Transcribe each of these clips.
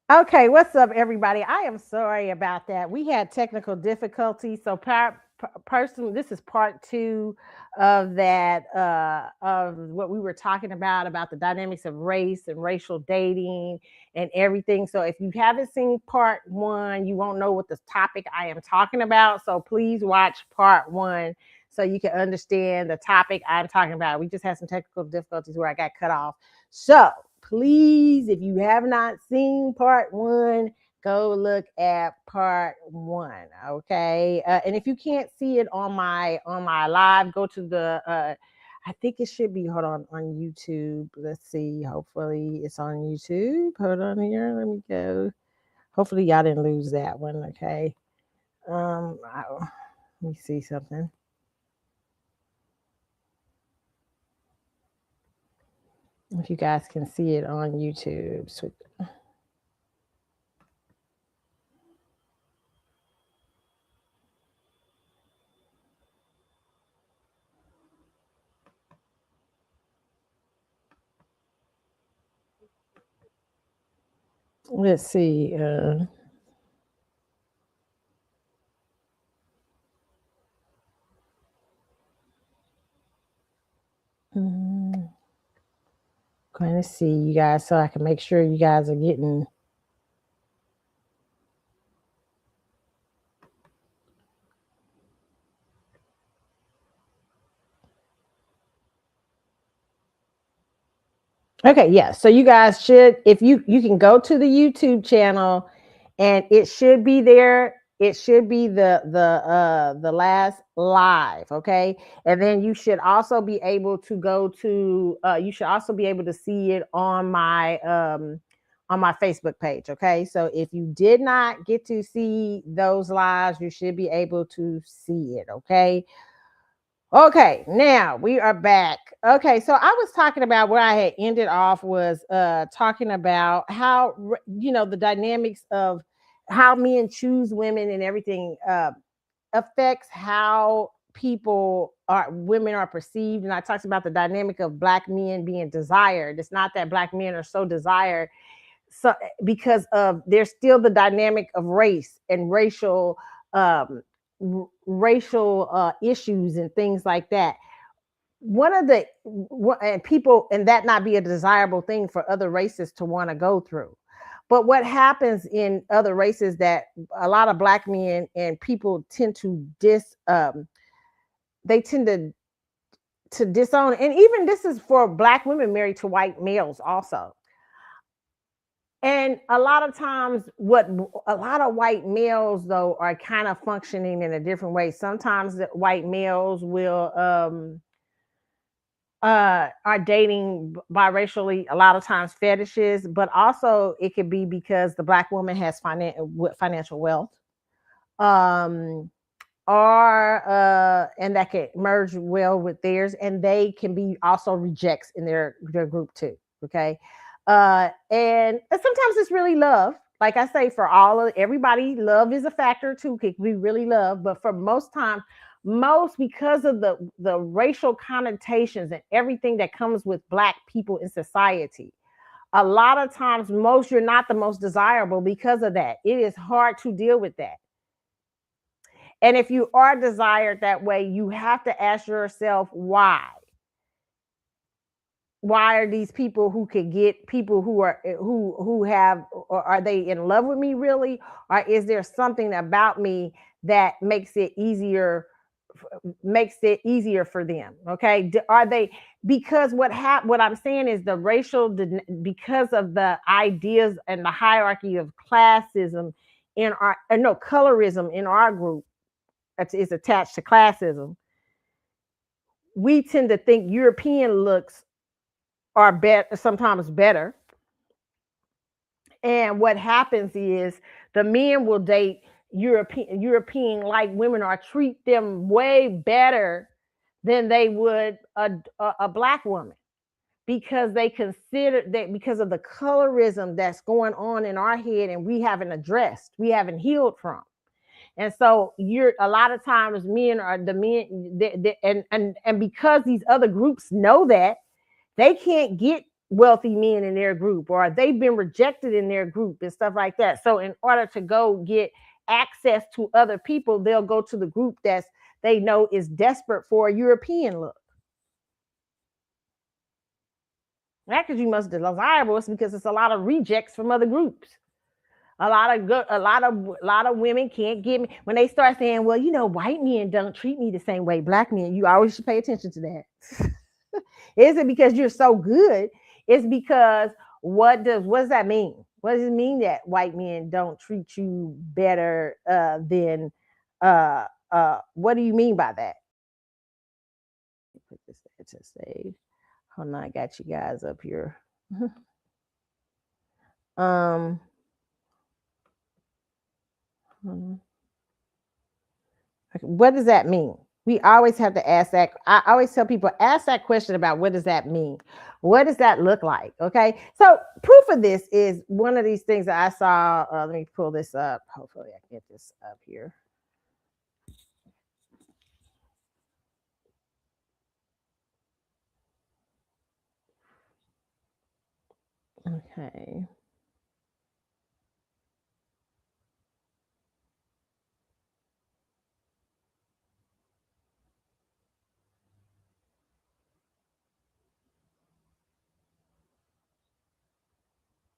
Okay, what's up, everybody? I am sorry about that. We had technical difficulties. So, personally, this is part two of that, of what we were talking about the dynamics of race and racial dating and everything. So, if you haven't seen part one, you won't know what the topic I am talking about. So, please watch part one so you can understand the topic I'm talking about. We just had some technical difficulties where I got cut off. So, please, if you have not seen part one, go look at part one. Okay, and if you can't see it on my live, go to the. I think it should be. Hold on YouTube. Let's see. Hopefully, it's on YouTube. Hold on here. Let me go. Hopefully, y'all didn't lose that one. Okay. Let me see something. If you guys can see it on YouTube. Let's see. Mm, Going to see you guys so I can make sure you guys are getting. Okay, yeah. So you guys should, if you can go to the YouTube channel, and it should be there. It should be the last live, okay? And then you should also be able to go to. You should also be able to see it on my Facebook page, okay? So if you did not get to see those lives, you should be able to see it, okay? Okay, now we are back. Okay, so I was talking about where I had ended off was talking about how the dynamics of how men choose women and everything affects how women are perceived. And I talked about the dynamic of black men being desired. It's not that black men are so desired, so because of there's still the dynamic of race and um racial issues and things like that. One of the and people, and that not be a desirable thing for other races to want to go through. But what happens in other races that a lot of black men and people tend to they tend to disown, and even this is for black women married to white males also. And a lot of times, what a lot of white males though are kind of functioning in a different way. Sometimes the white males will are dating biracially, a lot of times fetishes, but also it could be because the black woman has financial wealth, um or and that can merge well with theirs, and they can be also rejects in their group too. Okay. And sometimes it's really love. Like I say, for all of everybody, love is a factor too. Could be really love, but for most times, most because of the racial connotations and everything that comes with black people in society, a lot of times most you're not the most desirable because of that. It is hard to deal with that. And if you are desired that way, you have to ask yourself why. Why are these people who could get people who have, or are they in love with me really, or is there something about me that makes it easier for them? Okay, are they, because what I'm saying is the because of the ideas and the hierarchy of classism in our no colorism in our group is attached to classism. We tend to think European looks are better, sometimes better. And what happens is the men will date European like women, or treat them way better than they would a black woman, because they consider that, because of the colorism that's going on in our head and we haven't healed from. And so you're a lot of times men are the men and because these other groups know that they can't get wealthy men in their group, or they've been rejected in their group and stuff like that. So in order to go get access to other people, they'll go to the group that's they know is desperate for a European look. Not because you must be desirable, it's because it's a lot of rejects from other groups. A lot of women can't get me when they start saying, well, white men don't treat me the same way black men. You always should pay attention to that. Is it because you're so good? It's because what does that mean? What does it mean that white men don't treat you better than what do you mean by that? Put this to save. Hold on, I got you guys up here. um what does that mean? We always have to ask that. I always tell people, ask that question about what does that mean? What does that look like? Okay. So proof of this is one of these things that I saw. Let me pull this up. Hopefully I can get this up here. Okay.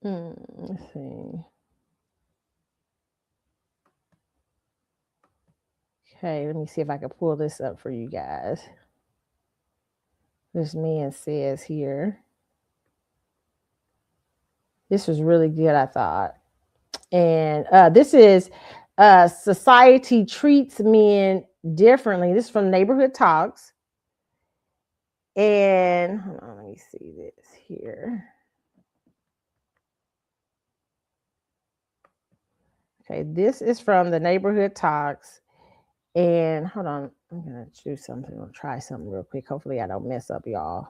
Let's see. Okay, let me see if I can pull this up for you guys. This man says here. This was really good, I thought. And this is Society Treats Men Differently. This is from Neighborhood Talks. And hold on, let me see this here. Okay, this is from the Neighborhood Talks. And hold on, I'm gonna do something. I'm gonna try something real quick. Hopefully, I don't mess up, y'all.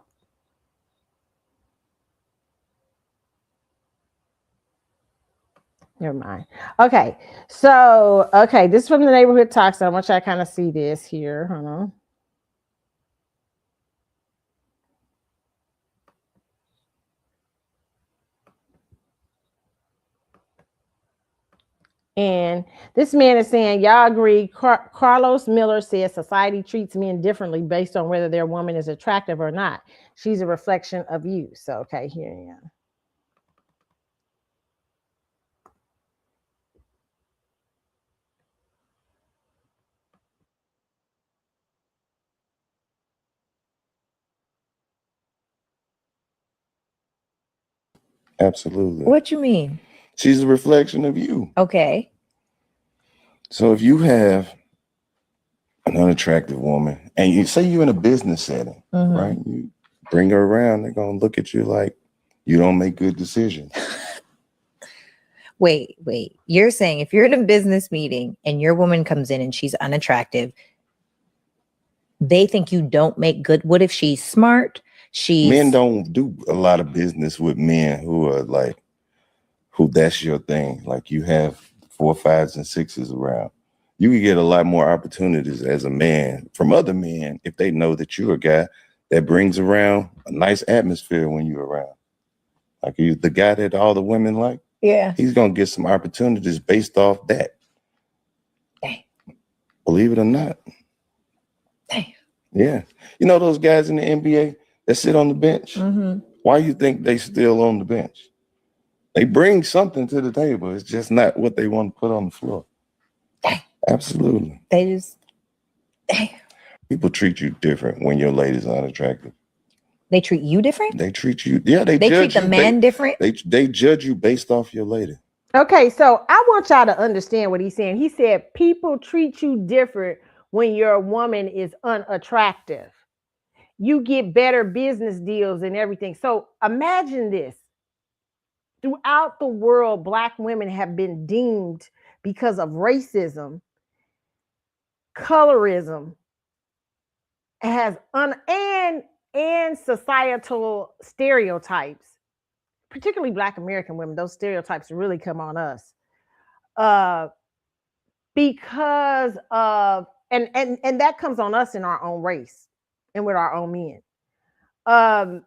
Never mind. Okay, so this is from the Neighborhood Talks. I want you to kind of see this here. Hold on. And this man is saying, y'all agree. Carlos Miller says society treats men differently based on whether their woman is attractive or not. She's a reflection of you. So, okay, here I am. Absolutely. What you mean? She's a reflection of you. Okay. So if you have an unattractive woman and you say you're in a business setting, right? You bring her around, they're going to look at you like you don't make good decisions. Wait. You're saying if you're in a business meeting and your woman comes in and she's unattractive, they think you don't make good. What if she's smart? Men don't do a lot of business with men who are like, who that's your thing. Like you have 4, 5s, and 6s around. You can get a lot more opportunities as a man from other men if they know that you're a guy that brings around a nice atmosphere when you're around. Like he's the guy that all the women like. Yeah. He's gonna get some opportunities based off that. Dang. Believe it or not. Dang. Yeah. You know those guys in the NBA that sit on the bench? Why you think they still on the bench? They bring something to the table. It's just not what they want to put on the floor. Dang. Absolutely. They just People treat you different when your lady's unattractive. They treat you different? They treat you, yeah, they treat the man different. They judge you based off your lady. Okay, so I want y'all to understand what he's saying. He said people treat you different when your woman is unattractive. You get better business deals and everything. So imagine this. Throughout the world, Black women have been deemed because of racism, colorism, and societal stereotypes, particularly Black American women. Those stereotypes really come on us because of and that comes on us in our own race and with our own men.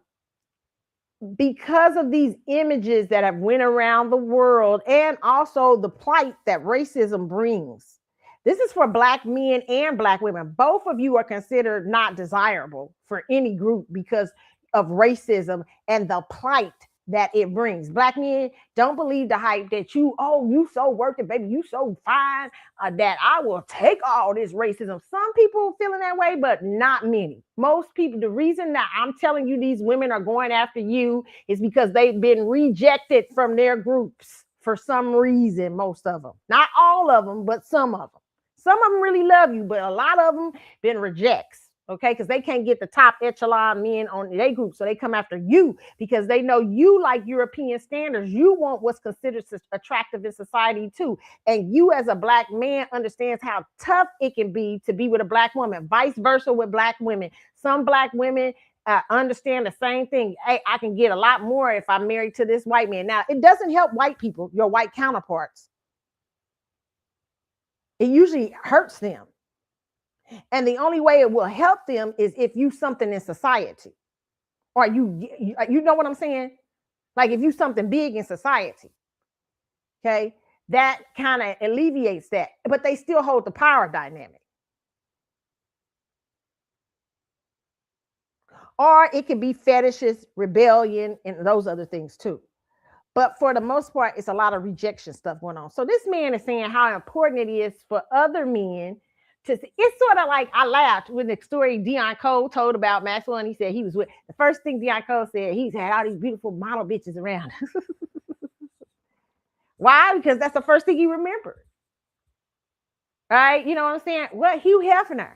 because of these images that have went around the world, and also the plight that racism brings. This is for Black men and Black women. Both of you are considered not desirable for any group because of racism and the plight that it brings. Black men, don't believe the hype that you so worth it, baby, you so fine, that I will take all this racism. Some people feeling that way, but not many. Most people, the reason that I'm telling you these women are going after you is because they've been rejected from their groups for some reason, most of them. Not all of them, but some of them. Some of them really love you, but a lot of them been rejects, okay? Because they can't get the top echelon men on their group, so they come after you because they know you like European standards. You want what's considered attractive in society too. And you as a Black man understands how tough it can be to be with a Black woman, vice versa with Black women. Some Black women understand the same thing. Hey, I can get a lot more if I'm married to this white man. Now, it doesn't help white people, your white counterparts. It usually hurts them. And the only way it will help them is if you something in society, or you know what I'm saying? Like if you something big in society, okay, that kind of alleviates that, but they still hold the power dynamic. Or it can be fetishes, rebellion, and those other things too. But for the most part, it's a lot of rejection stuff going on. So this man is saying how important it is for other men to see. It's sort of like, I laughed when the story Deion Cole told about Maxwell, and he said he was with, the first thing Deion Cole said, he's had all these beautiful model bitches around. Why? Because that's the first thing he remembered. Right? You know what I'm saying? What? Hugh Hefner.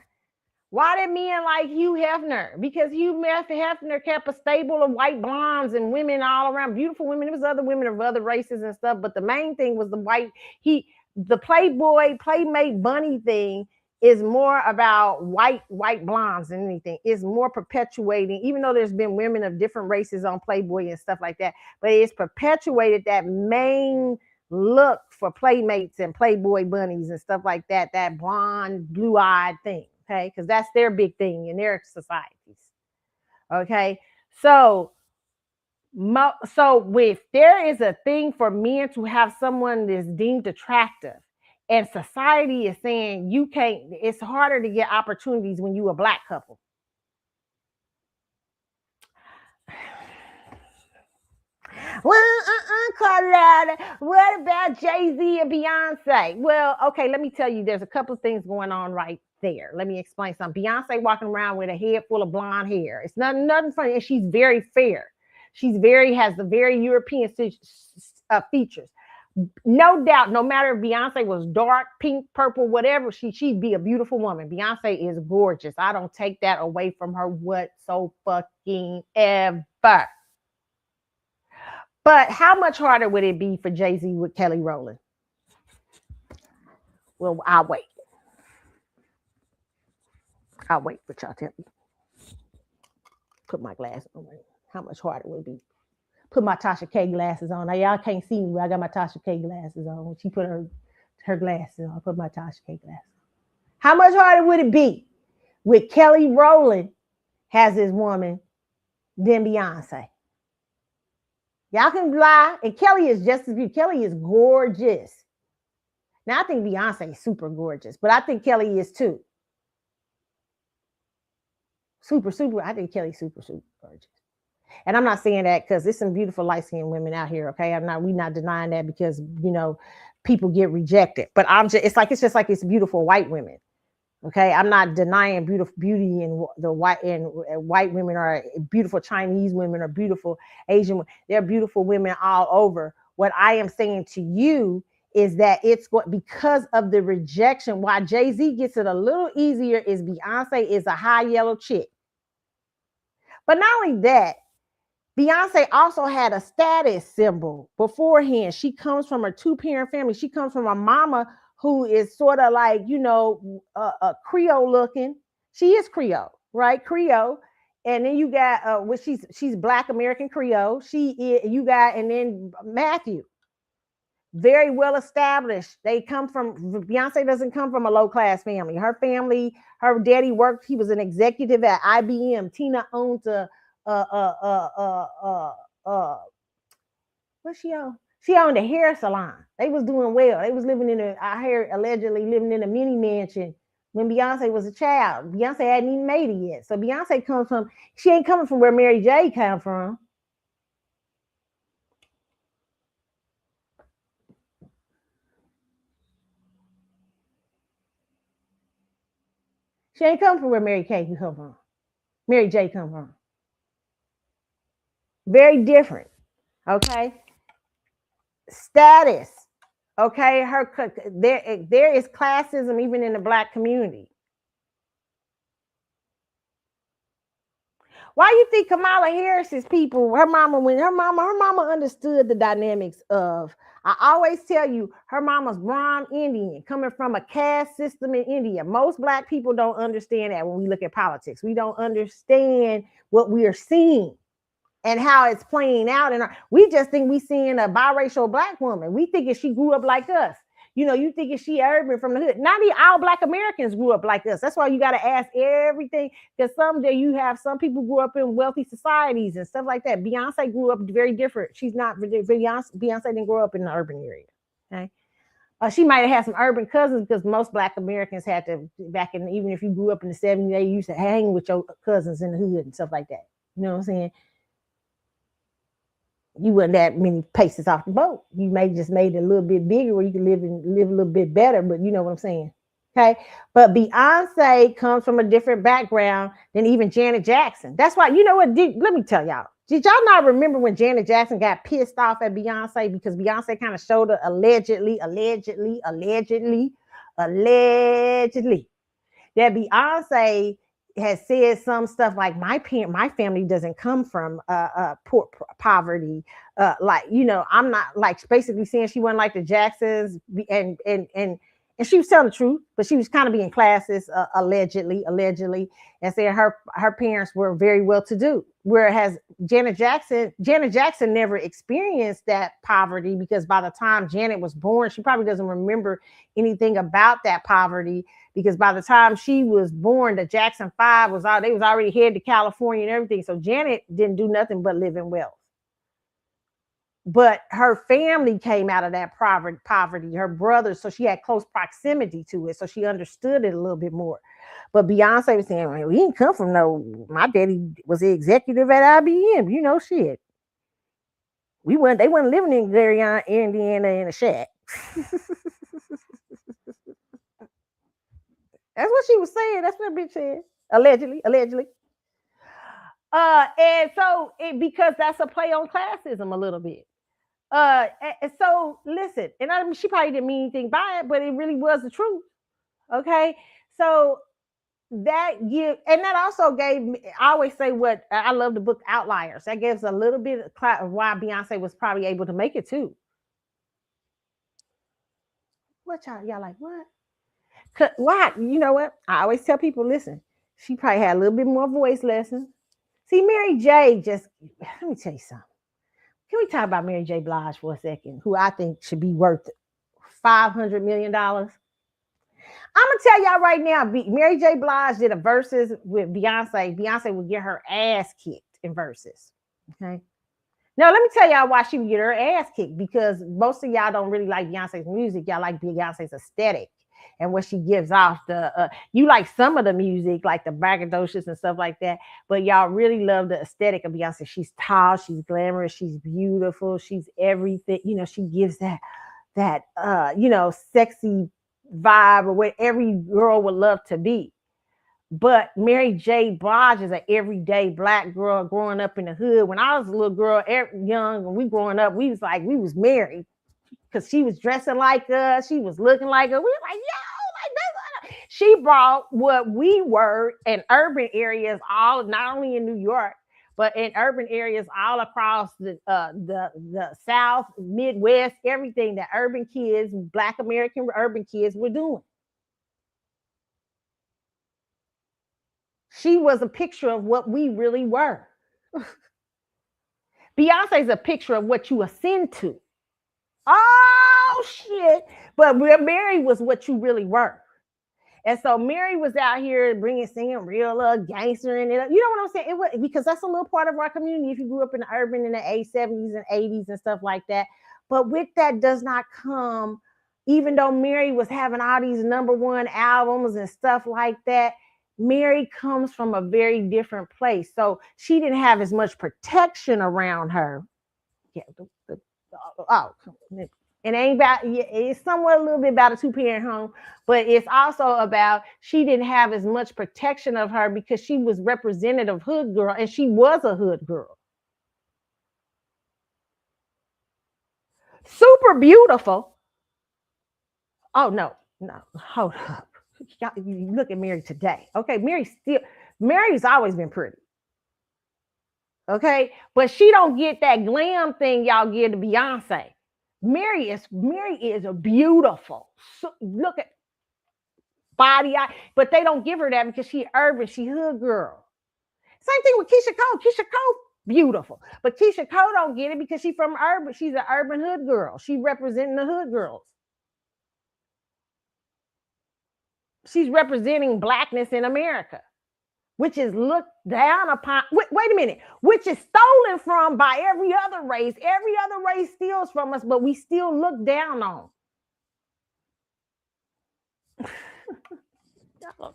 Why did men like Hugh Hefner? Because Hugh Hefner kept a stable of white blondes and women all around, beautiful women. There was other women of other races and stuff, but the main thing was the Playboy, Playmate Bunny thing is more about white blondes than anything. It's more perpetuating, even though there's been women of different races on Playboy and stuff like that, but it's perpetuated that main look for Playmates and Playboy bunnies and stuff like that, that blonde, blue-eyed thing. Okay, because that's their big thing in their societies. Okay, so if there is a thing for men to have someone that's deemed attractive, and society is saying you can't, it's harder to get opportunities when you a Black couple. Well, Carlotta, what about Jay-Z and Beyonce? Well, okay, let me tell you, there's a couple of things going on right there. Let me explain something. Beyonce walking around with a head full of blonde hair. It's nothing funny, and she's very fair. Has the very European features. No doubt, no matter if Beyonce was dark, pink, purple, whatever, she'd be a beautiful woman. Beyonce is gorgeous. I don't take that away from her whatsoever. But how much harder would it be for Jay-Z with Kelly Rowland? Well, I'll wait. But y'all tell me. Put my glasses on. How much harder would it be? Put my Tasha K glasses on. Now, y'all can't see me, but I got my Tasha K glasses on. She put her glasses on. I put my Tasha K glasses on. How much harder would it be with Kelly Rowland as his woman than Beyonce? Y'all can lie, and Kelly is just as beautiful. Kelly is gorgeous. Now, I think Beyonce is super gorgeous, but I think Kelly is too. Super. I think Kelly's super gorgeous. And I'm not saying that because there's some beautiful light-skinned women out here, okay? We're not denying that because, people get rejected. But it's just like it's beautiful white women. Okay, I'm not denying beauty in the white women, or beautiful Chinese women, or beautiful Asian women. There are beautiful women all over. What I am saying to you is that it's because of the rejection. Why Jay-Z gets it a little easier is Beyonce is a high yellow chick. But not only that, Beyonce also had a status symbol beforehand. She comes from a two-parent family. She comes from a mama who is sort of like, a Creole looking. She is Creole, right? Creole. And then you got, she's Black American Creole. And then Matthew. Very well established. Beyonce doesn't come from a low-class family. Her family, her daddy worked, he was an executive at IBM. Tina owns a what she owned? She owned a hair salon. They was doing well. They was living in I heard allegedly living in a mini mansion when Beyonce was a child. Beyonce hadn't even made it yet. So Beyonce comes from, she ain't coming from where Mary J come from. She ain't come from where Mary J come from. Mary J come from. Very different. Okay. Status. Okay. There is classism even in the Black community. Why you think Kamala Harris's people, her mama understood the dynamics of, I always tell you, her mama's brown Indian, coming from a caste system in India. Most Black people don't understand that when we look at politics. We don't understand what we are seeing and how it's playing out. And we just think we seeing a biracial Black woman. We think if she grew up like us. You know, you think if she urban from the hood. Not even all Black Americans grew up like us. That's why you got to ask everything. Because someday you have some people grew up in wealthy societies and stuff like that. Beyonce grew up very different. She's not, Beyonce didn't grow up in the urban area. Okay. She might have had some urban cousins because most Black Americans had to, back in, even if you grew up in the 70s, they used to hang with your cousins in the hood and stuff like that. You know what I'm saying? You wasn't that many paces off the boat. You may just made it a little bit bigger where you can live a little bit better, but you know what I'm saying. Okay. But Beyonce comes from a different background than even Janet Jackson. That's why, you know what, let me tell y'all. Did y'all not remember when Janet Jackson got pissed off at Beyonce because Beyonce kind of showed her allegedly that Beyonce has said some stuff like my family doesn't come from poor poverty. Like, you know, I'm not, like, basically saying she wasn't like the Jacksons, and she was telling the truth, but she was kind of being classist, allegedly, and saying her parents were very well to do. Whereas Janet Jackson never experienced that poverty because by the time Janet was born, she probably doesn't remember anything about that poverty. Because by the time she was born, the Jackson 5 they was already headed to California and everything. So Janet didn't do nothing but live in wealth. But her family came out of that poverty, her brothers, so she had close proximity to it. So she understood it a little bit more. But Beyonce was saying, well, we didn't come from my daddy was the executive at IBM, you know, shit. They weren't living in Gary, Indiana in a shack. That's what she was saying. That's what bitch said. Allegedly. And so because that's a play on classism a little bit. So listen, and I mean, she probably didn't mean anything by it, but it really was the truth. Okay. So that also gave me, I always say what I love the book Outliers. That gives a little bit of why Beyonce was probably able to make it too. What y'all like, what? Why? You know what? I always tell people, listen, she probably had a little bit more voice lessons. See, Mary J let me tell you something. Can we talk about Mary J. Blige for a second, who I think should be worth $500 million? I'm going to tell y'all right now, Mary J. Blige did a verses with Beyonce. Beyonce would get her ass kicked in verses. Okay. Now, let me tell y'all why she would get her ass kicked, because most of y'all don't really like Beyonce's music. Y'all like Beyonce's aesthetic and what she gives off. You like some of the music, like the braggadocious and stuff like that, but y'all really love the aesthetic of Beyonce. She's tall, she's glamorous, she's beautiful, she's everything. You know, she gives that sexy vibe or what every girl would love to be. But Mary J. Blige is an everyday Black girl growing up in the hood. When I was a little girl, young, when we growing up, we was married because she was dressing like us, she was looking like us. We was like, yo, like this. She brought what we were in urban areas, all not only in New York, but in urban areas all across the South, Midwest, everything that urban kids, Black American urban kids were doing. She was a picture of what we really were. Beyonce is a picture of what you ascend to. Oh, shit. But Mary was what you really were. And so Mary was out here singing real gangster and it, you know what I'm saying? It was because that's a little part of our community. If you grew up in the urban in the 70s and 80s and stuff like that, but with that does not come. Even though Mary was having all these #1 albums and stuff like that, Mary comes from a very different place. So she didn't have as much protection around her. Yeah, oh, it ain't about, it's somewhat a little bit about a 2-parent home, but it's also about she didn't have as much protection of her because she was representative hood girl and she was a hood girl. Super beautiful. Oh, no, hold up. You look at Mary today. Okay, Mary's always been pretty. Okay, but she don't get that glam thing y'all give to Beyonce. Mary is a beautiful. So, look at body, but they don't give her that because she urban, she hood girl. Same thing with Keisha Cole. Keisha Cole, beautiful, but Keisha Cole don't get it because she's from urban. She's an urban hood girl. She representing the hood girls. She's representing blackness in America, which is looked down upon. Wait a minute, which is stolen from by every other race. Every other race steals from us, but we still look down on. I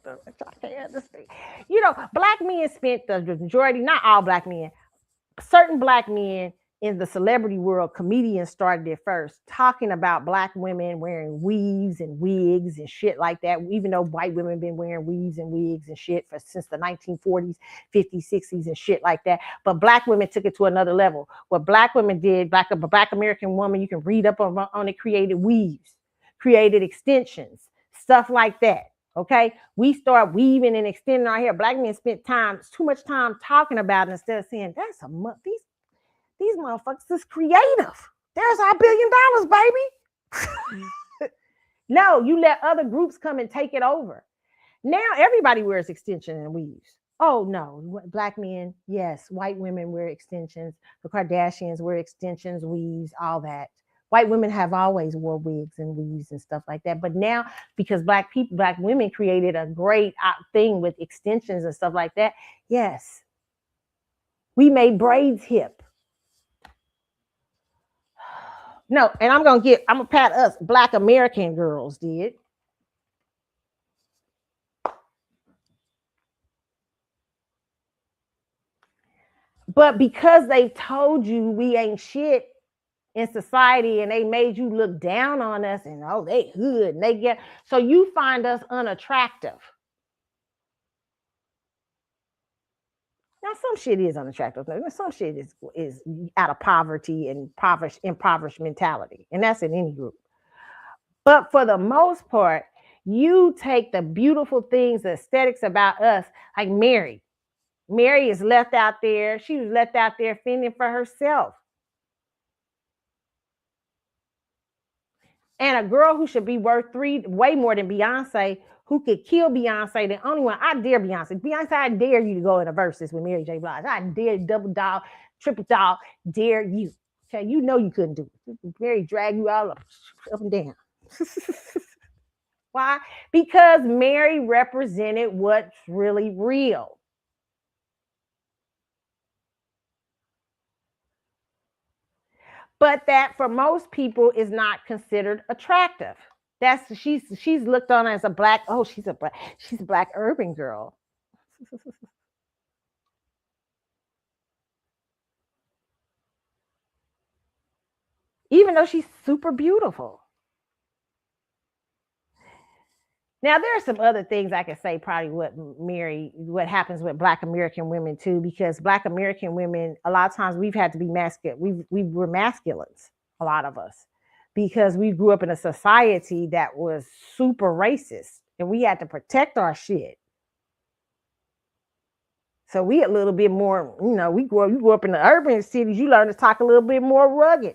can't understand. You know, black men spent the majority, not all black men, certain black men in the celebrity world, comedians started it first, talking about black women wearing weaves and wigs and shit like that, even though white women been wearing weaves and wigs and shit since the 1940s, 50s, 60s and shit like that. But black women took it to another level. What black women did, a black American woman, you can read up on it, created weaves, created extensions, stuff like that. Okay, we start weaving and extending our hair. Black men spent too much time talking about it instead of saying, that's these motherfuckers is creative. There's our $1 billion, baby. No, you let other groups come and take it over. Now everybody wears extensions and weaves. Oh no, black men, yes. White women wear extensions. The Kardashians wear extensions, weaves, all that. White women have always wore wigs and weaves and stuff like that. But now, because black women created a great thing with extensions and stuff like that, yes. We made braids hip. No, and I'm gonna pat us, black American girls did. But because they told you we ain't shit in society and they made you look down on us and oh, they hood and they get, so you find us unattractive. Now, some shit is unattractive. Some shit is out of poverty and impoverished mentality, and that's in any group. But for the most part, you take the beautiful things, the aesthetics about us, like Mary. Mary is left out there. She was left out there fending for herself. And a girl who should be worth way more than Beyonce, who could kill Beyonce, the only one, I dare Beyonce. Beyonce, I dare you to go in a versus with Mary J. Blige. I dare double dog, triple dog, dare you. Okay, you know you couldn't do it. Mary drag you all up and down. Why? Because Mary represented what's really real. But that for most people is not considered attractive. That's she's looked on as a black, oh, she's a black urban girl. Even though she's super beautiful. Now, there are some other things I could say, probably what happens with Black American women too, because Black American women, a lot of times we've had to be masculine. We were masculines, a lot of us, because we grew up in a society that was super racist and we had to protect our shit. So we a little bit more, you grew up in the urban cities, you learn to talk a little bit more rugged.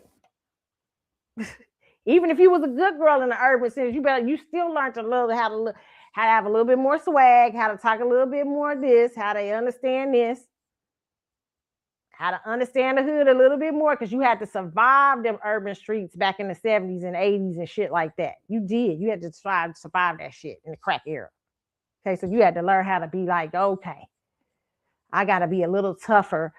Even if you was a good girl in the urban cities, you still learned to learn how to have a little bit more swag, how to talk a little bit more of this, how to understand this, how to understand the hood a little bit more, because you had to survive them urban streets back in the 70s and 80s and shit like that. You did. You had to try to survive that shit in the crack era. Okay, so you had to learn how to be like, okay, I got to be a little tougher.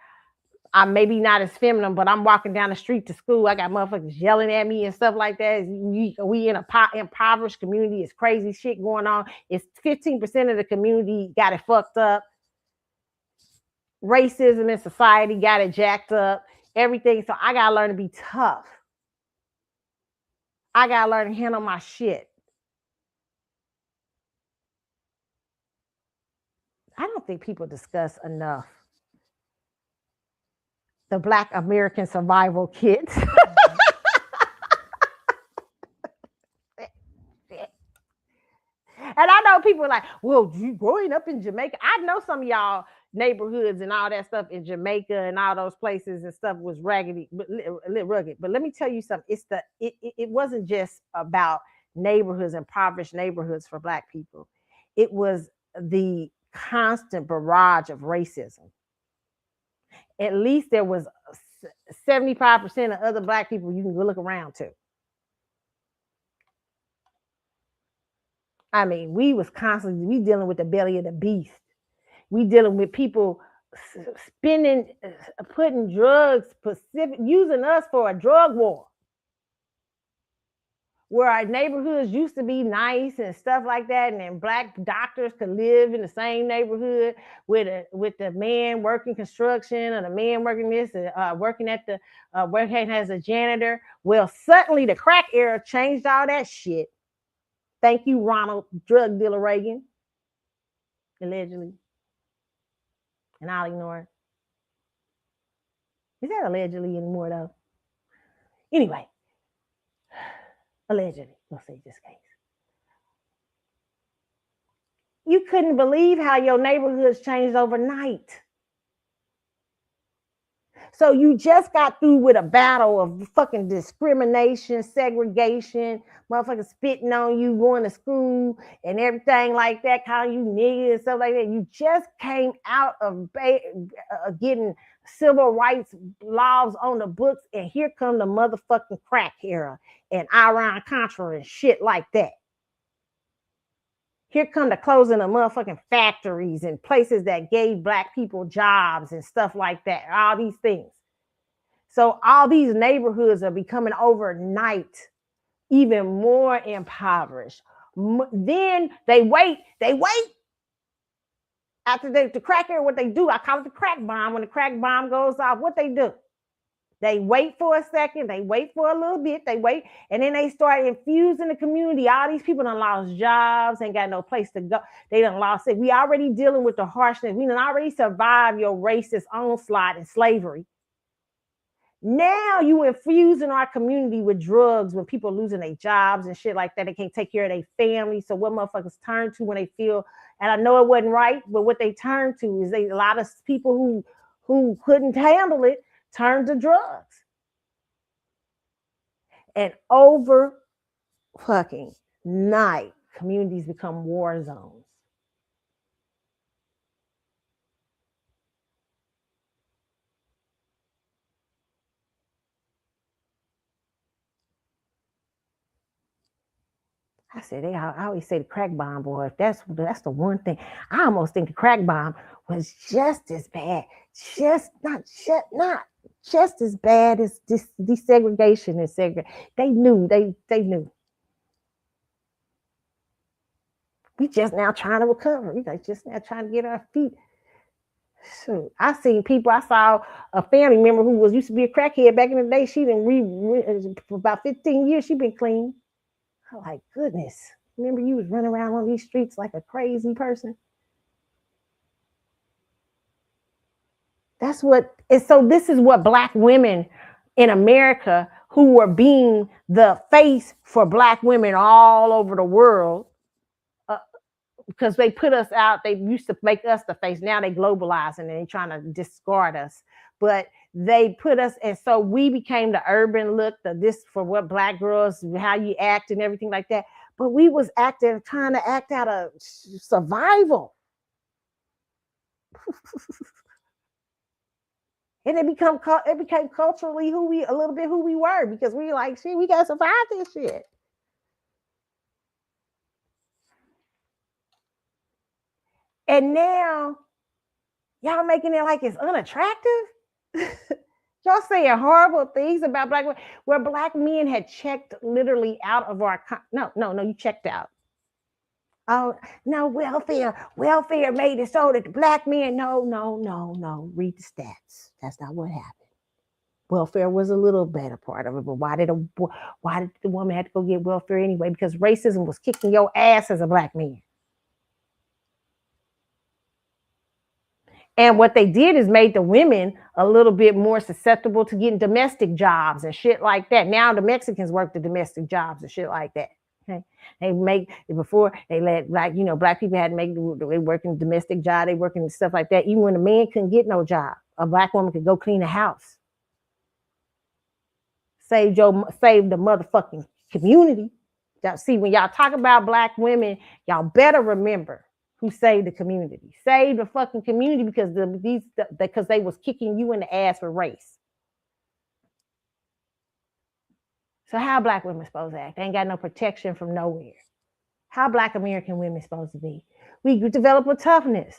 I'm maybe not as feminine, but I'm walking down the street to school. I got motherfuckers yelling at me and stuff like that. We in a impoverished community. It's crazy shit going on. It's 15% of the community got it fucked up. Racism in society got it jacked up. Everything. So I got to learn to be tough. I got to learn to handle my shit. I don't think people discuss enough the Black American survival kit. And I know people are like, well, you growing up in Jamaica. I know some of y'all neighborhoods and all that stuff in Jamaica and all those places and stuff was raggedy, but rugged. But let me tell you something. It wasn't just about neighborhoods, impoverished neighborhoods for Black people. It was the constant barrage of racism. At least there was 75% of other Black people you can go look around to. I mean, we dealing with the belly of the beast. We dealing with people putting drugs, using us for a drug war. Where our neighborhoods used to be nice and stuff like that, and then Black doctors could live in the same neighborhood with the man working construction or the man working this, working at the working as a janitor. Well, suddenly the crack era changed all that shit. Thank you, Ronald drug dealer Reagan, allegedly. And I'll ignore it. Is that allegedly anymore, though? Anyway, allegedly, we'll say this case. You couldn't believe how your neighborhoods changed overnight. So you just got through with a battle of fucking discrimination, segregation, motherfuckers spitting on you, going to school and everything like that, calling you nigga and stuff like that. You just came out of getting civil rights laws on the books, and here come the motherfucking crack era and Iran-Contra and shit like that. Here come the closing of motherfucking factories and places that gave Black people jobs and stuff like that. All these things. So all these neighborhoods are becoming overnight even more impoverished. Then they wait. After the crack era, what they do, I call it the crack bomb. When the crack bomb goes off, what they do? They wait for a second, they wait for a little bit, they wait, and then they start infusing the community. All these people done lost jobs, ain't got no place to go. They done lost it. We already dealing with the harshness. We done already survived your racist onslaught and slavery. Now you infusing our community with drugs when people losing their jobs and shit like that. They can't take care of their family. So what motherfuckers turn to when they feel, and I know it wasn't right, but what they turn to is a lot of people who couldn't handle it turn to drugs. And over fucking night, communities become war zones. I said, I always say the crack bomb, boy. If that's the one thing. I almost think the crack bomb was just as bad, not just as bad as this desegregation and segregation. They knew. We just now trying to recover. We just now trying to get our feet. So I saw a family member who used to be a crackhead back in the day. She didn't for about 15 years. She been clean. I'm like, goodness. Remember you was running around on these streets like a crazy person? So this is what Black women in America who were being the face for Black women all over the world, because they put us out. They used to make us the face. Now they globalizing and they trying to discard us. But they put us, and so we became the urban look, this for what Black girls, how you act and everything like that. But we was trying to act out of survival. And it became culturally a little bit who we were, because we like, shit, we gotta survive this shit. And now y'all making it like it's unattractive. Y'all saying horrible things about black women, where black men had checked literally out of our no, you checked out. Oh no, welfare made it so that the black men. No. Read the stats. That's not what happened. Welfare was a little better part of it, but why did the woman have to go get welfare anyway? Because racism was kicking your ass as a black man. And what they did is made the women a little bit more susceptible to getting domestic jobs and shit like that. Now the Mexicans work the domestic jobs and shit like that. Okay, they make before they let black people had to make they working domestic job, they working stuff like that. Even when a man couldn't get no job, a black woman could go clean a house. Save the motherfucking community. See, when y'all talk about black women, y'all better remember who saved the community. Saved the fucking community because because they was kicking you in the ass for race. So how black women supposed to act? They ain't got no protection from nowhere. How black American women supposed to be? We develop a toughness.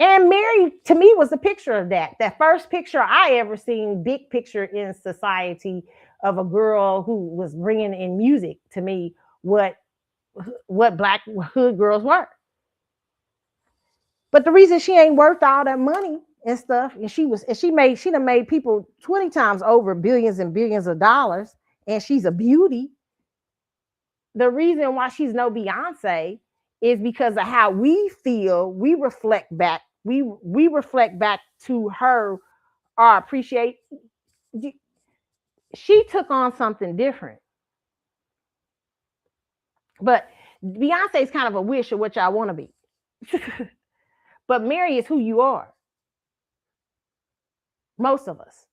And Mary, to me, was a picture of that. That first picture I ever seen, big picture in society of a girl who was bringing in music to me what black hood girls were. But the reason she ain't worth all that money and stuff, and she done made people 20 times over billions and billions of dollars, and she's a beauty. The reason why she's no Beyonce is because of how we feel. We reflect back. We reflect back to her our appreciate. She took on something different. But Beyonce is kind of a wish of what y'all want to be. But Mary is who you are. Most of us.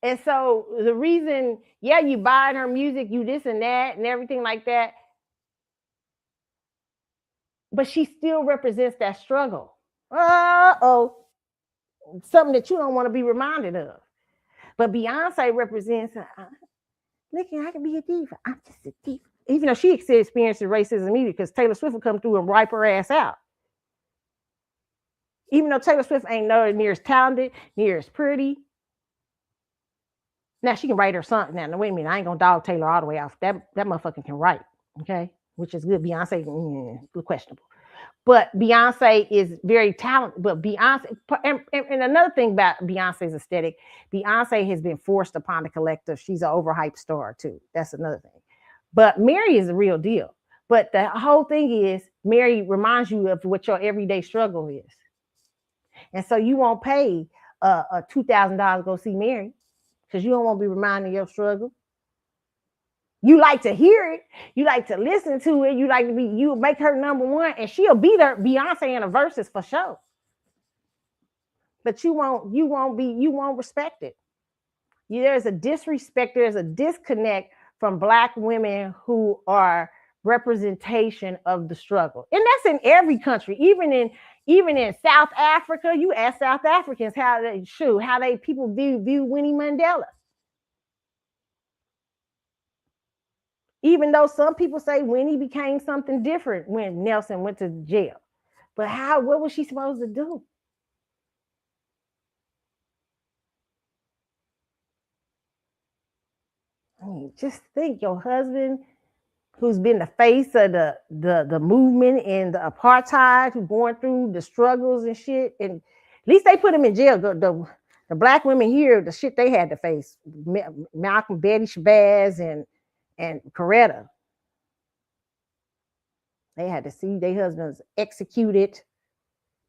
And so the reason, you buying her music, you this and that and everything like that. But she still represents that struggle. Something that you don't want to be reminded of. But Beyonce represents, look, I can be a diva. I'm just a diva. Even though she experienced racism either, because Taylor Swift would come through and wipe her ass out. Even though Taylor Swift ain't nowhere near as talented, near as pretty. Now she can write her song. Now, wait a minute, I ain't gonna dog Taylor all the way off. That motherfucker can write, okay? Which is good. Beyonce, questionable. But Beyonce is very talented. But Beyonce, and another thing about Beyonce's aesthetic, Beyonce has been forced upon the collective. She's an overhyped star too. That's another thing. But Mary is the real deal. But the whole thing is, Mary reminds you of what your everyday struggle is. And so you won't pay a $2,000 to go see Mary because you don't want to be reminded of your struggle. You like to hear it. You like to listen to it. You make her number one, and she'll be there, Beyonce in a verses for sure. But you won't respect it. There's a disrespect. There's a disconnect from black women who are representation of the struggle. And that's in every country, even in South Africa. You ask South Africans how people view Winnie Mandela. Even though some people say Winnie became something different when Nelson went to jail. But what was she supposed to do? I mean, just think, your husband, who's been the face of the movement and the apartheid, who's going through the struggles and shit. And at least they put him in jail. The black women here, the shit they had to face. Malcolm, Betty Shabazz, and Coretta. They had to see their husbands executed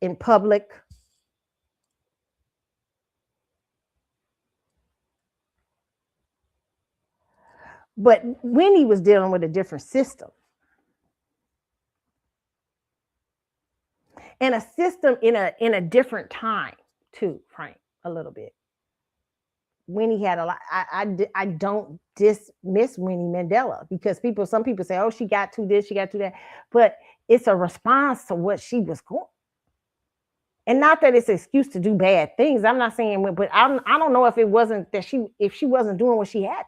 in public. But Winnie was dealing with a different system. And a system in a different time too, Frank, a little bit. Winnie had a lot. I don't dismiss Winnie Mandela because some people say, oh, she got to this, she got to that. But it's a response to what she was going. And not that it's an excuse to do bad things. I'm not saying, but I don't know if it wasn't that if she wasn't doing what she had.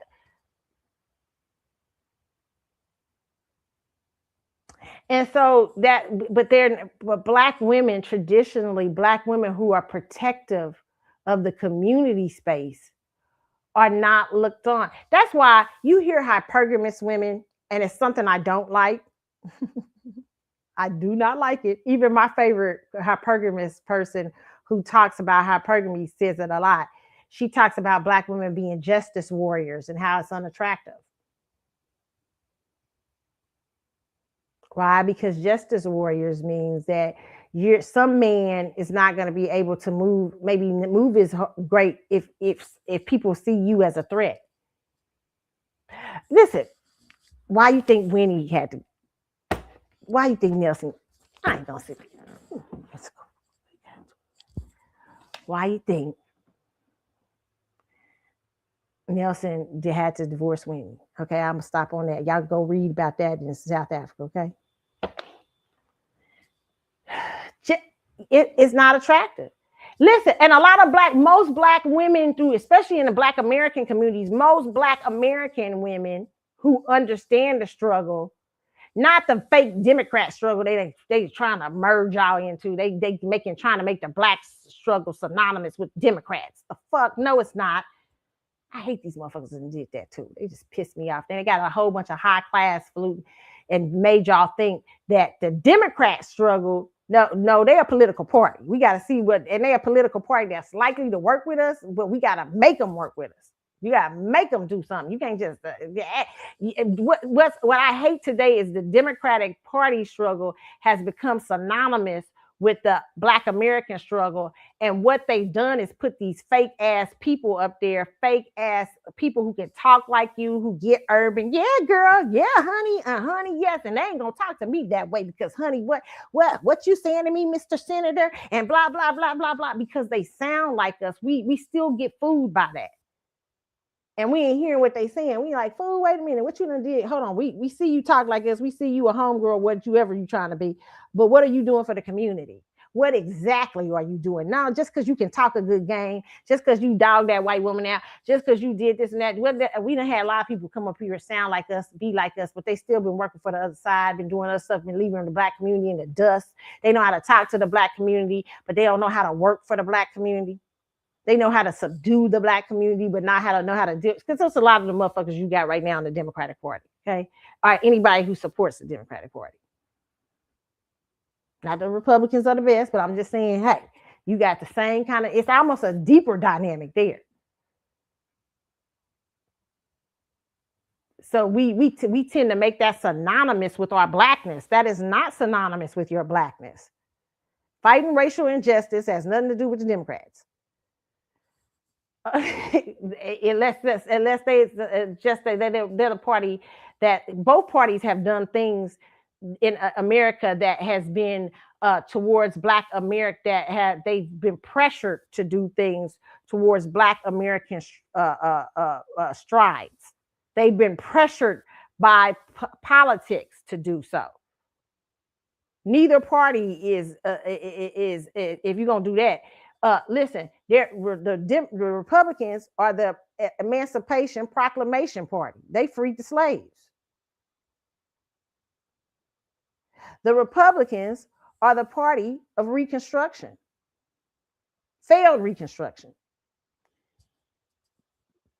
And so but Black women, traditionally, Black women who are protective of the community space are not looked on. That's why you hear hypergamous women, and it's something I don't like. I do not like it. Even my favorite hypergamous person who talks about hypergamy says it a lot. She talks about Black women being justice warriors and how it's unattractive. Why? Because justice warriors means that some man is not going to be able to move. Maybe move is great if people see you as a threat. Listen, why you think Winnie had to? Why you think Nelson? I ain't gonna sit here. Let's go. Why you think Nelson had to divorce Winnie? Okay, I'm gonna stop on that. Y'all go read about that in South Africa. Okay, it's not attractive. Listen, and most Black women, especially in the Black American communities, most Black American women who understand the struggle, not the fake Democrat struggle they trying to merge y'all into. They trying to make the Black struggle synonymous with Democrats. The fuck? No, it's not. I hate these motherfuckers that did that too. They just pissed me off. Then they got a whole bunch of high class flute and made y'all think that the Democrat struggle. No, they're a political party. We got to see and they're a political party that's likely to work with us, but we got to make them work with us. You got to make them do something. You can't just what I hate today is the Democratic Party struggle has become synonymous with the Black American struggle. And what they've done is put these fake ass people up there, fake ass people who can talk like you, who get urban. Yeah, girl. Yeah, honey. Honey, yes. And they ain't going to talk to me that way because, honey, what you saying to me, Mr. Senator? And blah, blah, blah, blah, blah. Because they sound like us. We still get fooled by that. And we ain't hearing what they saying. We like, fool, wait a minute. What you done did? Hold on. We see you talk like this. We see you a homegirl, whatever you trying to be. But what are you doing for the community? What exactly are you doing? Now, just because you can talk a good game, just because you dog that white woman out, just because you did this and that. We done had a lot of people come up here, sound like us, be like us, but they still been working for the other side, been doing other stuff, been leaving the Black community in the dust. They know how to talk to the Black community, but they don't know how to work for the Black community. They know how to subdue the Black community, but not how to do it. Because there's a lot of the motherfuckers you got right now in the Democratic Party. Okay. All right. Anybody who supports the Democratic Party. Not the Republicans are the best, but I'm just saying, hey, you got the same kind of, it's almost a deeper dynamic there. So we tend to make that synonymous with our Blackness. That is not synonymous with your Blackness. Fighting racial injustice has nothing to do with the Democrats. Unless they're the party that both parties have done things in America that has been towards Black America they've been pressured to do things towards Black American strides. They've been pressured by politics to do so. Neither party is if you're gonna do that. Listen, the Republicans are the Emancipation Proclamation Party. They freed the slaves. The Republicans are the party of Reconstruction, failed Reconstruction.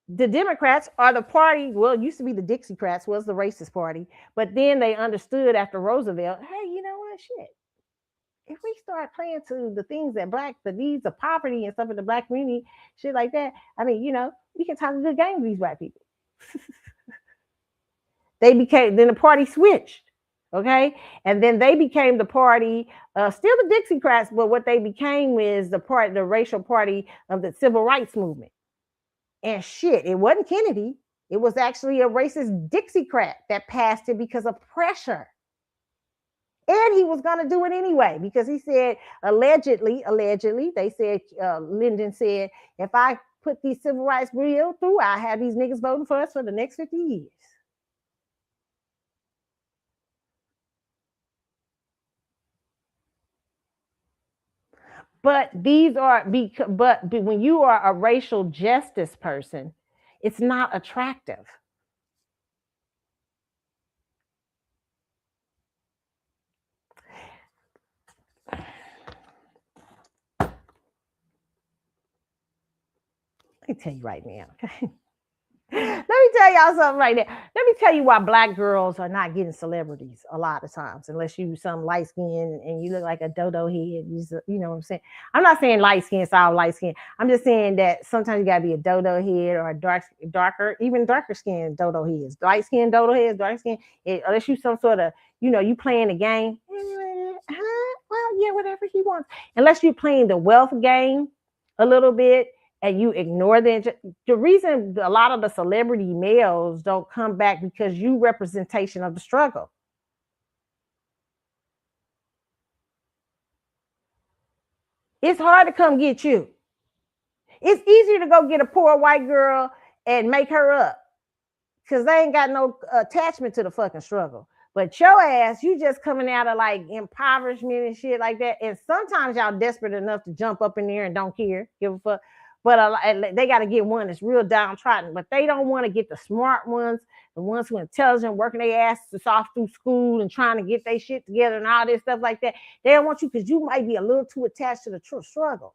The Democrats are the party, well, it used to be the Dixiecrats, was the racist party, but then they understood after Roosevelt, hey, you know what, shit. If we start playing to the things that the needs of poverty and stuff in the Black community, shit like that, I mean, we can talk a good game with these Black people. Then the party switched, okay? And then they became the party, still the Dixiecrats, but what they became is the racial party of the civil rights movement. And shit, it wasn't Kennedy. It was actually a racist Dixiecrat that passed it because of pressure. And he was going to do it anyway because he said, allegedly, they said, Lyndon said, if I put these civil rights bill through, I have these niggas voting for us for the next 50 years. But when you are a racial justice person, it's not attractive. me tell you right now. Okay? Let me tell y'all something right now. Let me tell you why black girls are not getting celebrities a lot of times, unless you some light skin and you look like a dodo head. You know what I'm saying? I'm not saying light skin, soft light skin. I'm just saying that sometimes you gotta be a dodo head or a darker, even darker skin dodo heads. Light skin dodo heads, dark skin. Unless you some sort of, you playing the game. Well, yeah, whatever he wants. Unless you're playing the wealth game a little bit and you ignore the reason a lot of the celebrity males don't come back because you representation of the struggle. It's hard to come get you. It's easier to go get a poor white girl and make her up because they ain't got no attachment to the fucking struggle. But your ass, you just coming out of like impoverishment and shit like that. And sometimes y'all desperate enough to jump up in there and don't care, give a fuck. But they got to get one that's real downtrodden. But they don't want to get the smart ones, the ones who are intelligent, working their asses off through school and trying to get their shit together and all this stuff like that. They don't want you because you might be a little too attached to the struggle.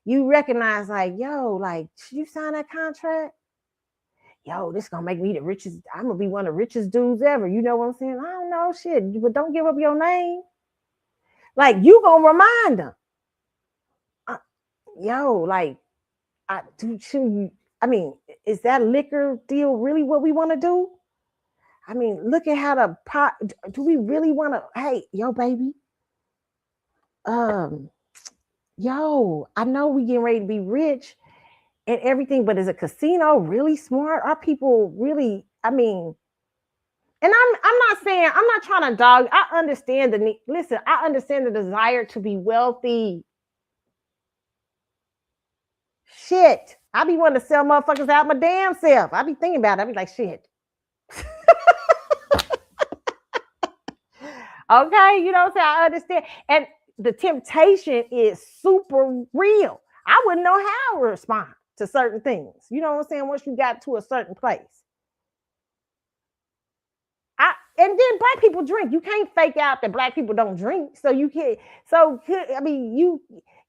You recognize like, yo, like, should you sign that contract? Yo, this gonna make me the richest. I'm gonna be one of the richest dudes ever. You know what I'm saying? I don't know shit, but don't give up your name. Like you gonna remind them. Yo, like, I mean, is that liquor deal really what we want to do? I mean, look at how the pot. Do we really want to? Hey, yo, baby. Um, yo, I know we getting ready to be rich and everything, but is a casino really smart? Are people really? I mean, and I'm not saying I'm not trying to dog. I understand the need. Listen, I understand the desire to be wealthy. Shit, I be wanting to sell motherfuckers out my damn self. I be thinking about it. I be like, shit. Okay, you know what I'm saying? I understand. And the temptation is super real. I wouldn't know how to respond to certain things. You know what I'm saying? Once you got to a certain place. And then black people drink. You can't fake out that black people don't drink. So you can't. So I mean,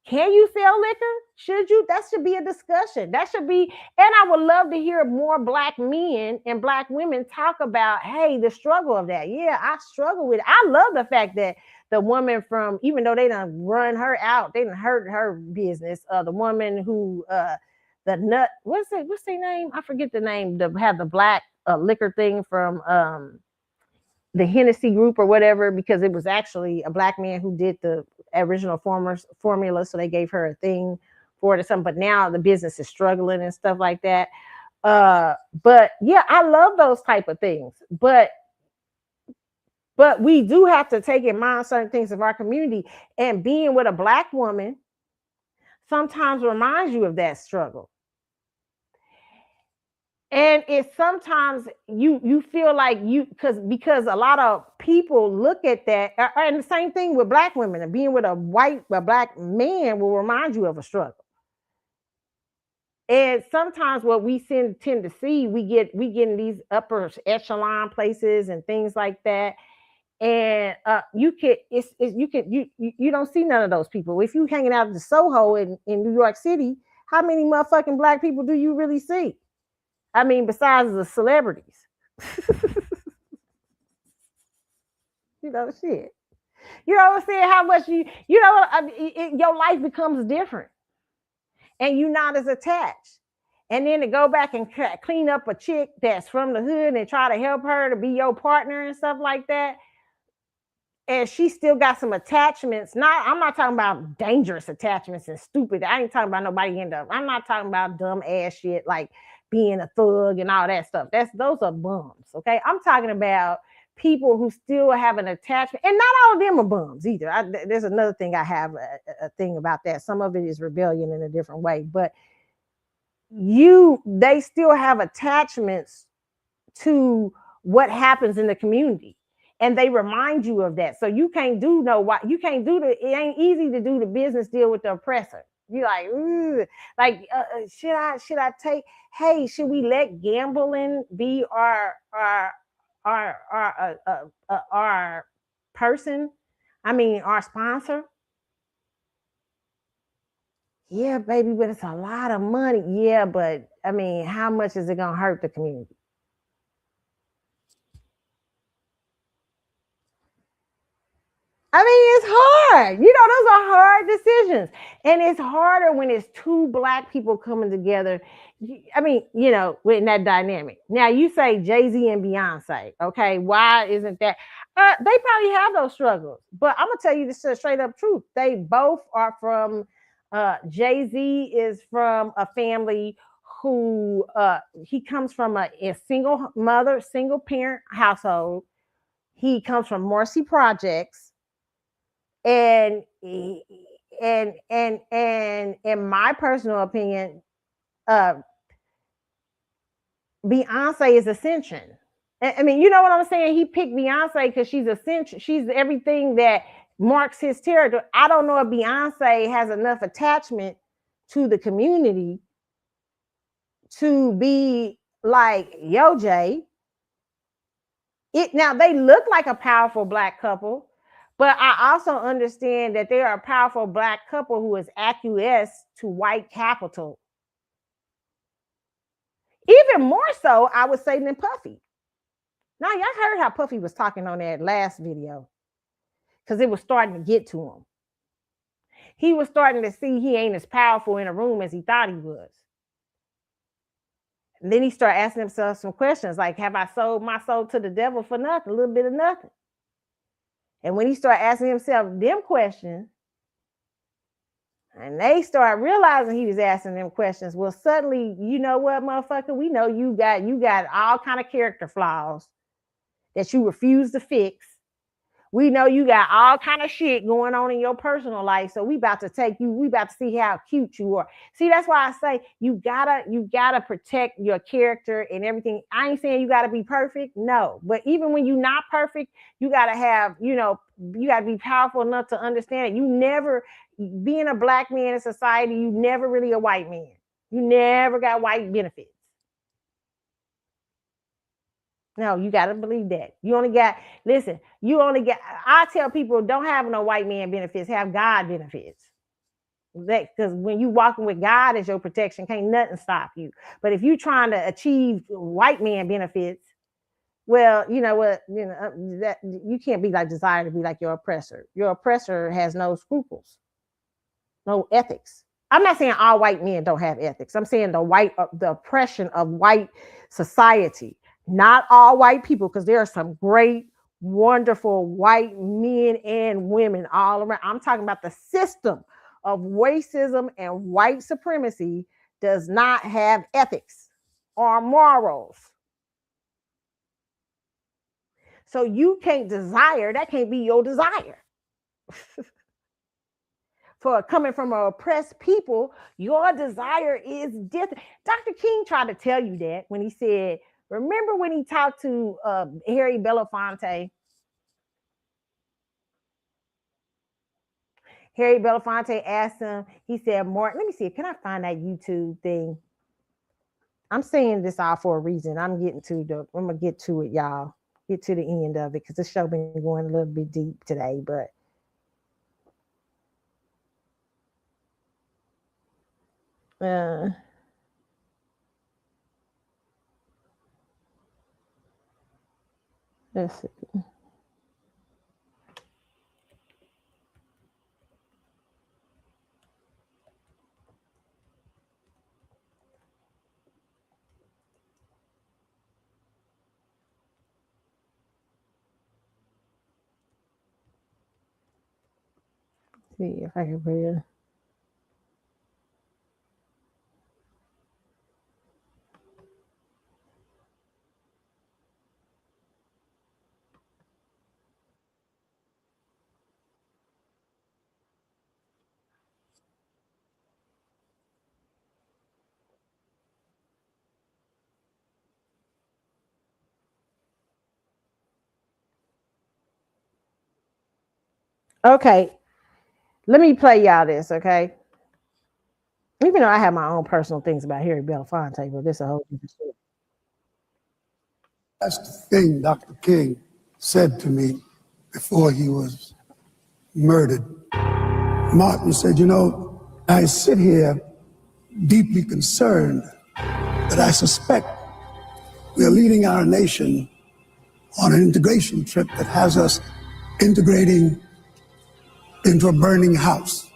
can you sell liquor? Should you? That should be a discussion. That should be. And I would love to hear more black men and black women talk about, hey, the struggle of that. Yeah, I struggle with it. I love the fact that the woman from, even though they done run her out, they done hurt her business. The woman who, the nut, what's their name? I forget the name. Have the black liquor thing from the Hennessy group or whatever, because it was actually a black man who did the original formula. So they gave her a thing for it or something. But now the business is struggling and stuff like that. But yeah, I love those type of things. But we do have to take in mind certain things of our community. And being with a black woman sometimes reminds you of that struggle. And it's sometimes you feel like because a lot of people look at that, and the same thing with black women, and being with a black man will remind you of a struggle. And sometimes what we tend to see, we get in these upper echelon places and things like that. And you don't see none of those people. If you hanging out at the Soho in New York City, how many motherfucking black people do you really see? I mean, besides the celebrities. You know, shit. You know what I'm saying? How much your life becomes different, and you're not as attached. And then to go back and clean up a chick that's from the hood and try to help her to be your partner and stuff like that, and she still got some attachments. I'm not talking about dangerous attachments and stupid. I ain't talking about nobody I'm not talking about dumb ass shit like being a thug and all that stuff. Those are bums. Okay. I'm talking about people who still have an attachment, and not all of them are bums either. There's another thing I have a thing about that. Some of it is rebellion in a different way, but they still have attachments to what happens in the community. And they remind you of that. So you can't do it ain't easy to do the business deal with the oppressor. You're like, ooh, like, should I take, hey, should we let gambling be our person? I mean, our sponsor? Yeah, baby, but it's a lot of money. Yeah, but I mean, how much is it gonna hurt the community? I mean, it's hard. Those are hard decisions. And it's harder when it's two Black people coming together. I mean, in that dynamic. Now, you say Jay-Z and Beyonce. Okay, why isn't that? They probably have those struggles. But I'm going to tell you this straight up truth. They both are from, Jay-Z is from a family who, he comes from a single mother, single parent household. He comes from Marcy Projects, and in my personal opinion, uh Beyonce is Ascension. I mean, you know what I'm saying? He picked Beyonce because she's Ascension. She's everything that marks his territory. I don't know if Beyonce has enough attachment to the community to be like Yo Jay. Now they look like a powerful Black couple, but I also understand that they are a powerful Black couple who is acquiesced to white capital. Even more so, I would say, than Puffy. Now, y'all heard how Puffy was talking on that last video because it was starting to get to him. He was starting to see he ain't as powerful in a room as he thought he was. And then he started asking himself some questions like, have I sold my soul to the devil for nothing? A little bit of nothing. And when he started asking himself them questions, and they start realizing he was asking them questions, well, suddenly, you know what, motherfucker? We know you got all kind of character flaws that you refuse to fix. We know you got all kind of shit going on in your personal life. So we about to see how cute you are. See, that's why I say you gotta protect your character and everything. I ain't saying you gotta be perfect, no. But even when you're not perfect, you gotta have, you gotta be powerful enough to understand it. You never, being a Black man in society, you never really a white man. You never got white benefits. No, you got to believe that. I tell people, don't have no white man benefits, have God benefits. Because when you walking with God as your protection, can't nothing stop you. But if you trying to achieve white man benefits, well, you know what, that you can't be like desire to be like your oppressor. Your oppressor has no scruples, no ethics. I'm not saying all white men don't have ethics. I'm saying the oppression of white society. Not all white people, because there are some great, wonderful white men and women all around. I'm talking about the system of racism and white supremacy does not have ethics or morals. So you can't desire, that can't be your desire. For coming from an oppressed people, your desire is different. Dr. King tried to tell you that when he said, remember when he talked to Harry Belafonte? Harry Belafonte asked him, he said, Martin, let me see, can I find that YouTube thing? I'm saying this all for a reason. I'm going to get to it, y'all. Get to the end of it, because this show been going a little bit deep today, but let's see. See if I can read. Okay, let me play y'all this, okay? Even though I have my own personal things about Harry Belafonte, but this is a whole different story. That's the thing Dr. King said to me before he was murdered. Martin said, I sit here deeply concerned that I suspect we are leading our nation on an integration trip that has us integrating into a burning house.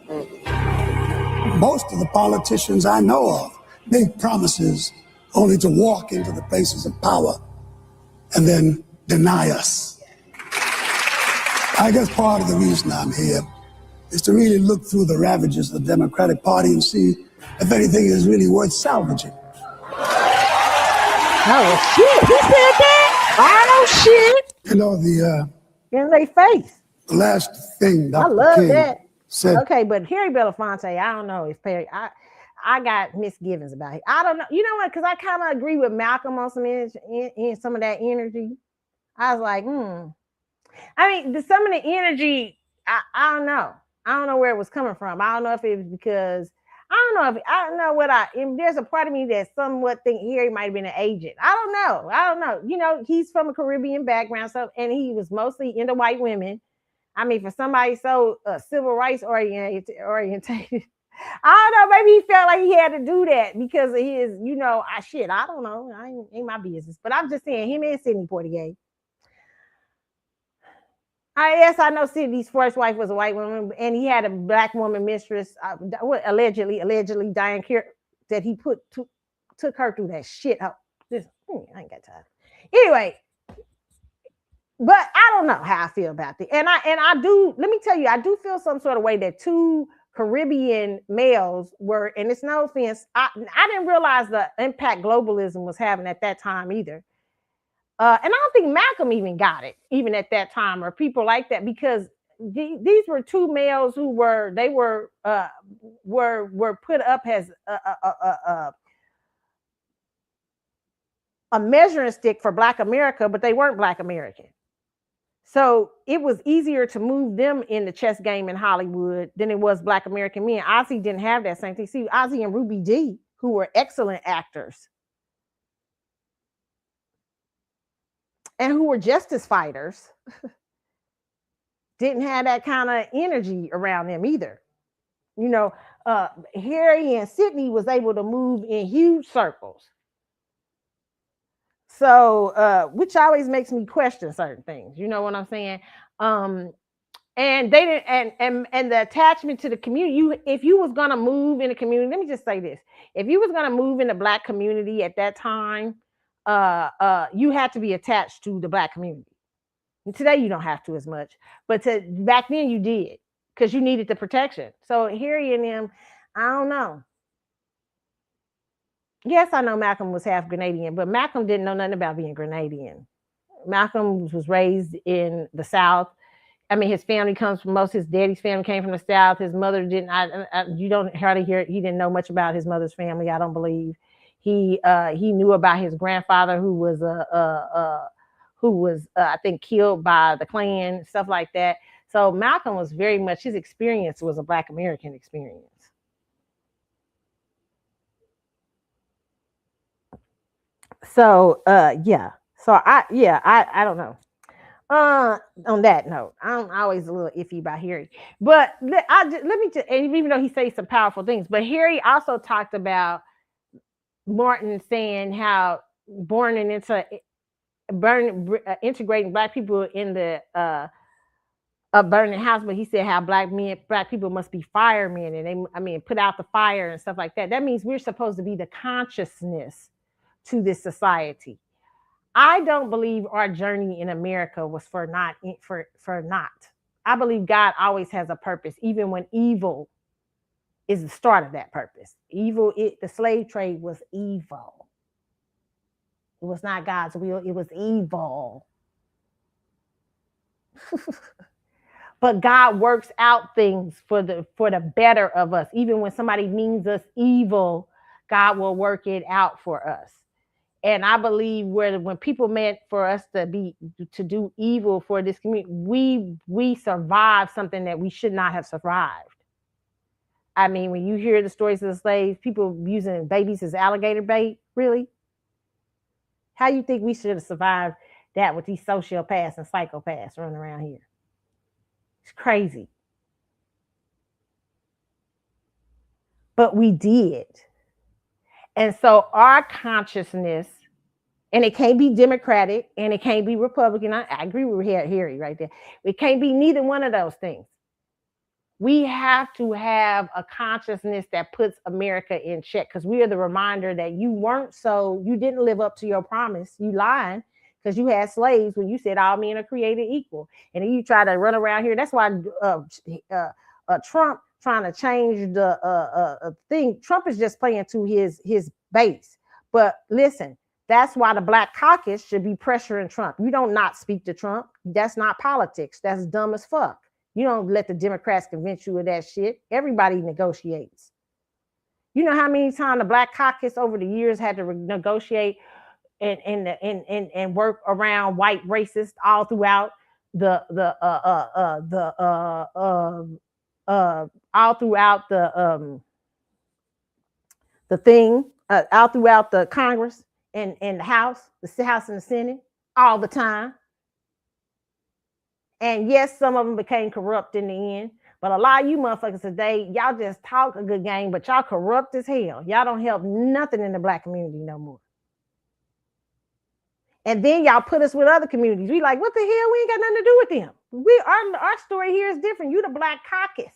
Most of the politicians I know of make promises only to walk into the places of power and then deny us. I guess part of the reason I'm here is to really look through the ravages of the Democratic Party and see if anything is really worth salvaging. Oh shit! He said that. Oh shit! You know, In their face. the last thing I Dr. love King that. said. Okay, but Harry Belafonte, I don't know if Perry. I got misgivings about it. I don't know. You know what? Because I kind of agree with Malcolm on some in some of that energy. I was like, I mean, some of the energy, I don't know. I don't know where it was coming from. I don't know if it was because I don't know what if there's a part of me that somewhat think Harry might have been an agent. I don't know. I don't know. You know, he's from a Caribbean background, so and he was mostly into white women. I mean, for somebody so civil rights orientated, I don't know. Maybe he felt like he had to do that because of his, I don't know. Ain't my business. But I'm just saying, him and Sidney Poitier. Yes, I know Sidney's first wife was a white woman, and he had a black woman mistress. Allegedly, Diane Kier, that he took her through that shit. I ain't got time. Anyway, but I don't know how I feel about it. And I do, let me tell you, I do feel some sort of way that two Caribbean males were, and it's no offense, I didn't realize the impact globalism was having at that time either. And I don't think Malcolm even got it, even at that time, or people like that, because these were two males who were put up as a measuring stick for Black America, but they weren't Black American. So it was easier to move them in the chess game in Hollywood than it was Black American men. Ozzy didn't have that same thing. See, Ozzy and Ruby Dee, who were excellent actors and who were justice fighters, didn't have that kind of energy around them either. You know, Harry and Sidney was able to move in huge circles. So, which always makes me question certain things. You know what I'm saying? And they didn't, and the attachment to the community. If you was gonna move in a community, let me just say this: if you was gonna move in the Black community at that time, you had to be attached to the Black community. And today you don't have to as much, but back then you did because you needed the protection. So Harry and them, I don't know. Yes, I know Malcolm was half Grenadian, but Malcolm didn't know nothing about being Grenadian. Malcolm was raised in the South. I mean, his family comes from his daddy's family came from the South. His mother didn't. You don't hardly hear. He didn't know much about his mother's family. I don't believe. He knew about his grandfather, who was I think killed by the Klan, stuff like that. So Malcolm was very much, his experience was a Black American experience. So yeah. So I don't know. On that note, I'm always a little iffy about Harry, but let me just, and even though he says some powerful things, but Harry also talked about Martin saying how integrating Black people in the a burning house, but he said how Black people must be firemen, and they put out the fire and stuff like that. That means we're supposed to be the consciousness to this society. I don't believe our journey in America was for not. I believe God always has a purpose, even when evil is the start of that purpose. The slave trade was evil. It was not God's will. It was evil. But God works out things for the better of us. Even when somebody means us evil, God will work it out for us. And I believe when people meant for us to do evil for this community, we survived something that we should not have survived. I mean, when you hear the stories of the slaves, people using babies as alligator bait, really? How you think we should have survived that with these sociopaths and psychopaths running around here? It's crazy. but we did. And so our consciousness, and it can't be Democratic and it can't be Republican. I agree with Harry right there. It can't be neither one of those things. We have to have a consciousness that puts America in check, because we are the reminder that you didn't live up to your promise. You lied, because you had slaves when you said all men are created equal. And then you try to run around here. That's why Trump trying to change the thing. Trump is just playing to his base. But listen, that's why the Black Caucus should be pressuring Trump. You don't not speak to Trump. That's not politics. That's dumb as fuck. You don't let the Democrats convince you of that shit. Everybody negotiates. You know how many times the Black Caucus over the years had to negotiate and work around white racists all throughout all throughout the thing, all throughout the Congress and the House and the Senate, all the time. And yes, some of them became corrupt in the end. But a lot of you motherfuckers today, y'all just talk a good game, but y'all corrupt as hell. Y'all don't help nothing in the Black community no more. And then y'all put us with other communities. We like, what the hell? We ain't got nothing to do with them. Our story here is different. You the Black Caucus.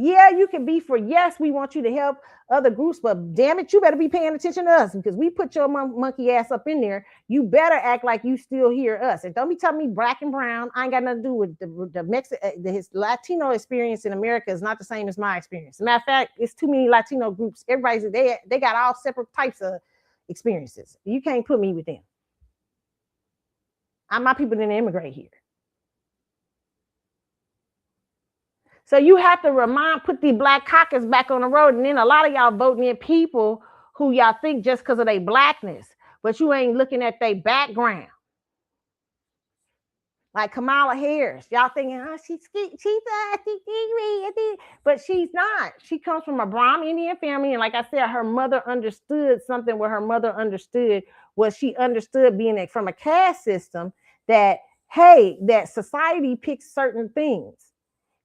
Yeah, you can be for, yes, we want you to help other groups, but damn it, you better be paying attention to us, because we put your monkey ass up in there. You better act like you still hear us. And don't be telling me black and brown. I ain't got nothing to do with his Latino experience in America is not the same as my experience. As a matter of fact, it's too many Latino groups. Everybody's, they got all separate types of experiences. You can't put me with them. My people didn't immigrate here. So you have to put the Black Caucus back on the road. And then a lot of y'all voting in people who y'all think just because of their blackness, but you ain't looking at their background. Like Kamala Harris, y'all thinking, oh, she's but she's not. She comes from a Brahmin Indian family. And like I said, her mother understood something. What her mother understood was she understood being from a caste system that, hey, that society picks certain things.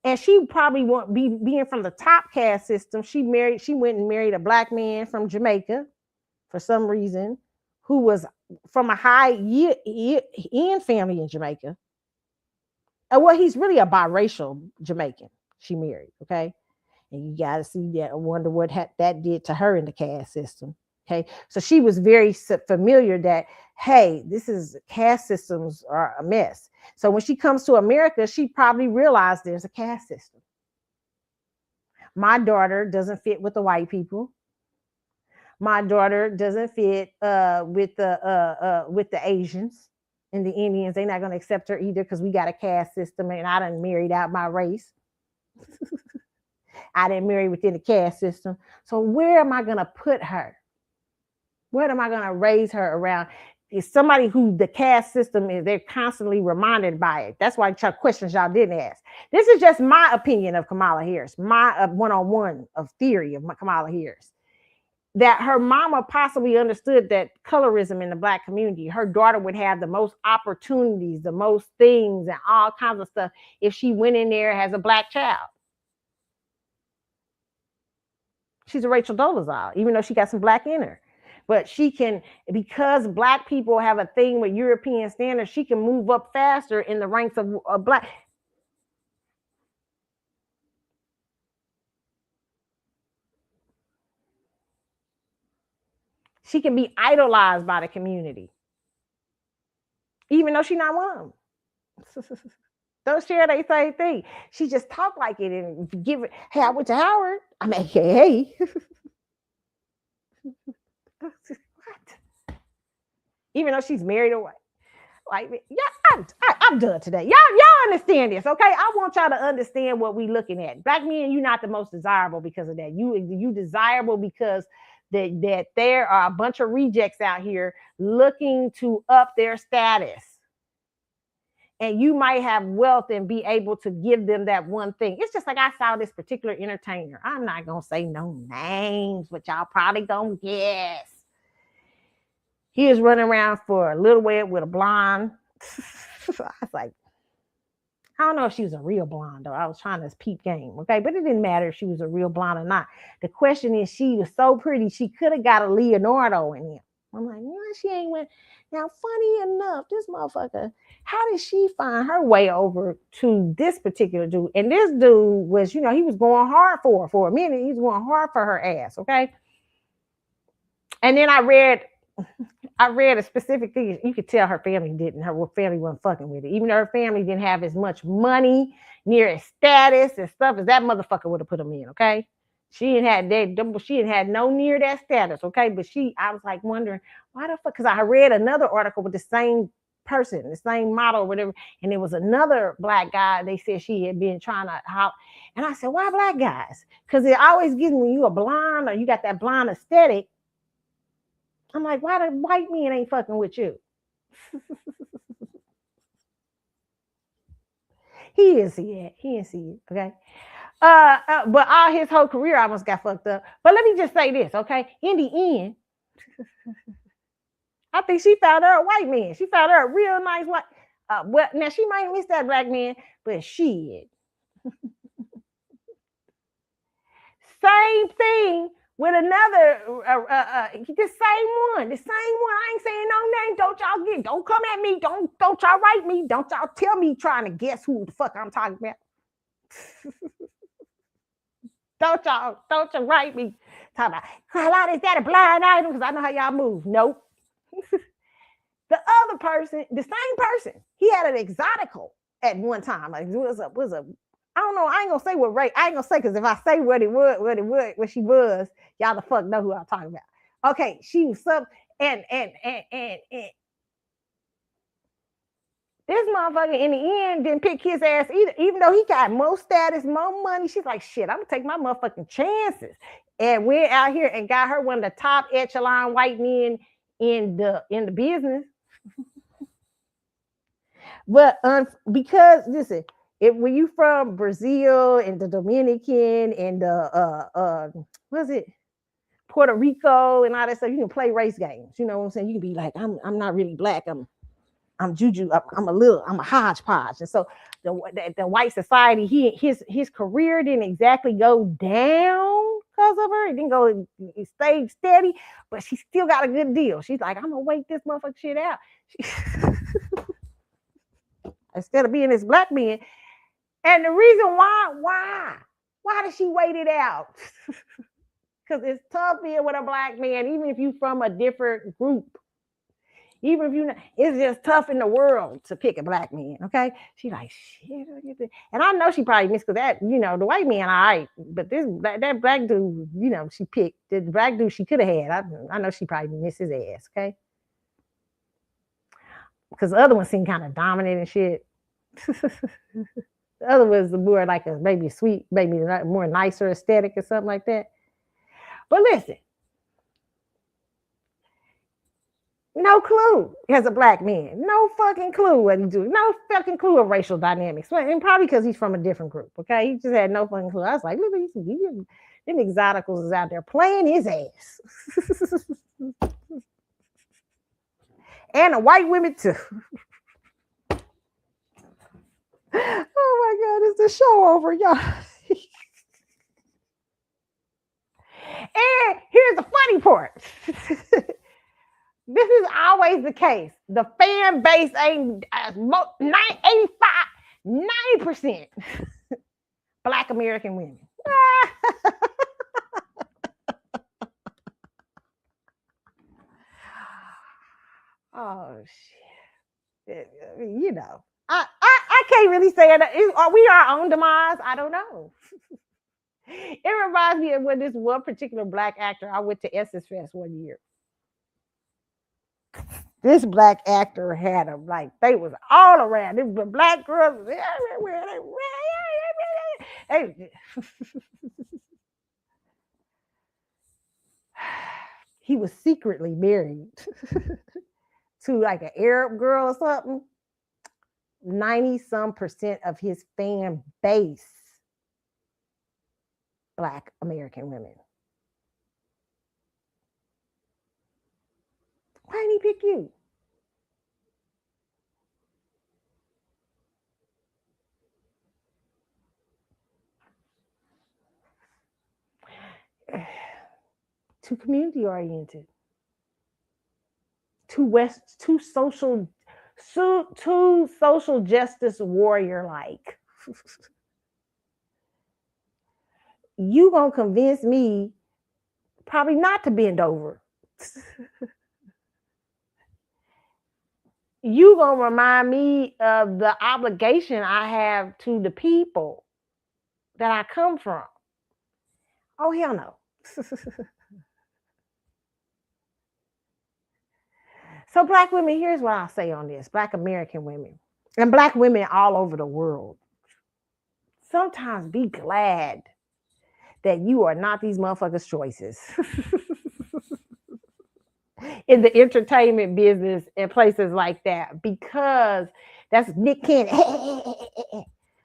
And she probably won't be being from the top caste system. She went and married a black man from Jamaica for some reason, who was from a high end family in Jamaica. Well, he's really a biracial Jamaican she married, okay? And you got to see that. I wonder what that did to her in the caste system, okay? So she was very familiar that, hey, caste systems are a mess. So when she comes to America, she probably realized there's a caste system. My daughter doesn't fit with the white people. My daughter doesn't fit with the Asians and the Indians. They're not going to accept her either, because we got a caste system, and I done married out my race. I didn't marry within the caste system. So where am I going to put her? Where am I going to raise her around? Is somebody who the caste system is, they're constantly reminded by it. That's why questions y'all didn't ask. This is just my opinion of Kamala Harris, my one-on-one of theory of Kamala Harris. That her mama possibly understood that colorism in the black community, her daughter would have the most opportunities, the most things, and all kinds of stuff if she went in there as a black child. She's a Rachel Dolezal, even though she got some black in her. But she can, because black people have a thing with European standards, she can move up faster in the ranks of black. She can be idolized by the community, even though she's not one of them. Don't share the same thing. She just talk like it and give it. Hey, I went to Howard. I mean, hey. What? Even though she's married or what? Like, yeah, I'm done today. Y'all understand this, okay? I want y'all to understand what we looking at. Black men, you're not the most desirable because of that. You desirable because that there are a bunch of rejects out here looking to up their status. And you might have wealth and be able to give them that one thing. It's just like I saw this particular entertainer. I'm not going to say no names, but y'all probably going to guess. He was running around for a little while with a blonde. I was like, I don't know if she was a real blonde though. I was trying to peep game, okay? But it didn't matter if she was a real blonde or not. The question is, she was so pretty, she could have got a Leonardo in him. I'm like, no, she ain't went. Now, funny enough, this motherfucker, how did she find her way over to this particular dude? And this dude was, he was going hard for her for a minute. He was going hard for her ass, okay? And then I read a specific thing. You could tell her family didn't. Her family wasn't fucking with it. Even though her family didn't have as much money, near as status and stuff as that motherfucker would have put them in, okay? She ain't had no near that status, okay? But I was like wondering, why the fuck? Because I read another article with the same person, the same model or whatever, and there was another black guy. They said she had been trying to how, and I said, why black guys? Because it always gives me when you a blonde or you got that blonde aesthetic. I'm like, why the white men ain't fucking with you? He didn't see it, okay? But all his whole career almost got fucked up. But let me just say this, okay? In the end, I think she found her a white man. She found her a real nice white. Well, now she might miss that black man, but shit. Same thing with another, the same one. I ain't saying no name. Don't come at me. Don't y'all write me. Don't y'all tell me trying to guess who the fuck I'm talking about. Don't y'all write me. Talk about, Carlotta, is that a blind item? Because I know how y'all move. Nope. The other person, the same person, he had an exotical at one time. Like it was a I don't know. I ain't gonna say what race. I ain't gonna say because if I say what she was, y'all the fuck know who I'm talking about. Okay, she was some and this motherfucker in the end didn't pick his ass either, even though he got more status, more money. She's like, shit, I'm gonna take my motherfucking chances. And went out here and got her one of the top echelon white men in the business. But because listen, when you from Brazil and the Dominican and the what's it, Puerto Rico and all that stuff, you can play race games. You know what I'm saying? You can be like, I'm not really black. I'm juju. I'm a hodgepodge. And so the white society, his career didn't exactly go down because of her. It didn't go. It stayed steady, but she still got a good deal. She's like, I'm gonna wait this motherfucker shit out. Instead of being this black man. And the reason why does she wait it out? Because it's tough being with a black man, even if you from a different group. Even if you know, it's just tough in the world to pick a black man, okay? She like, shit. And I know she probably missed because that, the white man, all right. But that black dude, she picked, the black dude she could have had. I know she probably missed his ass, okay? Because the other one seemed kind of dominant and shit. The other was more like a maybe sweet, maybe more nicer aesthetic or something like that. But listen, no clue as a black man. No fucking clue what he do. No fucking clue of racial dynamics. And probably because he's from a different group, okay? He just had no fucking clue. I was like, look, them exoticals is out there playing his ass. And the white women too. Oh my God, it's the show over, y'all. And here's the funny part. This is always the case. The fan base ain't 90% Black American women. Oh shit. I can't really say it. Are we our own demise? I don't know. It reminds me of when this one particular black actor, I went to Essence Fest one year. This black actor had them like they was all around. There were black girls everywhere. He was secretly married to like an Arab girl or something. 90% of his fan base, Black American women. Why didn't he pick you? too community oriented, too social justice warrior like. You gonna convince me probably not to bend over. You gonna remind me of the obligation I have to the people that I come from. Oh, hell no. So Black women, here's what I'll say on this. Black American women and Black women all over the world. Sometimes be glad that you are not these motherfuckers' choices. In the entertainment business and places like that, because that's Nick Cannon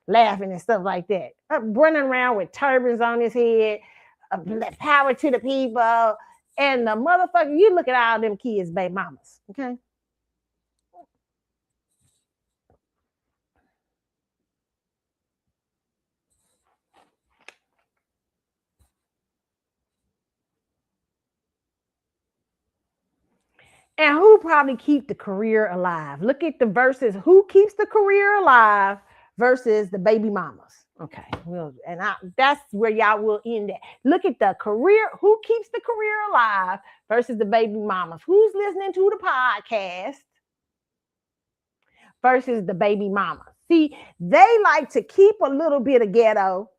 laughing and stuff like that, running around with turbans on his head, power to the people, and the motherfucker, you look at all them kids, baby mamas, okay? And who probably keep the career alive? Look at the verses. Who keeps the career alive versus the baby mamas? Okay, well, and that's where y'all will end at. Look at the career. Who keeps the career alive versus the baby mamas? Who's listening to the podcast versus the baby mamas? See, they like to keep a little bit of ghetto.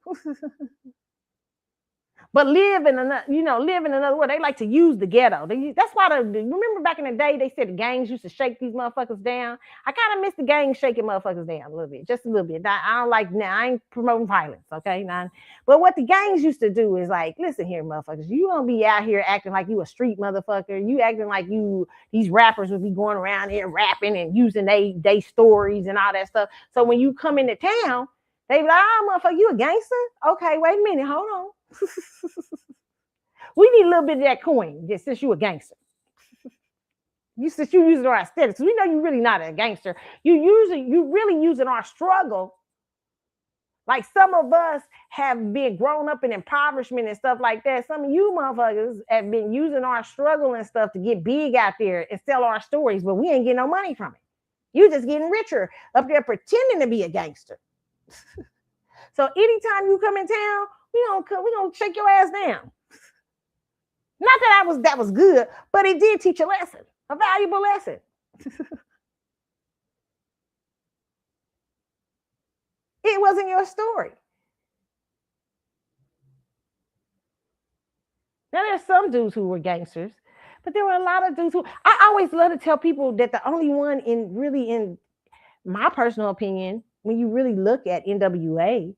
But live in another world. They like to use the ghetto. That's why remember back in the day, they said the gangs used to shake these motherfuckers down. I kind of miss the gangs shaking motherfuckers down a little bit, just a little bit. I don't like now. I ain't promoting violence, okay? Now, but what the gangs used to do is like, listen here, motherfuckers, you gonna be out here acting like you a street motherfucker. You acting like these rappers would be going around here rapping and using they stories and all that stuff. So when you come into town, they be like, motherfucker, you a gangster? Okay, wait a minute, hold on. We need a little bit of that coin, just since you a gangster. Since you using our aesthetics, we know you really not a gangster. You really using our struggle. Like some of us have been grown up in impoverishment and stuff like that. Some of you motherfuckers have been using our struggle and stuff to get big out there and sell our stories, but we ain't getting no money from it. You just getting richer up there pretending to be a gangster. So anytime you come in town, we gonna shake your ass down. Not that was good, but it did teach a lesson, a valuable lesson. It wasn't your story. Now there's some dudes who were gangsters, but there were a lot of dudes who I always love to tell people that the only one in my personal opinion, when you really look at NWA,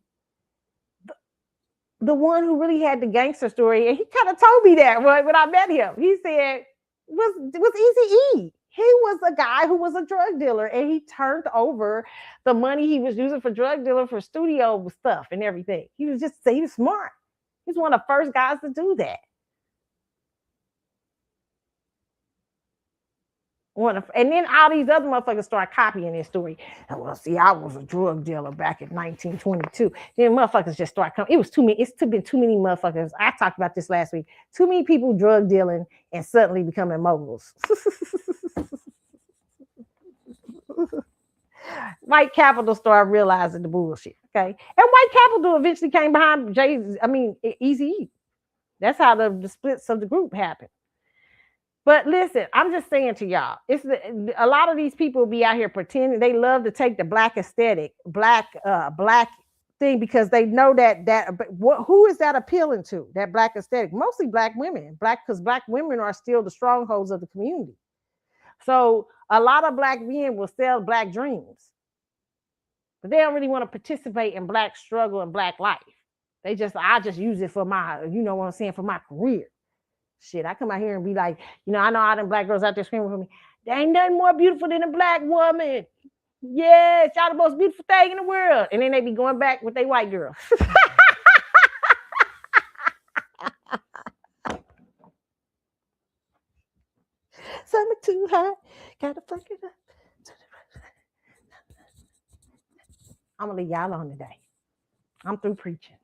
the one who really had the gangster story, and he kind of told me that when I met him. He said was Eazy-E. He was a guy who was a drug dealer, and he turned over the money he was using for drug dealer for studio stuff and everything. He was smart. He's one of the first guys to do that. And then all these other motherfuckers start copying his story. And well, see, I was a drug dealer back in 1922. Then motherfuckers just start coming. It was too many. It's been too many motherfuckers. I talked about this last week. Too many people drug dealing and suddenly becoming moguls. White capital started realizing the bullshit. Okay, and white capital eventually came behind Eazy-E. That's how the splits of the group happened. But listen, I'm just saying to y'all, a lot of these people be out here pretending. They love to take the black aesthetic, black thing, because they know who is that appealing to? That black aesthetic, mostly black women, because black women are still the strongholds of the community. So a lot of black men will sell black dreams, but they don't really want to participate in black struggle and black life. I just use it for my, for my career. Shit, I come out here and be like, I know all them black girls out there screaming for me. There ain't nothing more beautiful than a black woman. Yes, y'all the most beautiful thing in the world. And then they be going back with their white girls. Summer too hot, gotta fuck it up. I'm gonna leave y'all on today. I'm through preaching.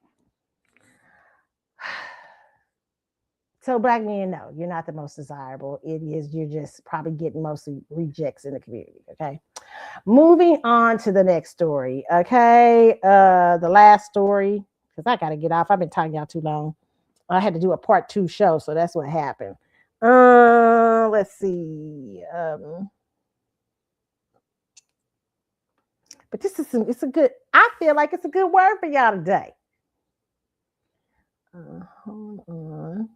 So black men, no, you're not the most desirable. You're just probably getting mostly rejects in the community. Okay. Moving on to the next story. Okay. The last story, because I gotta get off. I've been talking y'all too long. I had to do a part 2 show, so that's what happened. Let's see. But it's a good, I feel like it's a good word for y'all today. Hold on.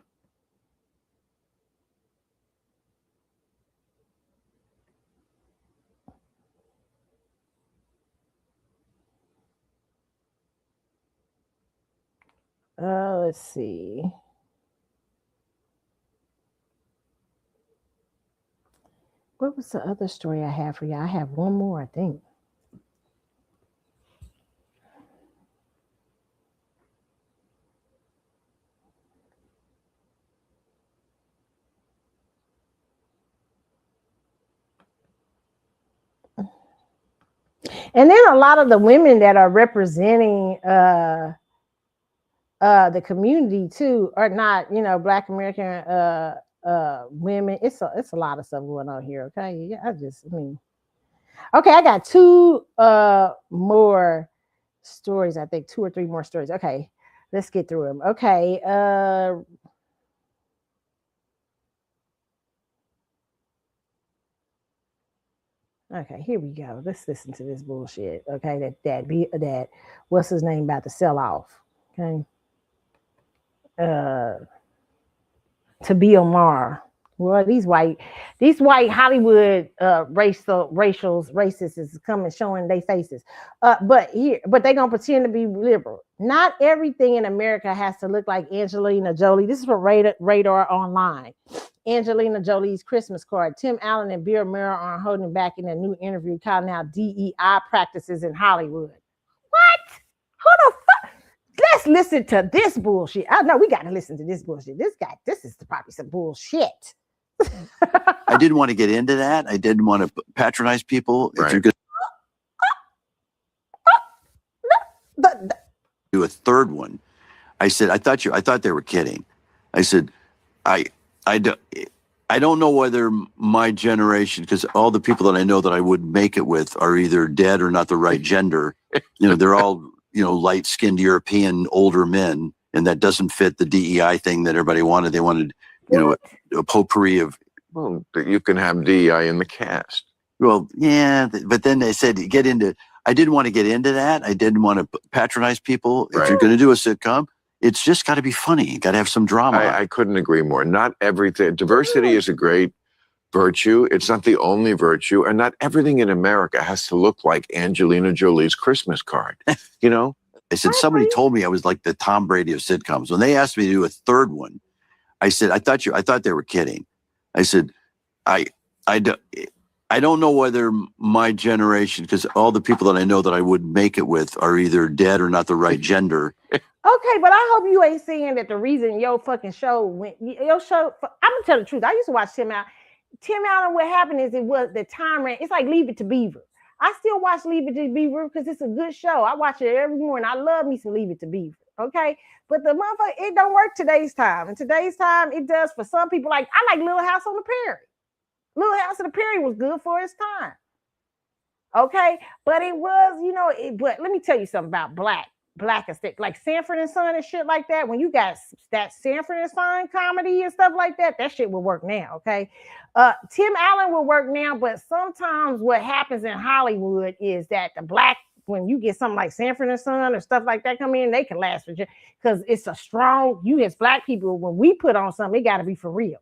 Let's see. What was the other story I have for you? I have one more, I think. And then a lot of the women that are representing the community too are not, Black American women. It's a lot of stuff going on here. Okay, yeah, okay, I got 2 more stories. I think 2 or 3 more stories. Okay, let's get through them. Okay, okay, here we go. Let's listen to this bullshit. Okay, that what's his name about to sell off. Okay, to Bill Maher. Well, these white Hollywood racists is coming showing their faces. But they gonna pretend to be liberal. Not everything in America has to look like Angelina Jolie. This is from Radar Online. Angelina Jolie's Christmas card. Tim Allen and Bill Maher are holding back in a new interview calling out DEI practices in Hollywood. What? Who the fuck? Let's listen to this bullshit. I know we got to listen to this bullshit. This is probably some bullshit. I didn't want to get into that. I didn't want to patronize people. Right. If you're going to do a third one, I said, I thought they were kidding. I said, I don't know whether my generation, because all the people that I know that I would make it with are either dead or not the right gender. They're all, light-skinned European older men, and that doesn't fit the DEI thing that everybody wanted. They wanted, a potpourri of. Well, you can have DEI in the cast. Well, yeah, but then they said I didn't want to get into that. I didn't want to patronize people. Right. If you're going to do a sitcom, it's just got to be funny. You got to have some drama. I couldn't agree more. Not everything. Diversity is a great virtue. It's not the only virtue. And not everything in America has to look like Angelina Jolie's Christmas card. I said, somebody told me I was like the Tom Brady of sitcoms. When they asked me to do a third one, I said, I thought they were kidding. I said, I don't know whether my generation, because all the people that I know that I would make it with are either dead or not the right gender. Okay, but I hope you ain't saying that the reason your fucking show went, I'm gonna tell the truth. I used to watch Tim Allen. Tim Allen, what happened is it was the time ran. It's like Leave It to Beaver. I still watch Leave It to Beaver because it's a good show. I watch it every morning. I love me some Leave It to Beaver. Okay, but the motherfucker, it don't work today's time. And today's time, it does for some people. Like I like Little House on the Prairie. Little House on the Prairie was good for its time. Okay, but it was, but let me tell you something about black and stick, like Sanford and Son and shit like that. When you got that Sanford and Son comedy and stuff like that, that shit will work now. Okay, Tim Allen will work now, but sometimes what happens in Hollywood is that when you get something like Sanford and Son or stuff like that come in, they can last for just because it's a strong. You as black people, when we put on something, it got to be for real.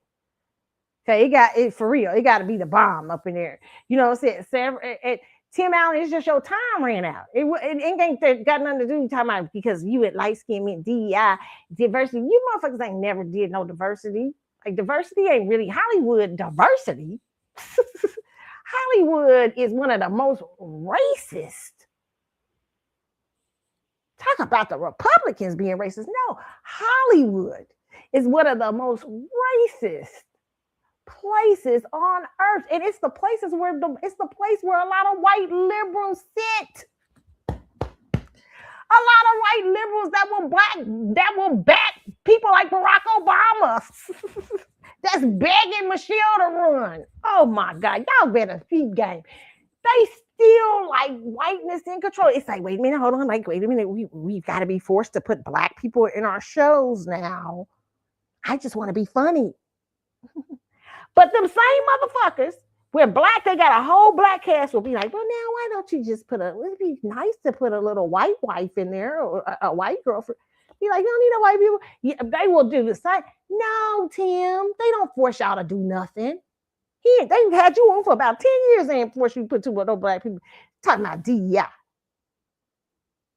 Okay, it for real. It got to be the bomb up in there. You know what I'm saying? Tim Allen, it's just your time ran out. It ain't got nothing to do with talking about because you at light skin meant DEI, diversity. You motherfuckers ain't never did no diversity. Like diversity ain't really Hollywood diversity. Hollywood is one of the most racist. Talk about the Republicans being racist. No, Hollywood is one of the most racist places on earth, and it's the place where a lot of white liberals sit. A lot of white liberals that will back people like Barack Obama that's begging Michelle to run. Oh my God, y'all better keep game. They still like whiteness in control. It's like, wait a minute, hold on, like, wait a minute, we've got to be forced to put black people in our shows now. I just want to be funny. But them same motherfuckers, we're black, they got a whole black cast, will be like, well, now why don't you just it'd be nice to put a little white wife in there, or a white girlfriend. Be like, you don't need no white people. Yeah, they will do the same. No, Tim, they don't force y'all to do nothing. They've had you on for about 10 years. They ain't force you to put two no black people. Talking about DEI.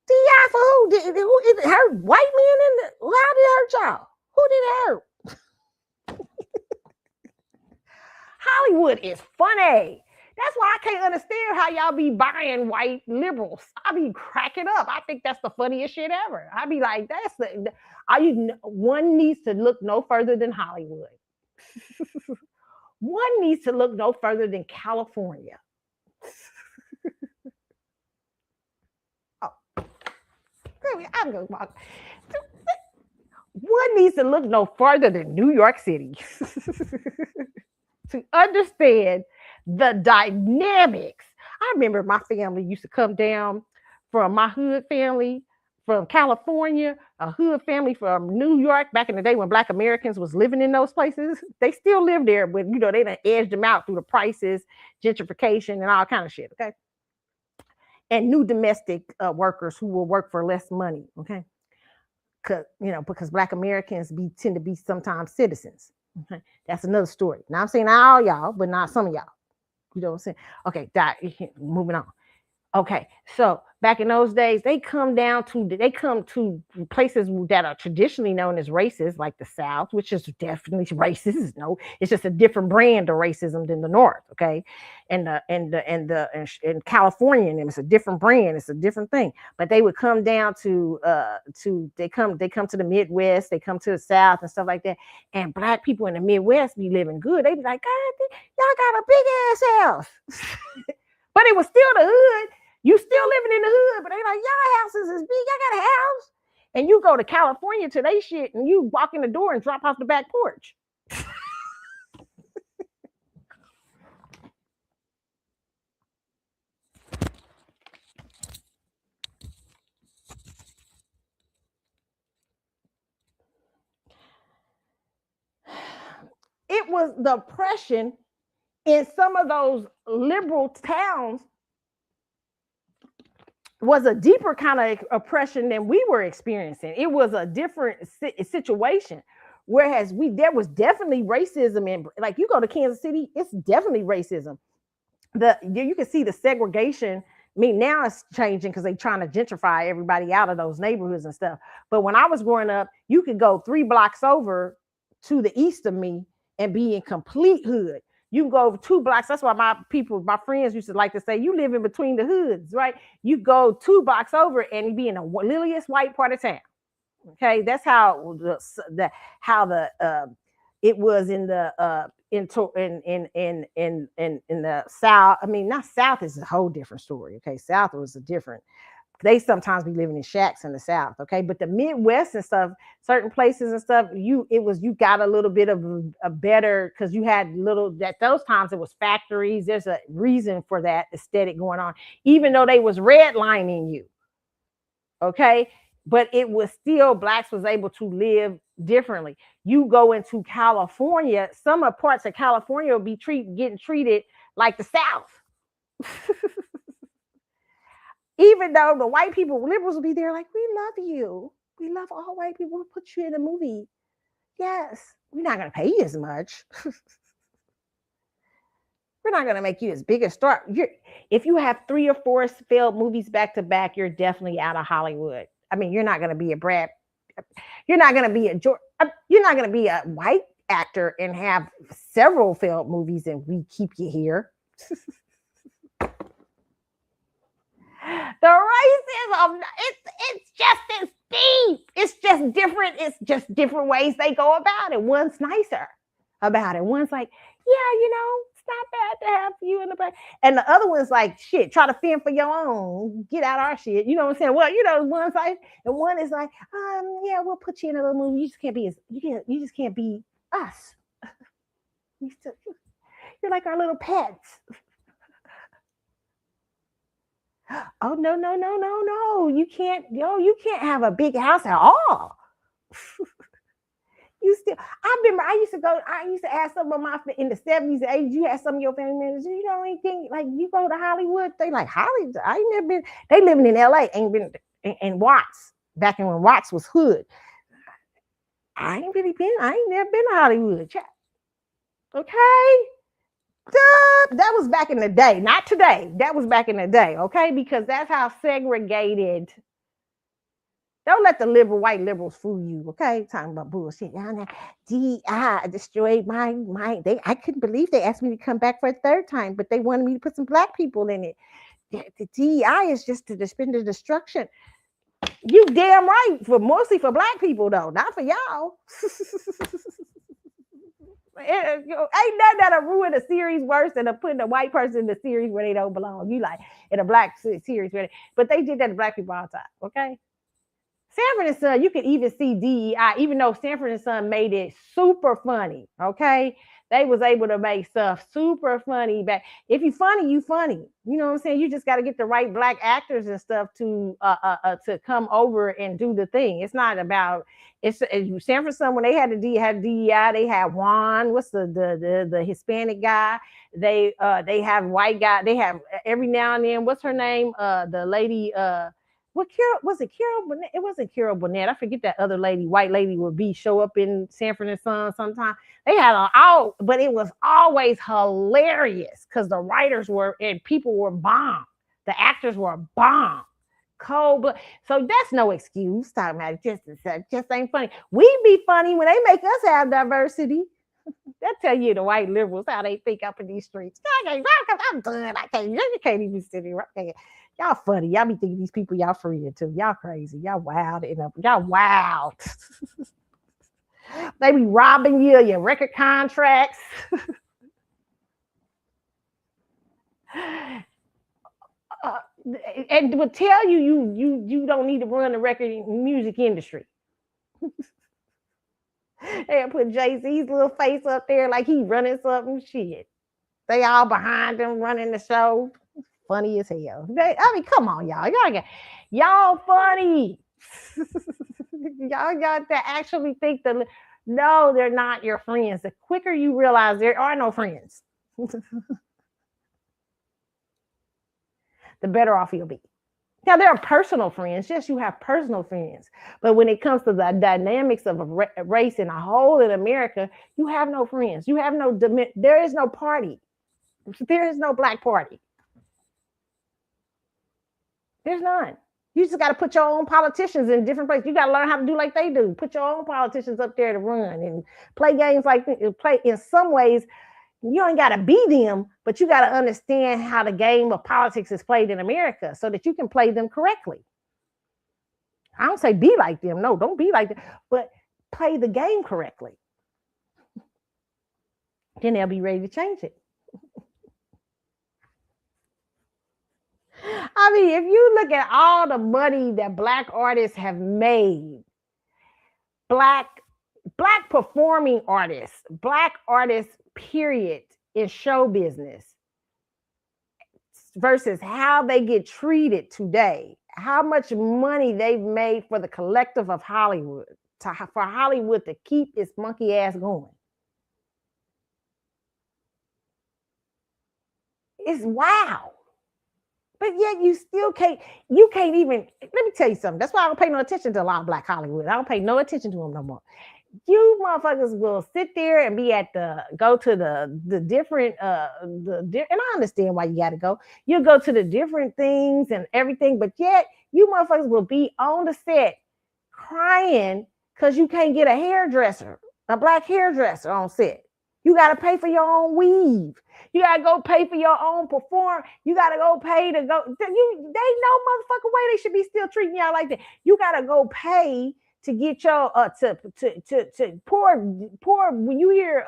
DEI for who? Who it hurt white men? How did it hurt y'all? Who did it hurt? Hollywood is funny. That's why I can't understand how y'all be buying white liberals. I be cracking up. I think that's the funniest shit ever. I be like, one needs to look no further than Hollywood. One needs to look no further than California. I'm going to walk. One needs to look no further than New York City to understand the dynamics. I remember my family used to come down from my hood family from California, a hood family from New York back in the day when Black Americans was living in those places. They still live there, but they done edged them out through the prices, gentrification, and all kind of shit. Okay, and new domestic workers who will work for less money. Okay, because Black Americans tend to be sometimes citizens. Okay, that's another story. Now I'm saying not all y'all, but not some of y'all. You know what I'm saying? Okay, moving on. Okay, so back in those days, they come to places that are traditionally known as racist, like the South, which is definitely racist. No, it's just a different brand of racism than the North. Okay, and California, and it's a different brand, it's a different thing. But they would come down they come to the Midwest, they come to the South and stuff like that. And Black people in the Midwest be living good. They be like, God, y'all got a big ass house, but it was still the hood. You still living in the hood, but they like, y'all houses is big. Y'all got a house. And you go to California to they shit and you walk in the door and drop off the back porch. It was the oppression in some of those liberal towns was a deeper kind of oppression than we were experiencing. It was a different situation. Whereas there was definitely racism in, like, you go to Kansas City, it's definitely racism. You can see the segregation. I mean, now it's changing because they're trying to gentrify everybody out of those neighborhoods and stuff. But when I was growing up, you could go 3 blocks over to the east of me and be in complete hood. You can go 2 blocks. That's why my friends used to like to say, you live in between the hoods, right? You go 2 blocks over and you be in the liliest white part of town. Okay, that's how it was in the in the South. I mean, not South is a whole different story. Okay, South was a different. They sometimes be living in shacks in the South, okay? But the Midwest and stuff, certain places and stuff, you got a little bit of a better, because you had at those times it was factories. There's a reason for that aesthetic going on, even though they was redlining you, okay? But it was still, Blacks was able to live differently. You go into California, some of parts of California will be getting treated like the South. Even though the white people, liberals will be there like, we love you. We love all white people. We'll put you in a movie. Yes, we're not going to pay you as much. We're not going to make you as big a star. If you have 3 or 4 failed movies back to back, you're definitely out of Hollywood. I mean, you're not going to be you're not going to be a white actor and have several failed movies and we keep you here. The racism, it's just as deep. It's just different. It's just different ways they go about it. One's nicer about it. One's like, yeah, not bad to have you in the back. And the other one's like, shit, try to fend for your own. Get out our shit. You know what I'm saying? Well, one's like, and one is like, yeah, we'll put you in a little movie. You just can't be you just can't be us. You're like our little pets. Oh no. You can't have a big house at all. I used to ask some of my in the 70s, 80s, you had some of your family members, you know anything, like you go to Hollywood, they like Hollywood. I ain't never been, they living in LA, ain't been in Watts, back in when Watts was hood. I ain't never been to Hollywood. Okay. That was back in the day, not today. That was back in the day, okay? Because that's how segregated. Don't let the white liberals fool you, okay? Talking about bullshit. DEI destroyed my. I couldn't believe they asked me to come back for a third time, but they wanted me to put some black people in it. The DEI is just to spend the destruction. You damn right, mostly for black people though, not for y'all. Ain't nothing that'll ruin a series worse than putting a white person in the series where they don't belong. You like in a black series, but they did that to black people all the time, okay? Sanford and Son, you could even see DEI, even though Sanford and Son made it super funny, okay? They was able to make stuff super funny. But if you funny, you funny. You know what I'm saying? You just got to get the right black actors and stuff to come over and do the thing. It's not about Sanford and Son when they had DEI, they had Juan, what's the Hispanic guy? They have white guy. They have every now and then. What's her name? The lady. Was it Carol Burnett? It wasn't Carol Burnett. I forget that other lady, white lady would show up in Sanford and Son sometime. They had but it was always hilarious because the writers and people were bomb. The actors were bomb. Cold blood. So that's no excuse. Talking about it just ain't funny. We be funny when they make us have diversity. That tell you the white liberals how they think up in these streets. I'm done. You can't even sit here. Y'all funny. Y'all be thinking these people y'all friend too. Y'all crazy. Y'all wild. Y'all wild. They be robbing you of your record contracts. And would tell you don't need to run the record music industry. They put Jay-Z's little face up there like he running something shit. They all behind him running the show. Funny as hell. Come on, y'all. Y'all funny. Y'all got to actually think no, they're not your friends. The quicker you realize there are no friends, the better off you'll be. Now, there are personal friends. Yes, you have personal friends. But when it comes to the dynamics of a race in a whole in America, you have no friends. There is no party. There is no black party. There's none. You just got to put your own politicians in different places. You got to learn how to do like they do. Put your own politicians up there to run and play games like play. In some ways, you ain't got to be them, but you got to understand how the game of politics is played in America so that you can play them correctly. I don't say be like them. No, don't be like them, but play the game correctly. Then they'll be ready to change it. I mean, if you look at all the money that black artists have made, black performing artists, black artists, period, in show business versus how they get treated today, how much money they've made for the collective of Hollywood, for Hollywood to keep its monkey ass going. It's wow. But yet you still can't even, let me tell you something. That's why I don't pay no attention to a lot of black Hollywood. I don't pay no attention to them no more. You motherfuckers will sit there and be go to the different, and I understand why you got to go. You'll go to the different things and everything, but yet you motherfuckers will be on the set crying because you can't get a black hairdresser on set. You got to pay for your own weave. You got to go pay for your own perform. You got to go pay to go. They know motherfucking way they should be still treating y'all like that. You got to go pay to get your to poor when you hear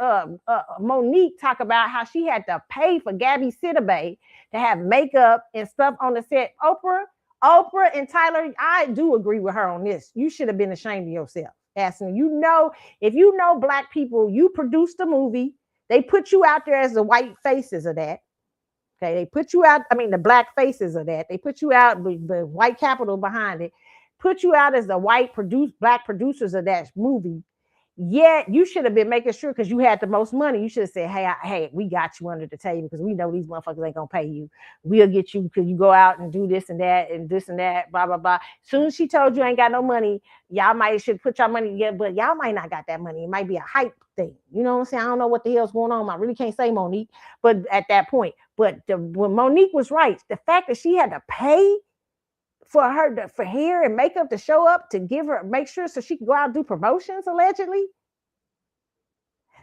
Monique talk about how she had to pay for Gabby Sidibe to have makeup and stuff on the set. Oprah and Tyler, I do agree with her on this. You should have been ashamed of yourself. Asking, if you know Black people, you produced a movie, they put you out there as the white faces of that. Okay, they put you out. I mean, the Black faces of that. They put you out with the white capital behind it. Put you out as the Black producers of that movie. Yet you should have been making sure because you had the most money. You should have said, "Hey, we got you under the table because we know these motherfuckers ain't gonna pay you. We'll get you because you go out and do this and that and this and that, blah blah blah." Soon as she told you ain't got no money, y'all should put your money together, but y'all might not got that money. It might be a hype thing. You know what I'm saying? I don't know what the hell's going on. I really can't say Monique, but at that point, when Monique was right, the fact that she had to pay for her for hair and makeup to show up to make sure so she can go out and do promotions allegedly.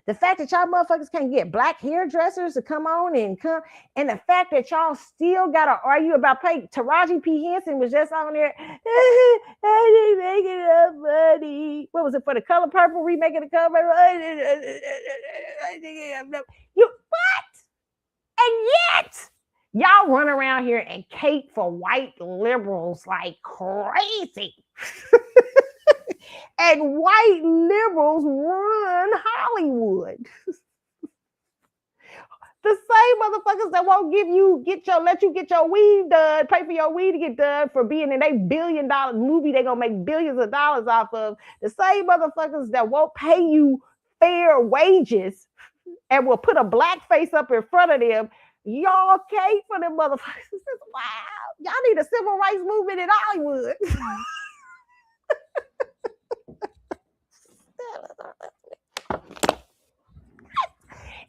The fact that y'all motherfuckers can't get Black hairdressers to come on and the fact that y'all still gotta argue about pay. Taraji P. Henson was just on there. I didn't make enough money. What was it for the Color Purple remake of the Color Purple? You what? And yet y'all run around here and cape for white liberals like crazy. And white liberals run Hollywood. The same motherfuckers that won't let you get your weave done, pay for your weave to get done for being in a $1 billion movie they're gonna make billions of dollars off of. The same motherfuckers that won't pay you fair wages and will put a Black face up in front of them. Y'all cape for them motherfuckers. Wow. Y'all need a civil rights movement in Hollywood.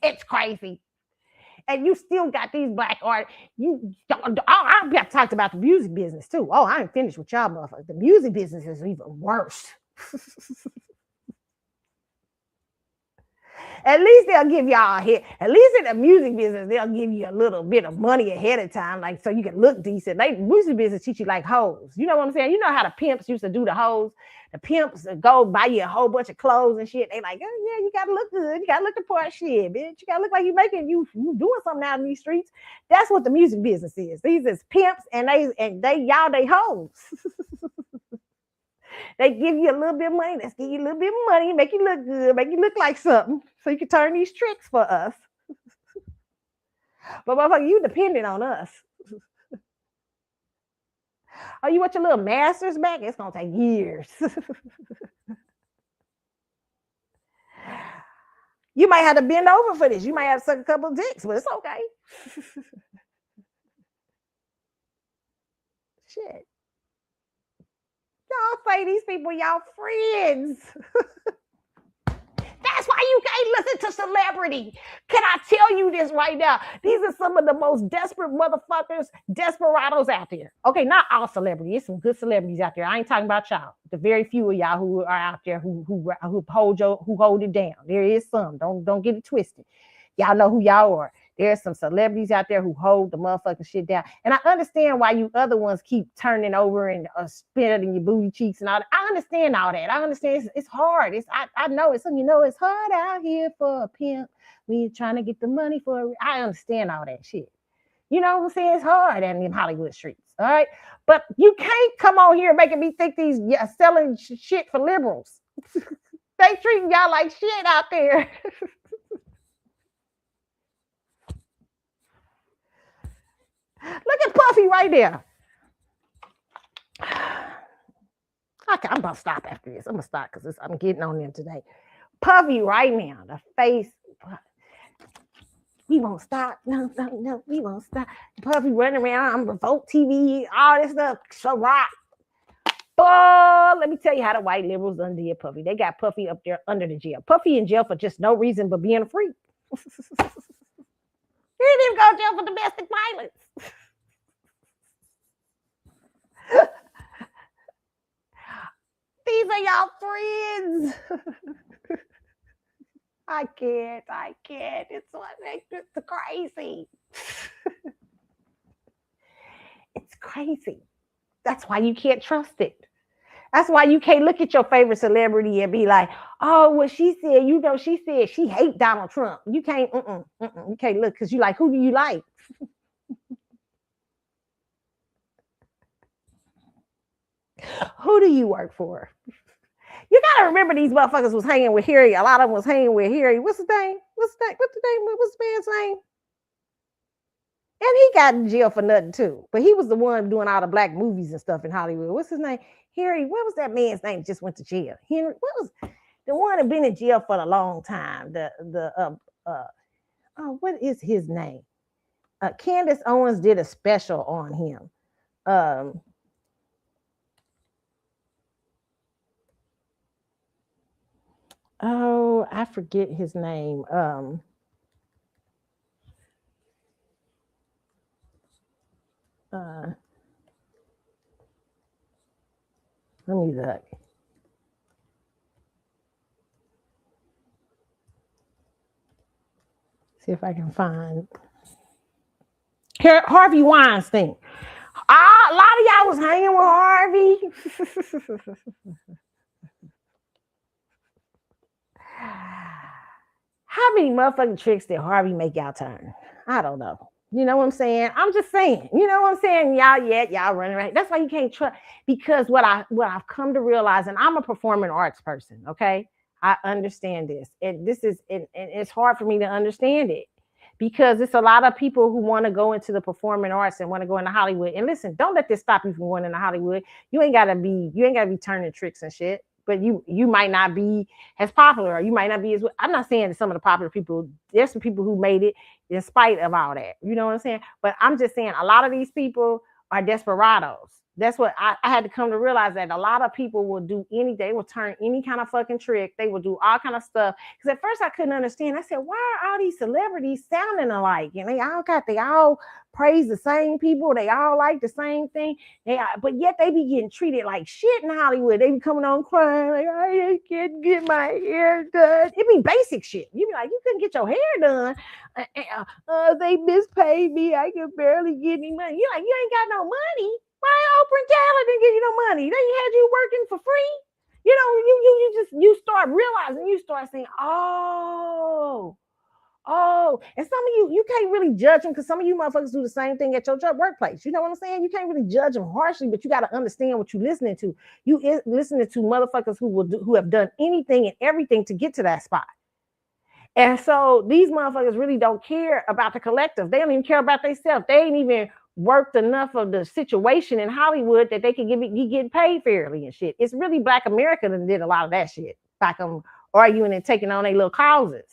It's crazy. And you still got these Black art. I've talked about the music business too. Oh, I ain't finished with y'all motherfuckers. The music business is even worse. At least they'll give y'all a hit. At least in the music business, they'll give you a little bit of money ahead of time, like so you can look decent. Music business teach you like hoes. You know what I'm saying? You know how the pimps used to do the hoes. The pimps go buy you a whole bunch of clothes and shit. They like, oh yeah, you gotta look good. You gotta look the part, shit, bitch. You gotta look like you doing something out in these streets. That's what the music business is. These is pimps and they hoes. They give you a little bit of money. Let's give you a little bit of money, make you look good, make you look like something, so you can turn these tricks for us. But motherfucker, you dependent on us. Oh, you want your little masters back? It's gonna take years. You might have to bend over for this. You might have to suck a couple of dicks, but it's okay. Shit. Y'all say these people y'all friends. That's why you can't listen to celebrity. Can I tell you this right now? These are some of the most desperate motherfuckers, desperados out there. Okay, not all celebrities. There's some good celebrities out there. I ain't talking about y'all. The very few of y'all who are out there who hold it down. There is some. Don't get it twisted. Y'all know who y'all are. There's some celebrities out there who hold the motherfucking shit down. And I understand why you other ones keep turning over and spitting your booty cheeks and all that. I understand all that. I understand it's hard. I know it's something, it's hard out here for a pimp when you're trying to get the money for it. I understand all that shit. You know what I'm saying? It's hard in them Hollywood streets. All right. But you can't come on here making me think these selling shit for liberals. They treating y'all like shit out there. Look at Puffy right there. Okay, I'm about to stop after this. I'm going to stop because I'm getting on them today. Puffy right now, the face. We won't stop. No, we won't stop. Puffy running around on Revolt TV, all this stuff. So rock. But let me tell you how the white liberals undid Puffy. They got Puffy up there under the jail. Puffy in jail for just no reason but being a freak. He didn't even go to jail for domestic violence. These are y'all friends. I can't. It's crazy. It's crazy. That's why you can't trust it. That's why you can't look at your favorite celebrity and be like, oh, what she said, she said she hate Donald Trump. You can't, you can't look because you like, who do you like? Who do you work for? You gotta remember these motherfuckers was hanging with Harry. A lot of them was hanging with Harry. What's his name? What's the man's name? And he got in jail for nothing too. But he was the one doing all the black movies and stuff in Hollywood. What's his name? Harry. What was that man's name? Just went to jail. Henry. What was the one that been in jail for a long time? What is his name? Candace Owens did a special on him. I forget his name. Let me look. See if I can find Harvey Weinstein. A lot of y'all was hanging with Harvey. How many motherfucking tricks did Harvey make y'all turn? I don't know. You know what I'm saying? I'm just saying. You know what I'm saying? Y'all running around. That's why you can't trust. Because what I've come to realize, and I'm a performing arts person. Okay, I understand this, and it's hard for me to understand it because it's a lot of people who want to go into the performing arts and want to go into Hollywood. And listen, don't let this stop you from going into Hollywood. You ain't gotta be turning tricks and shit. But you might not be as popular, or you might not be as. I'm not saying that some of the popular people. There's some people who made it in spite of all that. You know what I'm saying? But I'm just saying a lot of these people are desperados. That's what I had to come to realize, that a lot of people will do anything. They will turn any kind of fucking trick. They will do all kind of stuff. Because at first I couldn't understand. I said, why are all these celebrities sounding alike? And they all praise the same people. They all like the same thing. But yet they be getting treated like shit in Hollywood. They be coming on crying like, I can't get my hair done. It be basic shit. You be like, you couldn't get your hair done. They mispaid me. I can barely get any money. You're like, you ain't got no money. Why Oprah and Taylor didn't give you no money? They had you working for free. You know, you start realizing, you start saying, oh. And some of you can't really judge them because some of you motherfuckers do the same thing at your workplace. You know what I'm saying? You can't really judge them harshly, but you got to understand what you're listening to. You listening to motherfuckers who have done anything and everything to get to that spot. And so these motherfuckers really don't care about the collective. They don't even care about themselves. They ain't even worked enough of the situation in Hollywood that they can be getting paid fairly and shit. It's really Black America that did a lot of that shit. Like them arguing and taking on their little causes.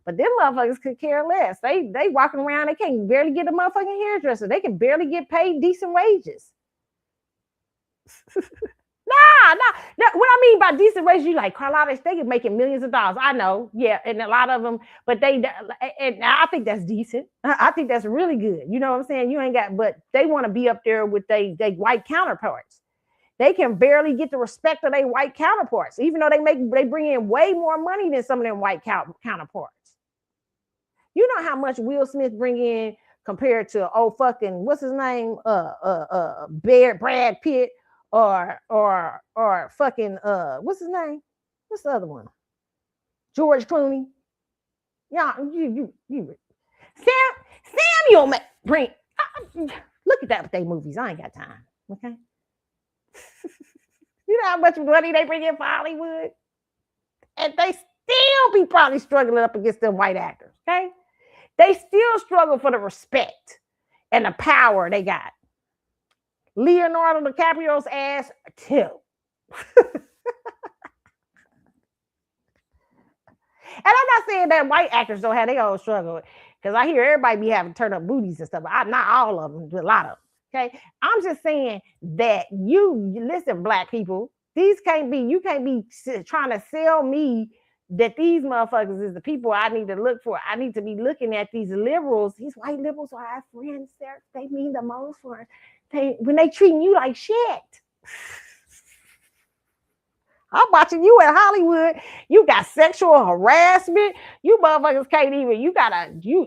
But them motherfuckers could care less. They walking around, they can't barely get a motherfucking hairdresser. They can barely get paid decent wages. Nah. What I mean by decent wages, you like Carlotta, they can making millions of dollars. I know, yeah, and a lot of them, but and I think that's decent. I think that's really good. You know what I'm saying? You ain't got, but they want to be up there with they white counterparts. They can barely get the respect of their white counterparts, even though they bring in way more money than some of them white counterparts. You know how much Will Smith bring in compared to fucking what's his name, Brad Pitt. Or fucking what's his name? What's the other one? George Clooney. Yeah, you Samuel bring. Look at that with their movies. I ain't got time. Okay. You know how much money they bring in for Hollywood, and they still be probably struggling up against them white actors. Okay, they still struggle for the respect and the power they got. Leonardo DiCaprio's ass too. And I'm not saying that white actors don't have their own struggle, because I hear everybody be having turn up booties and stuff, but not all of them, but a lot of them. Okay, I'm just saying that you listen, Black people. You can't be trying to sell me that these motherfuckers is the people I need to look for. I need to be looking at these liberals. These white liberals are our friends. They mean the most for us. When they treating you like shit. I'm watching you in Hollywood. You got sexual harassment. You motherfuckers can't even. You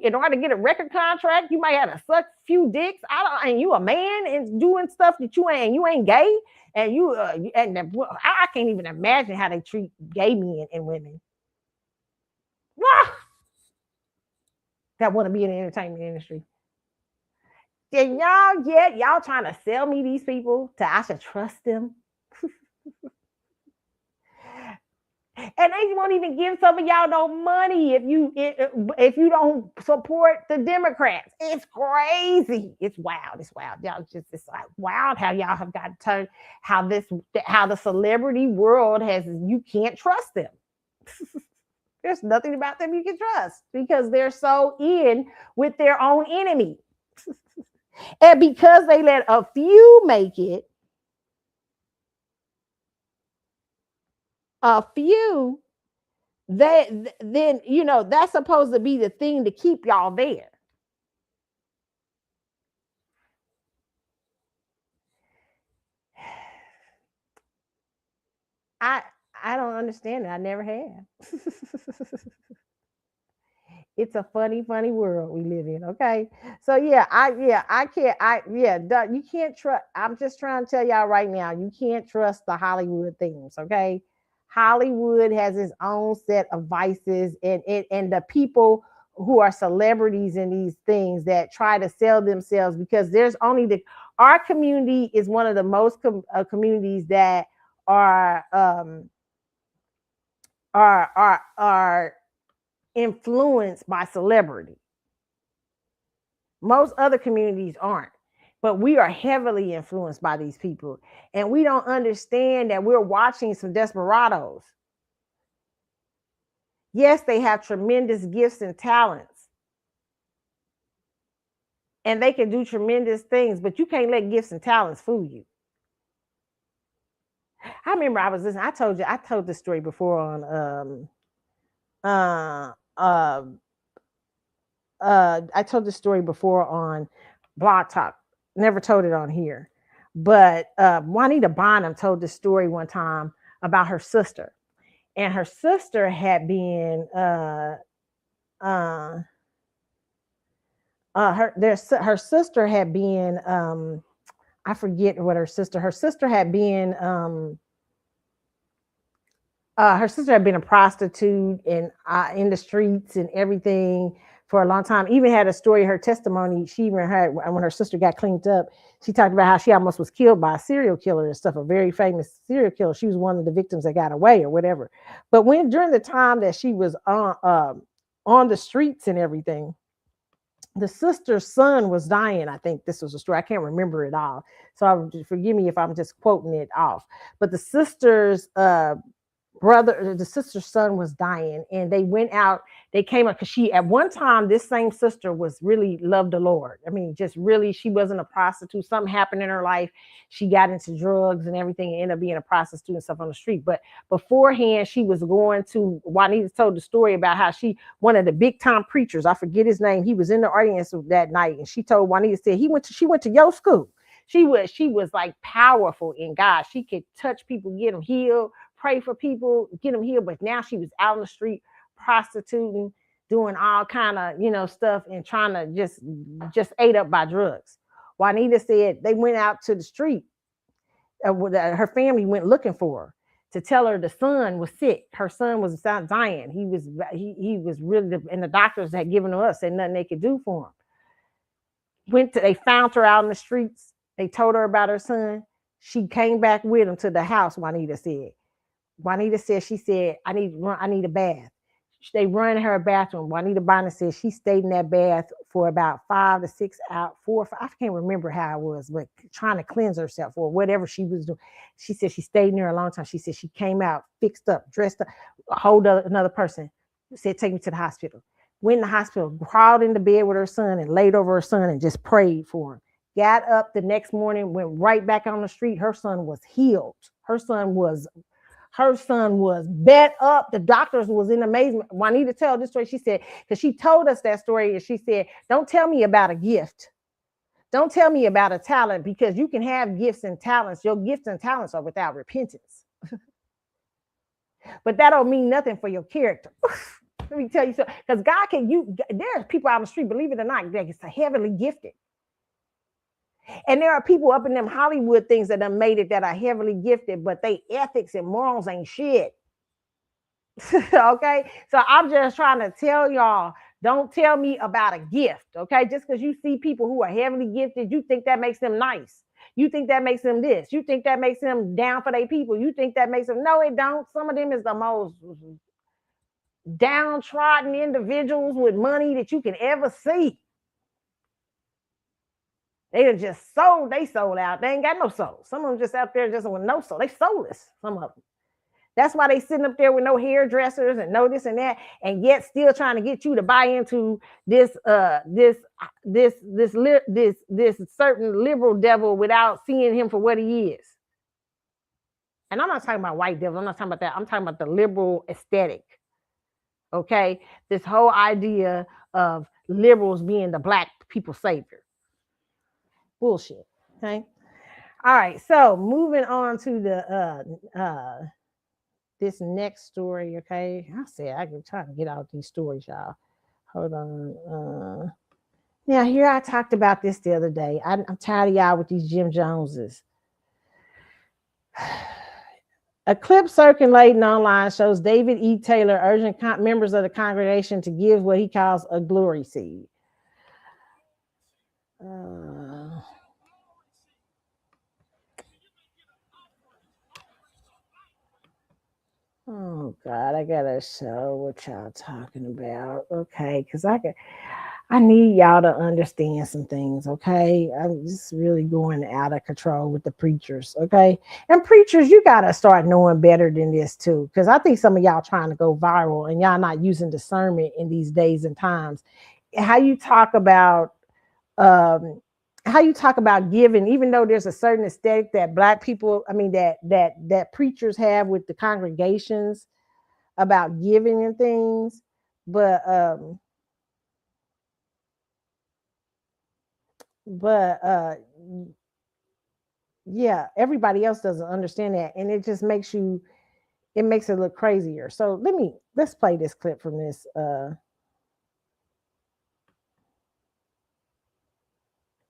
in order to get a record contract, you might have to suck a few dicks. And you a man and doing stuff that you ain't. You ain't gay, and I can't even imagine how they treat gay men and women. That want to be in the entertainment industry. And y'all trying to sell me these people to I should trust them. And they won't even give some of y'all no money if you don't support the Democrats. It's crazy. It's wild. It's wild. It's like wild how y'all have got turned how the celebrity world has. You can't trust them. There's nothing about them you can trust because they're so in with their own enemy. And because they let a few make it, then that's supposed to be the thing to keep y'all there. I don't understand it. I never have. It's a funny world we live in. Okay, so you can't trust. I'm just trying to tell y'all right now, you can't trust the Hollywood things. Okay, Hollywood has its own set of vices, and the people who are celebrities in these things that try to sell themselves, because there's only our community is one of the most communities that are influenced by celebrity. Most other communities aren't, but we are heavily influenced by these people, and we don't understand that we're watching some desperados. Yes, they have tremendous gifts and talents, and they can do tremendous things, but you can't let gifts and talents fool you. I remember I was listening. I told this story before on I told this story before on Blog Talk. Never told it on here. But Juanita Bonham told this story one time about her sister. And her sister had been her sister had been I forget what her sister had been her sister had been a prostitute and in the streets and everything for a long time. Even had a story, her testimony, she even had, when her sister got cleaned up, she talked about how she almost was killed by a serial killer and stuff, a very famous serial killer. She was one of the victims that got away or whatever. But during the time that she was on the streets and everything, the sister's son was dying. I think this was a story. I can't remember it all. So forgive me if I'm just quoting it off. But the sister's the sister's son was dying, and they went out. They came up because at one time, this same sister was really loved the Lord. I mean, just really, she wasn't a prostitute. Something happened in her life. She got into drugs and everything and ended up being a prostitute and stuff on the street. But beforehand, she was going to, Juanita told the story about how one of the big time preachers, I forget his name, he was in the audience that night, and she told Juanita, said she went to your school. She was like powerful in God. She could touch people, get them healed, pray for people, get them healed. But now she was out on the street prostituting, doing all kind of stuff, and trying to just ate up by drugs. Juanita said they went out to the street. Her family went looking for her to tell her the son was sick. Her son was dying. He was really, and the doctors had given to us, said nothing they could do for him. They found her out in the streets. They told her about her son. She came back with him to the house. Juanita said, she said, I need a bath. They run her a bathroom. Juanita Bonner said she stayed in that bath for about 5 to 6 hours, 4 or 5. I can't remember how it was, but trying to cleanse herself or whatever she was doing. She said she stayed in there a long time. She said she came out, fixed up, dressed up, another person, said, take me to the hospital. Went in the hospital, crawled into bed with her son and laid over her son and just prayed for him. Got up the next morning, went right back on the street. Her son was healed. Her son was bet up. The doctors was in amazement. Juanita told this story. She said, because she told us that story, and she said, don't tell me about a gift. Don't tell me about a talent, because you can have gifts and talents. Your gifts and talents are without repentance. but that don't mean nothing for your character. Let me tell you something, because God there's people out on the street, believe it or not, that is heavily gifted. And there are people up in them Hollywood things that have made it that are heavily gifted, but they ethics and morals ain't shit. Okay, so I'm just trying to tell y'all, don't tell me about a gift. Okay, just because you see people who are heavily gifted, you think that makes them nice. You think that makes them this. You think that makes them down for their people. You think that makes them, no, it don't. Some of them is the most downtrodden individuals with money that you can ever see. They just sold out. They ain't got no soul. Some of them just out there just with no soul. They soulless, some of them. That's why they sitting up there with no hairdressers and no this and that, and yet still trying to get you to buy into this certain liberal devil without seeing him for what he is. And I'm not talking about white devil. I'm not talking about that. I'm talking about the liberal aesthetic. Okay, this whole idea of liberals being the black people savior. Bullshit. Okay. All right. So moving on to the this next story. Okay. I said I can try to get out these stories, y'all. Hold on. Now here I talked about this the other day. I'm tired of y'all with these Jim Joneses. A clip circulating online shows David E. Taylor urging members of the congregation to give what he calls a glory seed. Oh God, I gotta show what y'all talking about. Okay, because I need y'all to understand some things, okay? I'm just really going out of control with the preachers, okay? And preachers, you got to start knowing better than this too, because I think some of y'all trying to go viral and y'all not using discernment in these days and times. How you talk about giving, even though there's a certain aesthetic that black people, that preachers have with the congregations about giving and things, but yeah, everybody else doesn't understand that, and it just makes it look crazier. So let's play this clip from this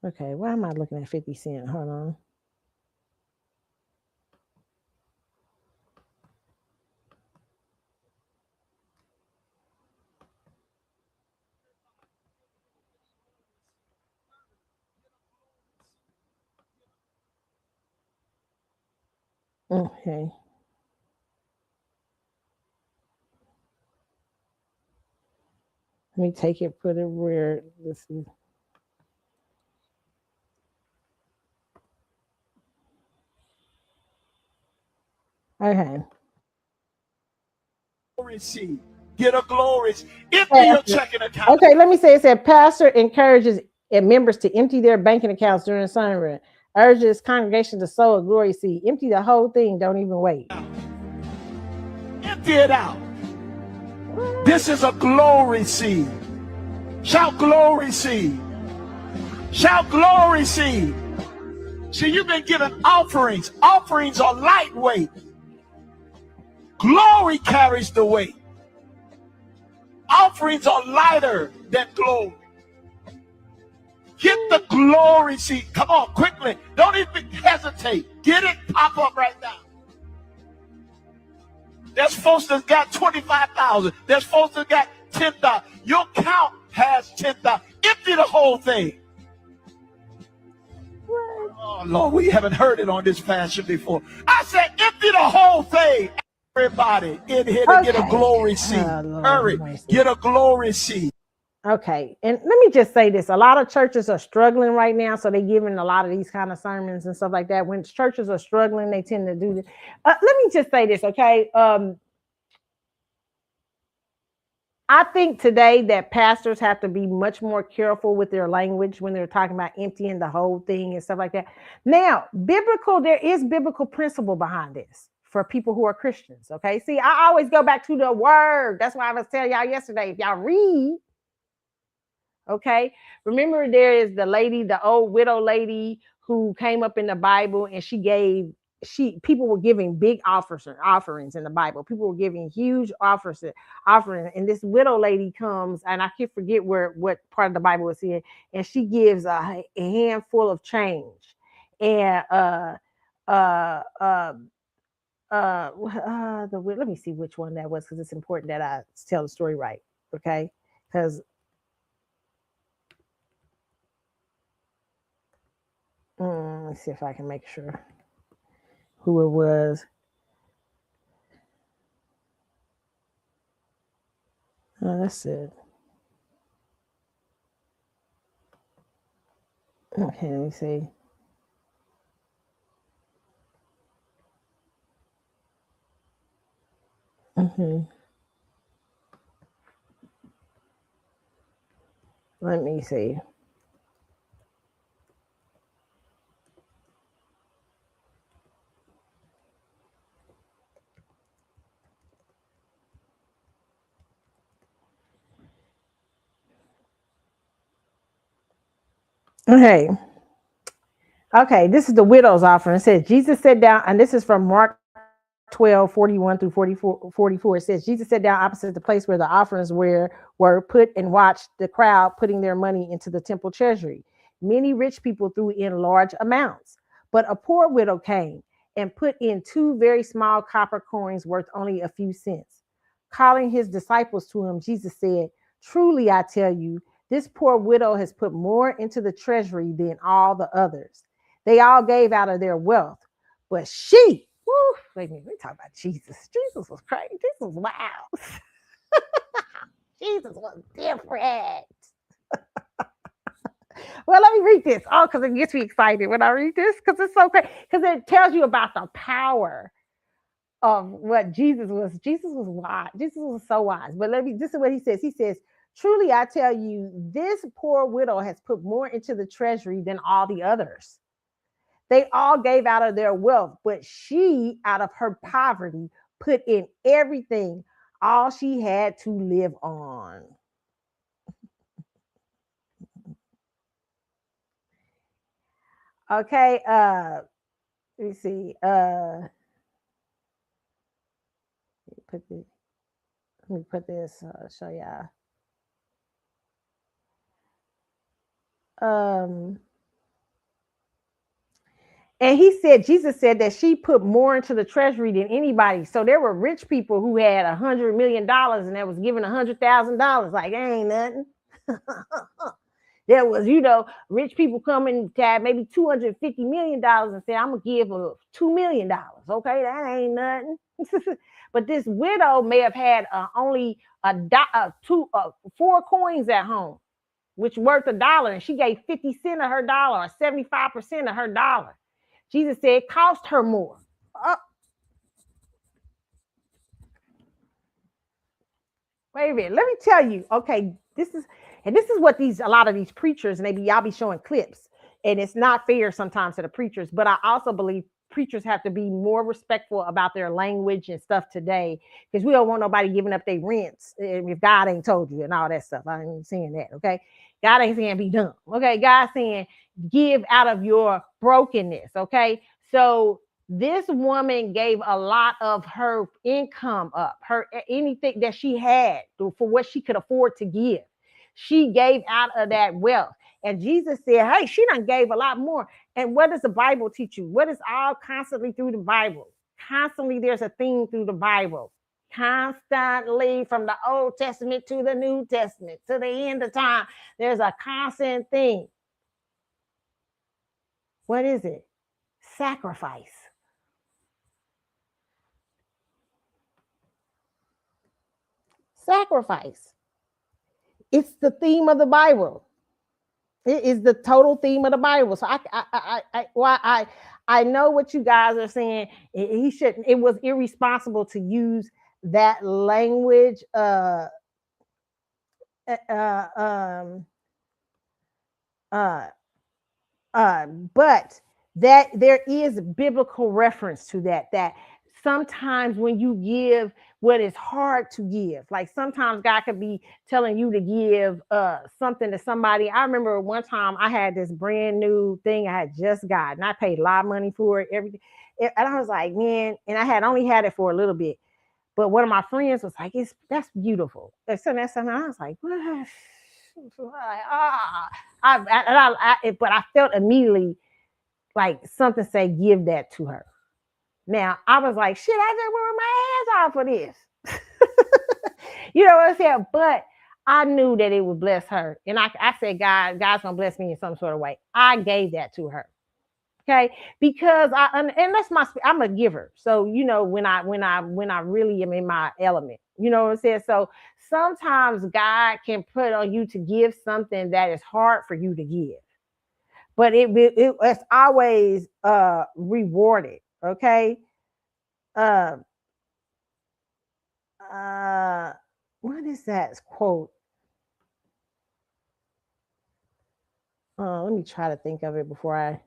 okay, why am I looking at 50 Cent? Hold on. Okay. Let me take it, put it where this is. Okay. Get a glory. Empty your checking account. Okay, let me say it said pastor encourages members to empty their banking accounts during sermon. Urges congregation to sow a glory seed. Empty the whole thing. Don't even wait. Empty it out. This is a glory seed. Shout glory seed. Shout glory seed. See, you've been given offerings. Offerings are lightweight. Glory carries the weight. Offerings are lighter than glory. Get the glory seed. Come on, quickly. Don't even hesitate. Get it, pop up right now. There's folks that got 25,000. There's folks that got 10,000. Your count has 10,000. Empty the whole thing. Oh, Lord, we haven't heard it on this fashion before. I said empty the whole thing. Everybody in here to get a glory seed. Hurry, get a glory seed. Okay, and let me just say this. A lot of churches are struggling right now, so they're giving a lot of these kind of sermons and stuff like that. When churches are struggling, they tend to do this. Let me just say this, okay? I think today that pastors have to be much more careful with their language when they're talking about emptying the whole thing and stuff like that. Now, there is biblical principle behind this for people who are Christians, okay? See, I always go back to the word. That's why I was telling y'all yesterday, if y'all read, okay? Remember there is the old widow lady who came up in the Bible and she gave people were giving big offerings in the Bible. People were giving huge offering, and this widow lady comes, and I can't forget what part of the Bible it's in, and she gives a handful of change, and let me see which one that was, because it's important that I tell the story right, okay? Because let's see if I can make sure who it was. That's it. Okay, let me see. Let me see. Okay, this is the widow's offering. It says, Jesus sat down, and this is from Mark 12, 41 through 44. It says, Jesus sat down opposite the place where the offerings were put and watched the crowd putting their money into the temple treasury. Many rich people threw in large amounts, but a poor widow came and put in 2 very small copper coins worth only a few cents. Calling his disciples to him, Jesus said, truly, I tell you, this poor widow has put more into the treasury than all the others. They all gave out of their wealth, but she, wait a minute, we talk about Jesus. Jesus was crazy. Jesus was wild. Jesus was different. Well, let me read this. Oh, because it gets me excited when I read this, because it's so crazy. Because it tells you about the power of what Jesus was. Jesus was wise. Jesus was so wise. But this is what he says. He says, truly, I tell you, this poor widow has put more into the treasury than all the others. They all gave out of their wealth, but she, out of her poverty, put in everything, all she had to live on. Okay, let me see. Let me put this, show y'all. And Jesus said that she put more into the treasury than anybody. So there were rich people who had $100 million and that was given $100,000. Like, ain't nothing. There was, rich people coming to have maybe $250 million and say, I'm going to give $2 million. Okay, that ain't nothing. But this widow may have had only 4 coins at home, which worth $1. And she gave 50 cents of her dollar, or 75% of her dollar. Jesus said it cost her more. Wait a minute. Let me tell you. Okay, this is what a lot of these preachers, and y'all be showing clips, and it's not fair sometimes to the preachers. But I also believe preachers have to be more respectful about their language and stuff today, because we don't want nobody giving up their rents if God ain't told you and all that stuff. I ain't saying that. Okay, God ain't saying be dumb. Okay, God's saying give out of your brokenness. Okay, so this woman gave a lot of her income up, anything that she had for what she could afford to give. She gave out of that wealth. And Jesus said, hey, she done gave a lot more. And what does the Bible teach you? What is all constantly through the Bible? Constantly there's a theme through the Bible. Constantly, from the Old Testament to the New Testament to the end of time, there's a constant thing. What is it? Sacrifice. Sacrifice. It's the theme of the Bible. It is the total theme of the Bible. So I know what you guys are saying. He shouldn't. It was irresponsible to use that language. But that there is biblical reference to that. That sometimes when you give what is hard to give. Like sometimes God could be telling you to give something to somebody. I remember one time I had this brand new thing I had just got, and I paid a lot of money for it, everything. And I was like, man, and I had only had it for a little bit. But one of my friends was like, that's beautiful. That's something. I was like, what? But I felt immediately like something say, give that to her. Now I was like, shit, I just worked my ass off for this. You know what I'm saying? But I knew that it would bless her. And I said, God's gonna bless me in some sort of way. I gave that to her. Okay, because and that's I'm a giver. So you know, when I really am in my element, you know what I'm saying? So sometimes God can put on you to give something that is hard for you to give, but it's always rewarded. Okay. uh what is that quote? Let me try to think of it before I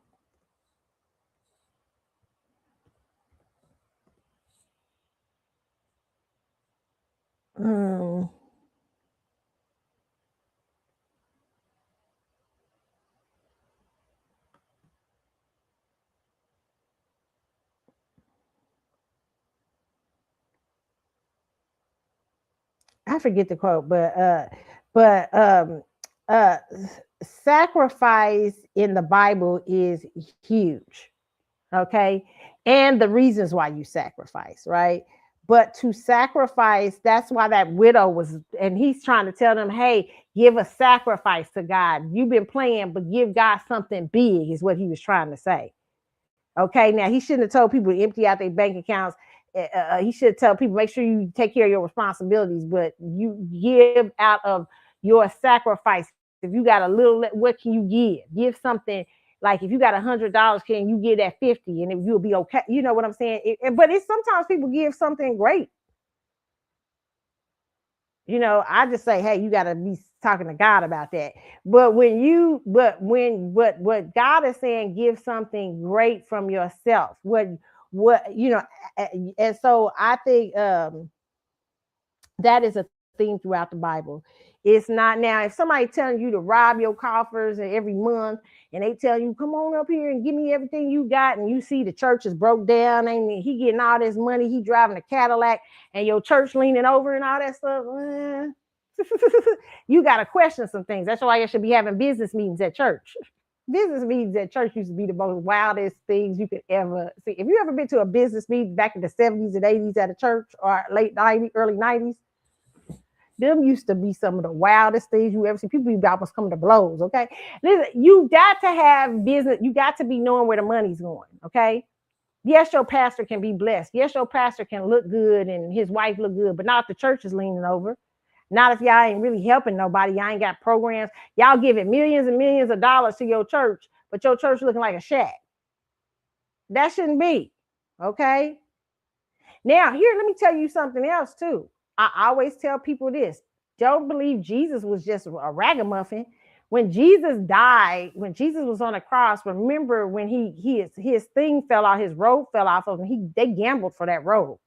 I forget the quote, but uh sacrifice in the Bible is huge. Okay. And the reasons why you sacrifice, right? But to sacrifice, that's why that widow was, and he's trying to tell them, hey, give a sacrifice to God. You've been playing, but give God something big, is what he was trying to say. Okay, now he shouldn't have told people to empty out their bank accounts. He should tell people, make sure you take care of your responsibilities, but you give out of your sacrifice. If you got a little, what can you give? Give something. Like if you got $100, can you give that 50, and if you'll be okay? You know what I'm saying? But it's sometimes people give something great. You know, I just say, hey, you got to be talking to God about that. But what God is saying, give something great from yourself. What you know, and so I think that is a theme throughout the Bible. It's not now if somebody telling you to rob your coffers every month, and they tell you, come on up here and give me everything you got, and you see the church is broke down, and he getting all this money, he driving a Cadillac, and your church leaning over and all that stuff. You got to question some things. That's why you should be having business meetings at church. Business meetings at church used to be the most wildest things you could ever see. If you ever been to a business meeting back in the 70s and 80s at a church, or late 90s, early 90s, them used to be some of the wildest things you ever see. People be almost coming to blows. Okay, listen, you got to have business. You got to be knowing where the money's going. Okay. Yes, your pastor can be blessed. Yes, your pastor can look good and his wife look good, but not if the church is leaning over. Not if y'all ain't really helping nobody. Y'all ain't got programs. Y'all giving millions and millions of dollars to your church, but your church looking like a shack. That shouldn't be. Okay. Now, here, let me tell you something else too. I always tell people this. Don't believe Jesus was just a ragamuffin. When Jesus died, when Jesus was on the cross, remember when his thing fell out, his robe fell off of him. They gambled for that robe.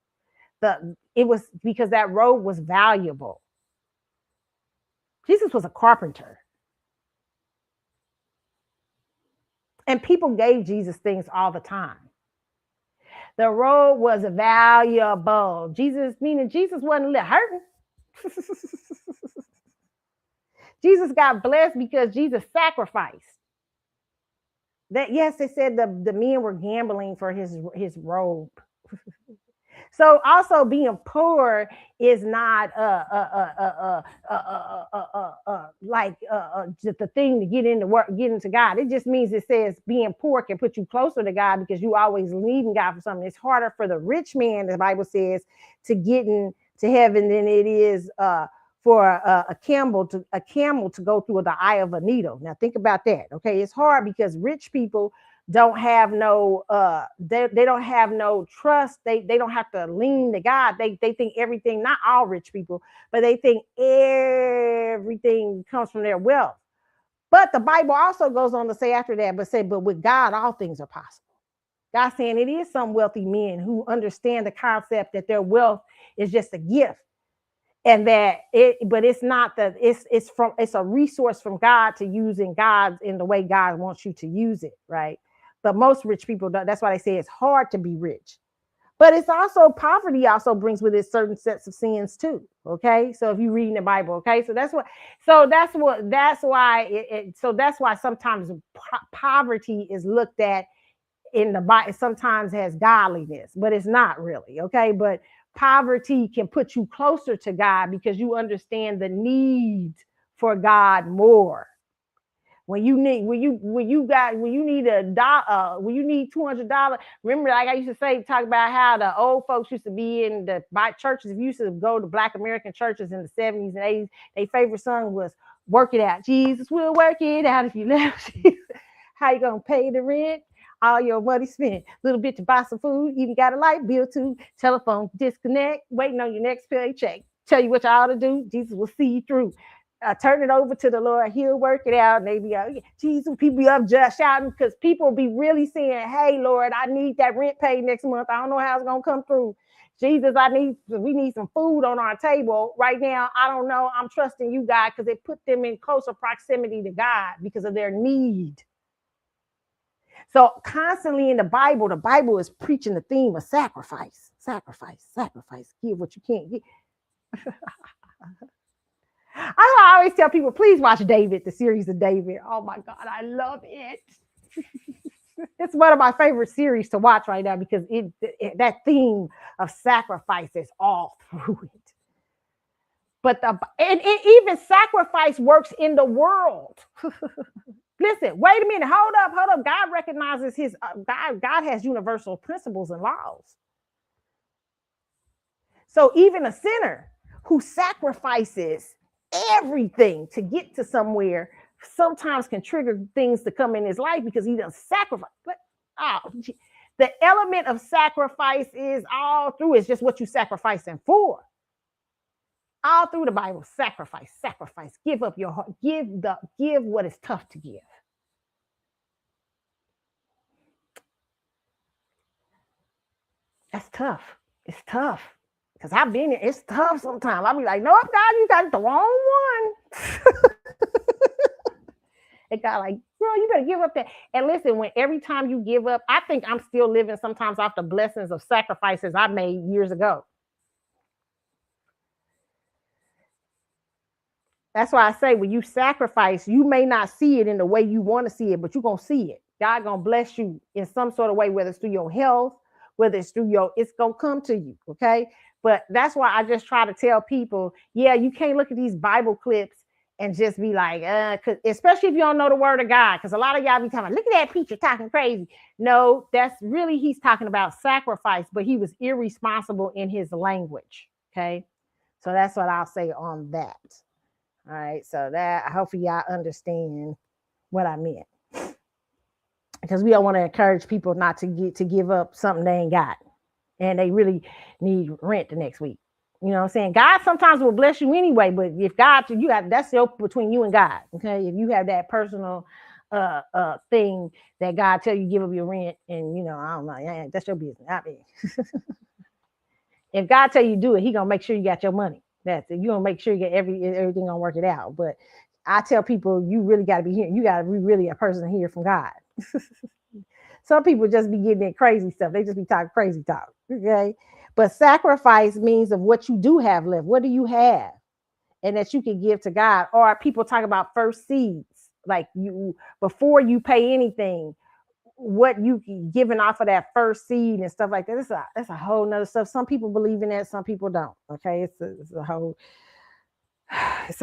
It was because that robe was valuable. Jesus was a carpenter. And people gave Jesus things all the time. The robe was valuable. Meaning Jesus wasn't hurting. Jesus got blessed because Jesus sacrificed. That, yes, they said the men were gambling for his robe. So also being poor is not like just the thing to get into work, get into God. It just means, it says being poor can put you closer to God because you always needing God for something. It's harder for the rich man, the Bible says, to get into heaven than it is for a camel to go through the eye of a needle. Now think about that. Okay, it's hard because rich people don't have no they don't have no trust. They don't have to lean to God. They think everything, not all rich people, but they think everything comes from their wealth. But the Bible also goes on to say after that, but with God all things are possible. God's saying it is some wealthy men who understand the concept that their wealth is just a gift. And that but it's not that it's a resource from God to use in the way God wants you to use it, right? But most rich people don't. That's why they say it's hard to be rich. But it's also poverty also brings with it certain sets of sins too. Okay, so if you read in the Bible, okay, so that's why sometimes poverty is looked at in the Bible sometimes has godliness, but it's not really, okay? But poverty can put you closer to God because you understand the need for God more. When you need $200, remember, like I used to say, talk about how the old folks used to be in the churches. If you used to go to Black American churches in the 70s and 80s, their favorite song was "Work It Out." Jesus will work it out if you left. How you gonna pay the rent? All your money spent, a little bit to buy some food, even got a light bill too, telephone disconnect, waiting on your next paycheck. Tell you what you ought to do. Jesus will see you through. Turn it over to the Lord. He'll work it out. And they be Jesus, people be up just shouting because people be really saying, hey, Lord, I need that rent paid next month. I don't know how it's going to come through. Jesus, we need some food on our table right now. I don't know. I'm trusting you, God, because it put them in closer proximity to God because of their need. So constantly in the Bible is preaching the theme of sacrifice, sacrifice, sacrifice. Give what you can't give. I always tell people, please watch David, the series of David. Oh my God, I love it. It's one of my favorite series to watch right now because that theme of sacrifice is all through it. But even sacrifice works in the world. Listen, wait a minute, hold up. God recognizes God has universal principles and laws. So even a sinner who sacrifices everything to get to somewhere sometimes can trigger things to come in his life because he doesn't sacrifice. But the element of sacrifice is all through. It's just what you sacrificing for. All through the Bible, sacrifice. Give up your heart. Give what is tough to give. That's tough. It's tough. Because I've been here. It's tough sometimes. I'll be like, no, God, you got the wrong one. And God like, girl, you better give up that. And listen, every time you give up, I think I'm still living sometimes off the blessings of sacrifices I made years ago. That's why I say when you sacrifice, you may not see it in the way you want to see it, but you're going to see it. God going to bless you in some sort of way, whether it's through your health, whether it's through it's going to come to you, okay? But that's why I just try to tell people, yeah, you can't look at these Bible clips and just be like, especially if you don't know the word of God, because a lot of y'all be talking, look at that preacher talking crazy. No, that's really, he's talking about sacrifice, but he was irresponsible in his language, okay? So that's what I'll say on that. All right, so that hopefully y'all understand what I meant, because we don't want to encourage people not to give up something they ain't got, and they really need rent the next week. You know what I'm saying? God sometimes will bless you anyway, but if God, that's between you and God. Okay, if you have that personal thing that God tell you give up your rent, and I don't know, that's your business. I mean, if God tell you do it, He gonna make sure you got your money. That's it. You're gonna make sure you get everything gonna work it out. But I tell people, you really got to be here. You got to be really a person here from God. Some people just be getting that crazy stuff. They just be talking crazy talk. Okay. But sacrifice means of what you do have left. What do you have? And that you can give to God. Or people talk about first seeds, like before you pay anything, what you giving off of that first seed and stuff like that. That's a whole nother stuff. Some people believe in that, some people don't. Okay, it's a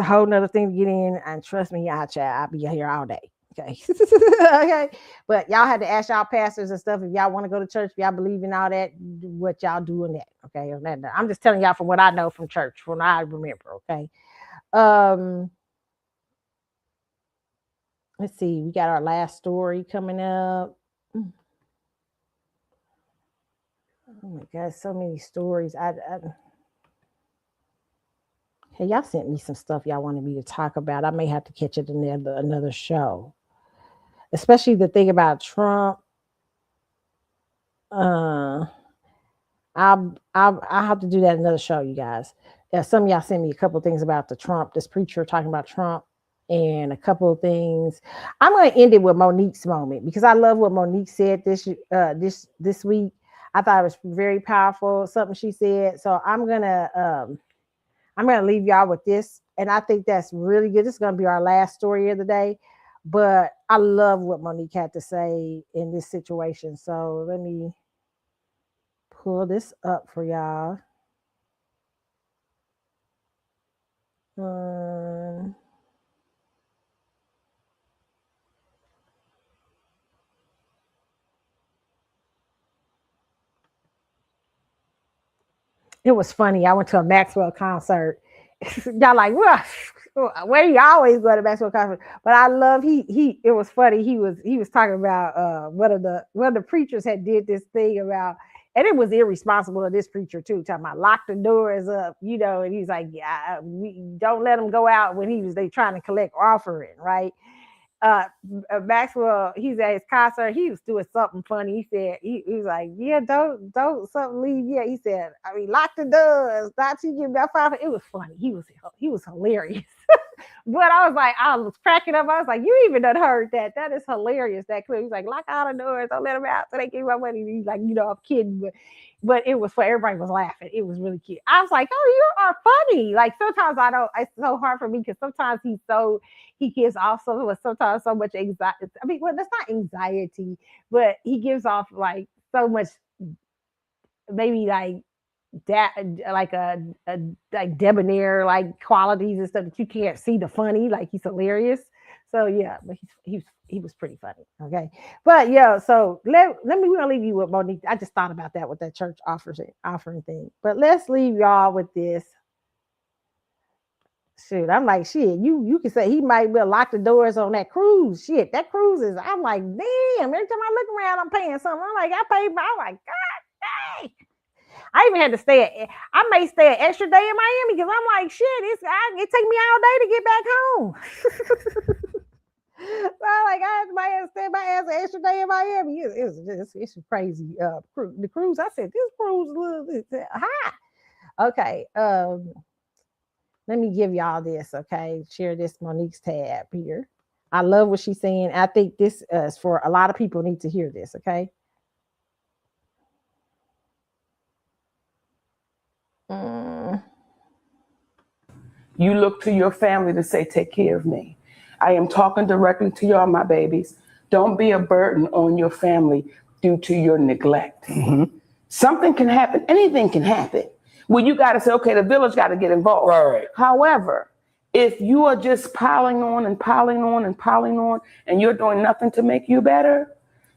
whole nother thing to get in. And trust me, I'll be here all day. Okay. Okay. But y'all had to ask y'all pastors and stuff if y'all want to go to church, if y'all believe in all that, what y'all do in that. Okay. I'm just telling y'all from what I know from church, from what I remember. Okay. Let's see. We got our last story coming up. Oh my God, so many stories. Hey, y'all sent me some stuff y'all wanted me to talk about. I may have to catch it in another show. Especially the thing about Trump I'll have to do that another show, you guys. Some of y'all sent me a couple of things about the Trump, this preacher talking about Trump, and a couple of things. I'm going to end it with Monique's moment because I love what Monique said this week. I thought it was very powerful, something she said. So I'm gonna leave y'all with this, and I think that's really good. This is gonna be our last story of the day, but I love what Monique had to say in this situation. So let me pull this up for y'all. It was funny. I went to a Maxwell concert. Y'all like, well, where you always go to Maxwell concert? But I love he. It was funny. He was talking about one of the preachers had did this thing about, and it was irresponsible of this preacher too. Talking about lock the doors up, and he's like, yeah, we don't let them go out when they trying to collect offering, right? Maxwell, he's at his concert. He was doing something funny. He said he was like, yeah, don't something leave. Yeah, he said, I mean, lock the doors. Not you give that five. It was funny. He was hilarious. But I was cracking up. I was like, you even done heard that? That is hilarious. That clip. He's like, lock all the doors. Don't let them out so they give my money. He's like, I'm kidding, but it was for everybody was laughing. It was really cute. I was like, oh, you are funny. Like sometimes I don't. It's so hard for me because sometimes he gives off sometimes so much anxiety. I mean, well, that's not anxiety, but he gives off like so much, maybe like that, like a like debonair like qualities and stuff that you can't see the funny. Like he's hilarious. So yeah, but he was pretty funny. Okay, but yeah. So we're gonna leave you with Monique. I just thought about that with that church offering thing. But let's leave y'all with this. Shoot, I'm like, shit, you can say he might well lock the doors on that cruise. Shit, that cruise is, I'm like, damn, every time I look around, I'm paying something. I'm like, I'm like, God dang. I even had to I may stay an extra day in Miami because I'm like, shit, it take me all day to get back home. So I might have to stay my ass an extra day in Miami. It's crazy. The cruise, I said, this cruise is a little bit high. Okay. Let me give y'all this, okay? Share this Monique's tab here. I love what she's saying. I think this is for a lot of people need to hear this, okay? You look to your family to say, take care of me. I am talking directly to y'all, my babies. Don't be a burden on your family due to your neglect. Mm-hmm. Something can happen. Anything can happen. Well, you got to say, okay, the village got to get involved. Right. However, if you are just piling on and piling on and piling on and you're doing nothing to make you better,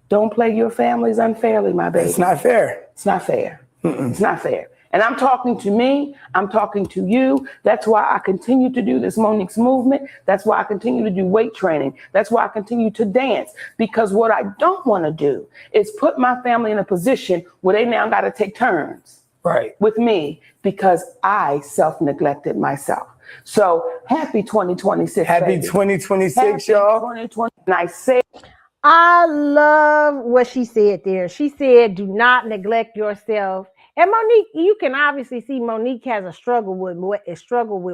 don't play your families unfairly, my baby. It's not fair. It's not fair. It's not fair. And I'm talking to me. I'm talking to you. That's why I continue to do this Monique's movement. That's why I continue to do weight training. That's why I continue to dance. Because what I don't want to do is put my family in a position where they now got to take turns. Right. With me because I self-neglected myself. So happy 2026. Happy baby. 2026, y'all. 2020. And I say, I love what she said there. She said, do not neglect yourself. And Monique, you can obviously see Monique has a struggle with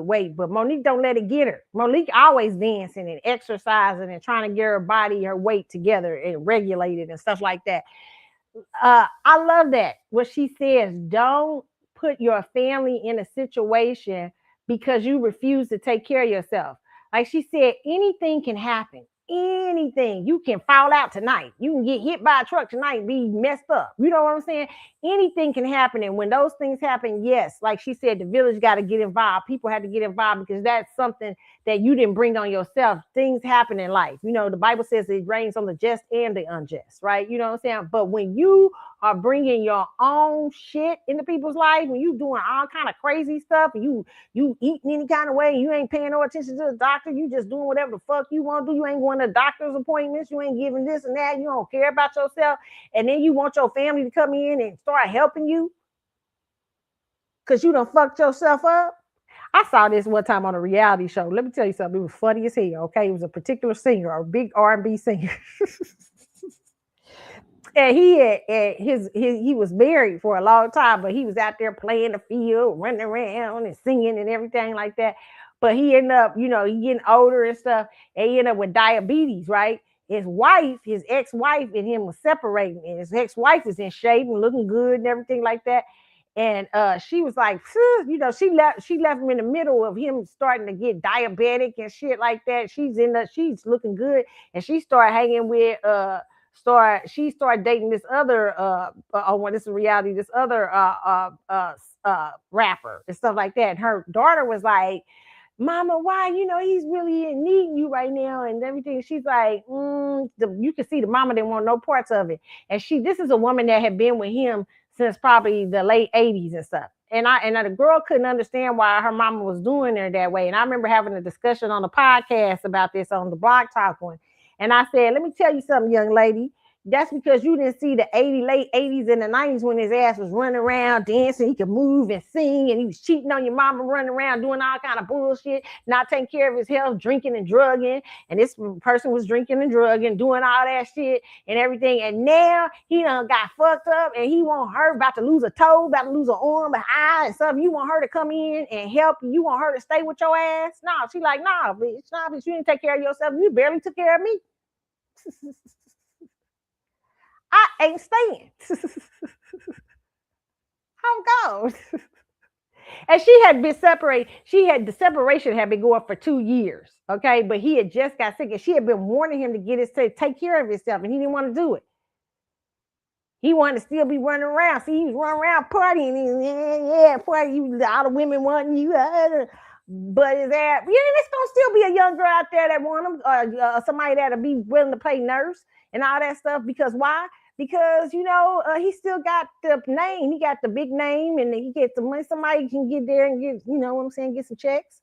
weight, but Monique don't let it get her. Monique always dancing and exercising and trying to get her body, her weight together and regulated and stuff like that. I love that. What she says, don't put your family in a situation because you refuse to take care of yourself. Like she said, anything can happen. Anything. You can fall out tonight. You can get hit by a truck tonight and be messed up. You know what I'm saying? Anything can happen. And when those things happen, yes, like she said, the village got to get involved. People had to get involved because that's something that you didn't bring on yourself. Things happen in life. The Bible says it rains on the just and the unjust, right? You know what I'm saying? But when you are bringing your own shit into people's life, when you doing all kind of crazy stuff, and you eating any kind of way, you ain't paying no attention to the doctor, you just doing whatever the fuck you want to do, you ain't going to doctor's appointments, you ain't giving this and that, you don't care about yourself, and then you want your family to come in and start helping you because you done fucked yourself up. I saw this one time on a reality show. Let me tell you something. It was funny as hell, okay? It was a particular singer, a big R&B singer. And he was married for a long time, but he was out there playing the field, running around and singing and everything like that. But he ended up, he getting older and stuff, and he ended up with diabetes, right? His wife, his ex-wife, and him was separating, and his ex-wife was in shape and looking good and everything like that. And she was like, she left him in the middle of him starting to get diabetic and shit like that. She's looking good, and she started hanging with she started dating this other this is reality, this other rapper and stuff like that. And her daughter was like, Mama, why? He's really needing you right now and everything. She's like, you can see the mama didn't want no parts of it. And this is a woman that had been with him since probably the late 80s and stuff. And the girl couldn't understand why her mama was doing her that way. And I remember having a discussion on the podcast about this on the Blog Talk one. And I said, let me tell you something, young lady. That's because you didn't see the late 80s and the 90s when his ass was running around dancing. He could move and sing, and he was cheating on your mama, running around doing all kind of bullshit, not taking care of his health, drinking and drugging. And this person was drinking and drugging, doing all that shit and everything. And now he done got fucked up, and he want her about to lose a toe, about to lose an arm, an eye, and something. You want her to come in and help you. You want her to stay with your ass? No, she like, nah, bitch, you didn't take care of yourself. You barely took care of me. I ain't staying. How goes? And she had been separated. The separation had been going for 2 years. Okay. But he had just got sick, and she had been warning him to take care of himself, and he didn't want to do it. He wanted to still be running around. See, he was running around partying. Party. All the women wanting you. But is that, there's gonna still be a young girl out there that want him, or somebody that'll be willing to play nurse and all that stuff. Because why? Because he still got the name. He got the big name, and he gets the money. Somebody can get there and get, what I'm saying, get some checks.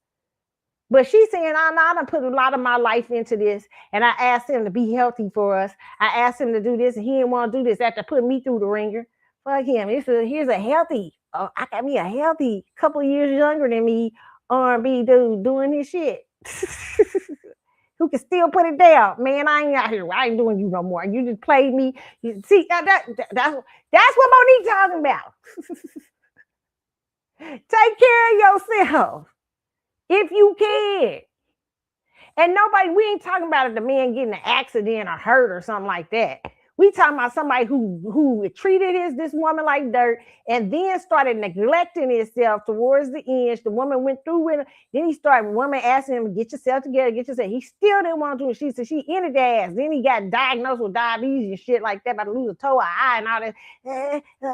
But she's saying, I done put a lot of my life into this, and I asked him to be healthy for us. I asked him to do this, and he didn't want to do this after putting me through the ringer. Fuck him. Here's a healthy. I got me a healthy couple of years younger than me R&B dude doing his shit. Who can still put it down. Man, I ain't out here. I ain't doing you no more. You just played me. See, that's what Monique talking about. Take care of yourself if you can. And we ain't talking about the man getting an accident or hurt or something like that. We talking about somebody who treated this woman like dirt, and then started neglecting himself towards the end. The woman went through with him. Then woman asking him, get yourself together, get yourself. He still didn't want to do it. She said she ended the ass. Then he got diagnosed with diabetes and shit like that, about to lose a toe, an eye, and all that.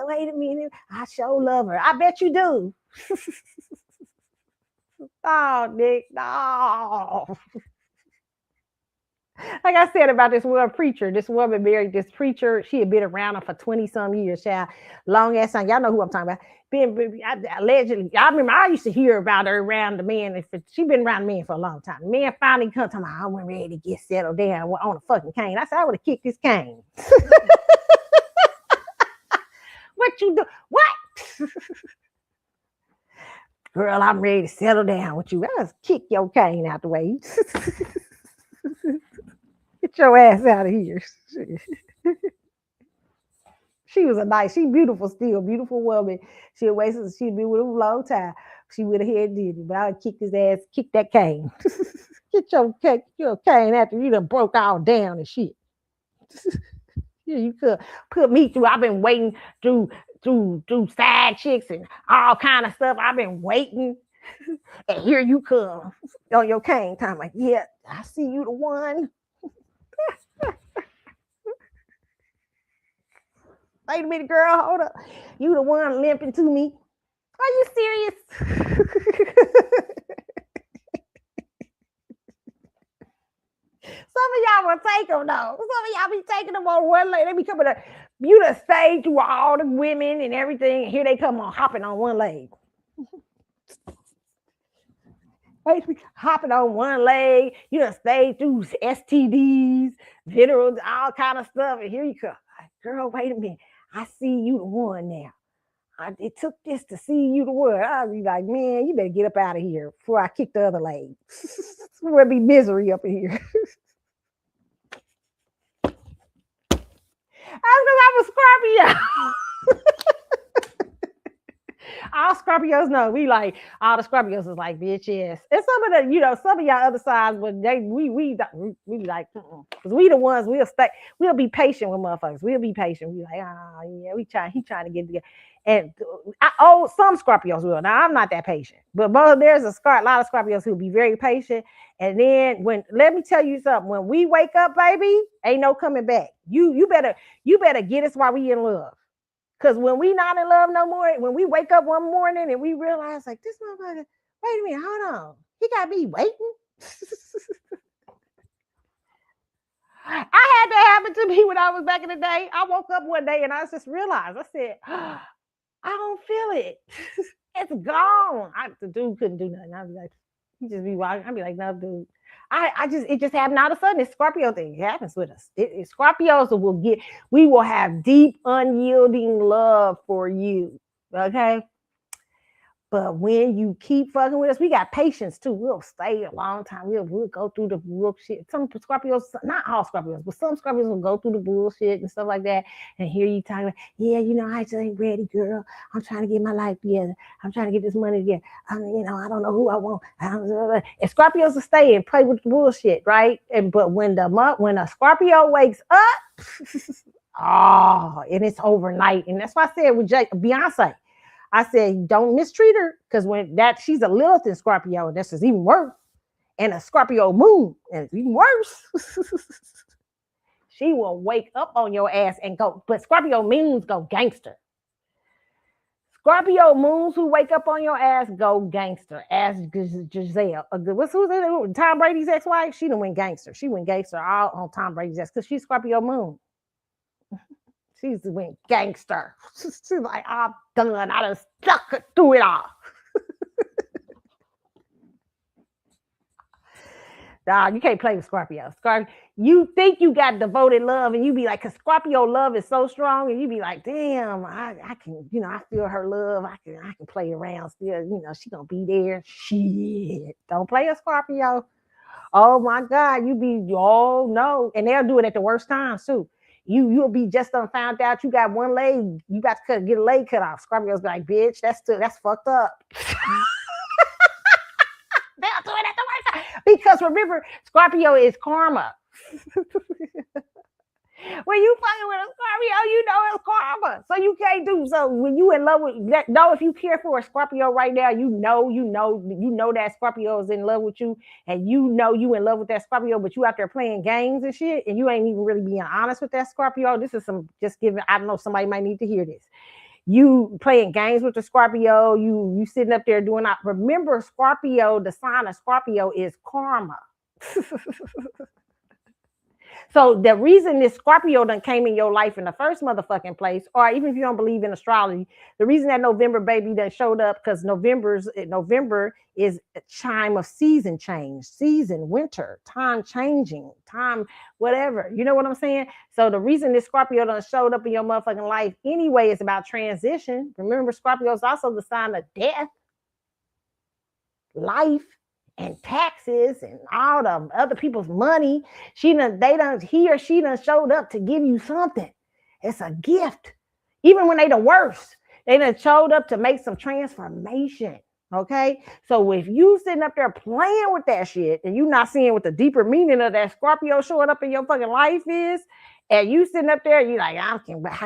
Wait a minute, I sure love her. I bet you do. Oh, Nick, no. Like I said about this one preacher, this woman married this preacher. She had been around him for 20-some years, child. Long ass time. Y'all know who I'm talking about. Allegedly, I remember I used to hear about her around the man. She been around the man for a long time. The man finally come to me, I wasn't ready to get settled down on a fucking cane. I said, I would have kicked this cane. What you do? What? Girl, I'm ready to settle down with you. I just kick your cane out the way. Get your ass out of here. She was she beautiful still, beautiful woman. She'd be with him a long time. She would have had did it, but I would kick his ass, kick that cane. Get your cane after you done broke all down and shit. Yeah, you could put me through. I've been waiting through side chicks and all kind of stuff. I've been waiting. And here you come on your cane time. Like, yeah, I see you the one. Wait a minute, girl, hold up. You the one limping to me. Are you serious? Some of y'all will take them though. Some of y'all be taking them on one leg. They be coming to you to stay through all the women and everything. And here they come on hopping on one leg. Hopping on one leg. You done stayed through STDs, generals, all kind of stuff. And here you come. Girl, wait a minute. I see you the one now. It took this to see you the one. I'll be like, man, you better get up out of here before I kick the other leg. There'll be misery up in here. That's because I'm a Scorpio. All Scorpios know we like all the Scorpios is like bitch yes, and some of the some of y'all other sides, but we be like because we the ones we'll be patient with motherfuckers. We'll be patient. We like yeah he trying to get together, and some Scorpios will. Now I'm not that patient, but there's a lot of Scorpios who'll be very patient, and then let me tell you something, when we wake up, baby, ain't no coming back. You better get us while we in love. Because when we not in love no more, when we wake up one morning and we realize like this motherfucker, wait a minute, hold on. He got me waiting. I had that happen to me when I was back in the day. I woke up one day and I just realized, I said, I don't feel it. It's gone. The dude couldn't do nothing. I'd be like, he just be walking. I'd be like, no, dude. It just happened all of a sudden. It's Scorpio thing. It happens with us. Scorpios we will have deep, unyielding love for you. Okay. But when you keep fucking with us, we got patience too. We'll stay a long time. We'll go through the bullshit. Some Scorpios, not all Scorpios, but some Scorpios will go through the bullshit and stuff like that and hear you talking about, yeah, I just ain't ready, girl. I'm trying to get my life together. I'm trying to get this money together. I don't know who I want. And Scorpios will stay and play with the bullshit, right? But when a Scorpio wakes up, and it's overnight. And that's why I said with Beyonce, I said, don't mistreat her, because she's a Lilith in Scorpio, and that's just even worse. And a Scorpio moon, and it's even worse. She will wake up on your ass and go, but Scorpio moons go gangster. Scorpio moons who wake up on your ass go gangster. Ask Giselle. Who's Tom Brady's ex-wife? She done went gangster. She went gangster all on Tom Brady's ass because she's Scorpio moon. She's went gangster. She's like, I'm done. I done stuck through it all. Nah, you can't play with Scorpio. You think you got devoted love, and you be like, because Scorpio love is so strong, and you be like, damn, I can, I feel her love. I can play around still. She gonna be there. Shit, don't play a Scorpio. Oh my God, you be no, and they'll do it at the worst times too. You'll be just found out you got one leg, you got to get a leg cut off. Scorpios be like, bitch, that's fucked up. They'll do it at the worst time. Because remember, Scorpio is karma. When you fucking with a Scorpio, it's karma. So you can't do so. When you in love with that, if you care for a Scorpio right now, you know that Scorpio is in love with you, and you in love with that Scorpio, but you out there playing games and shit, and you ain't even really being honest with that Scorpio. This is I don't know, somebody might need to hear this. You playing games with the Scorpio, you sitting up there doing that. Remember, Scorpio, the sign of Scorpio is karma. So the reason this Scorpio done came in your life in the first motherfucking place, or even if you don't believe in astrology, the reason that November baby done showed up, because November is a chime of season change, season, winter, time changing, time, whatever. You know what I'm saying? So the reason this Scorpio done showed up in your motherfucking life anyway is about transition. Remember, Scorpio is also the sign of death, life, and taxes and all the other people's money. He or she done showed up to give you something. It's a gift. Even when they the worst, they done showed up to make some transformation. Okay. So if you sitting up there playing with that shit and you not seeing what the deeper meaning of that Scorpio showing up in your fucking life is, and you sitting up there, you like, I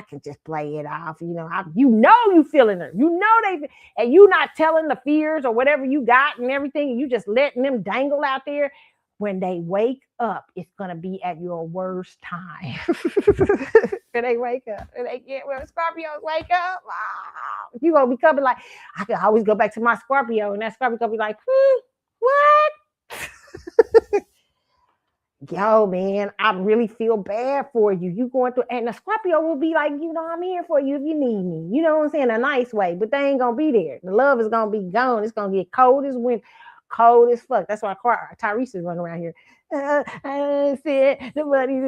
can just play it off. You feeling it. And you not telling the fears or whatever you got and everything. And you just letting them dangle out there. When they wake up, it's gonna be at your worst time. When they wake up, when Scorpios wake up, you gonna be coming like, I can always go back to my Scorpio, and that Scorpio gonna be like, what? Yo, man, I really feel bad for you. You going through, and the Scorpio will be like, I'm here for you if you need me. You know what I'm saying? A nice way, but they ain't gonna be there. The love is gonna be gone. It's gonna get cold as wind, cold as fuck. That's why Tyrese is running around here. The money.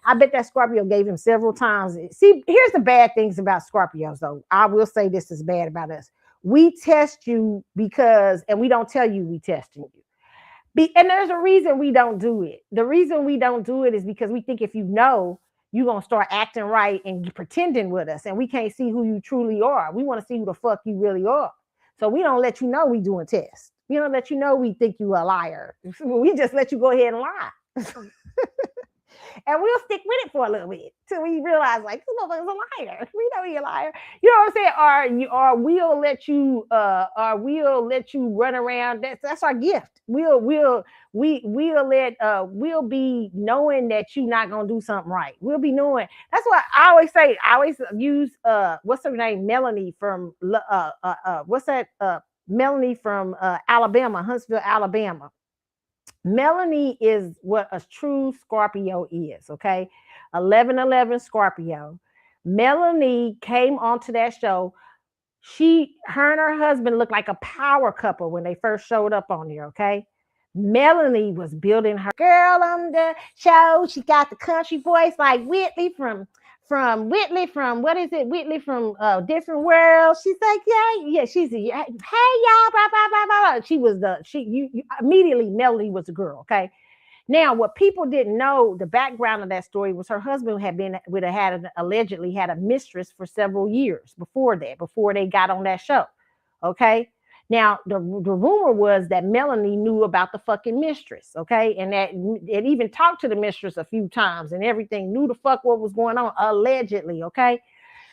I bet that Scorpio gave him several times. See, here's the bad things about Scorpios, though. I will say this is bad about us. We test you and we don't tell you we testing you. And there's a reason we don't do it. The reason we don't do it is because we think if you know, you're going to start acting right and pretending with us. And we can't see who you truly are. We want to see who the fuck you really are. So we don't let you know we doing tests. We don't let you know we think you a liar. We just let you go ahead and lie. And we'll stick with it for a little bit till we realize, like, this motherfucker's a liar. We know he's a liar. You know what I'm saying? Or we'll let you run around. That's our gift. We'll be knowing that you're not gonna do something right. We'll be knowing. That's what I always say. I always use what's her name? Melanie from what's that? Melanie from Alabama, Huntsville, Alabama. Melanie is what a true Scorpio is, okay? 11/11 Scorpio. Melanie came onto that show. Her and her husband looked like a power couple when they first showed up on there, okay? Melanie was building her girl on the show. She got the country voice like Whitley from what is it? Whitley from Different World. She's like, yeah. She's hey y'all, blah, blah, blah, blah. She was immediately Melody was a girl. Okay. Now, what people didn't know, the background of that story was her husband allegedly had a mistress for several years before they got on that show. Okay. Now, the rumor was that Melanie knew about the fucking mistress, okay? And that it even talked to the mistress a few times and everything, knew the fuck what was going on, allegedly, okay?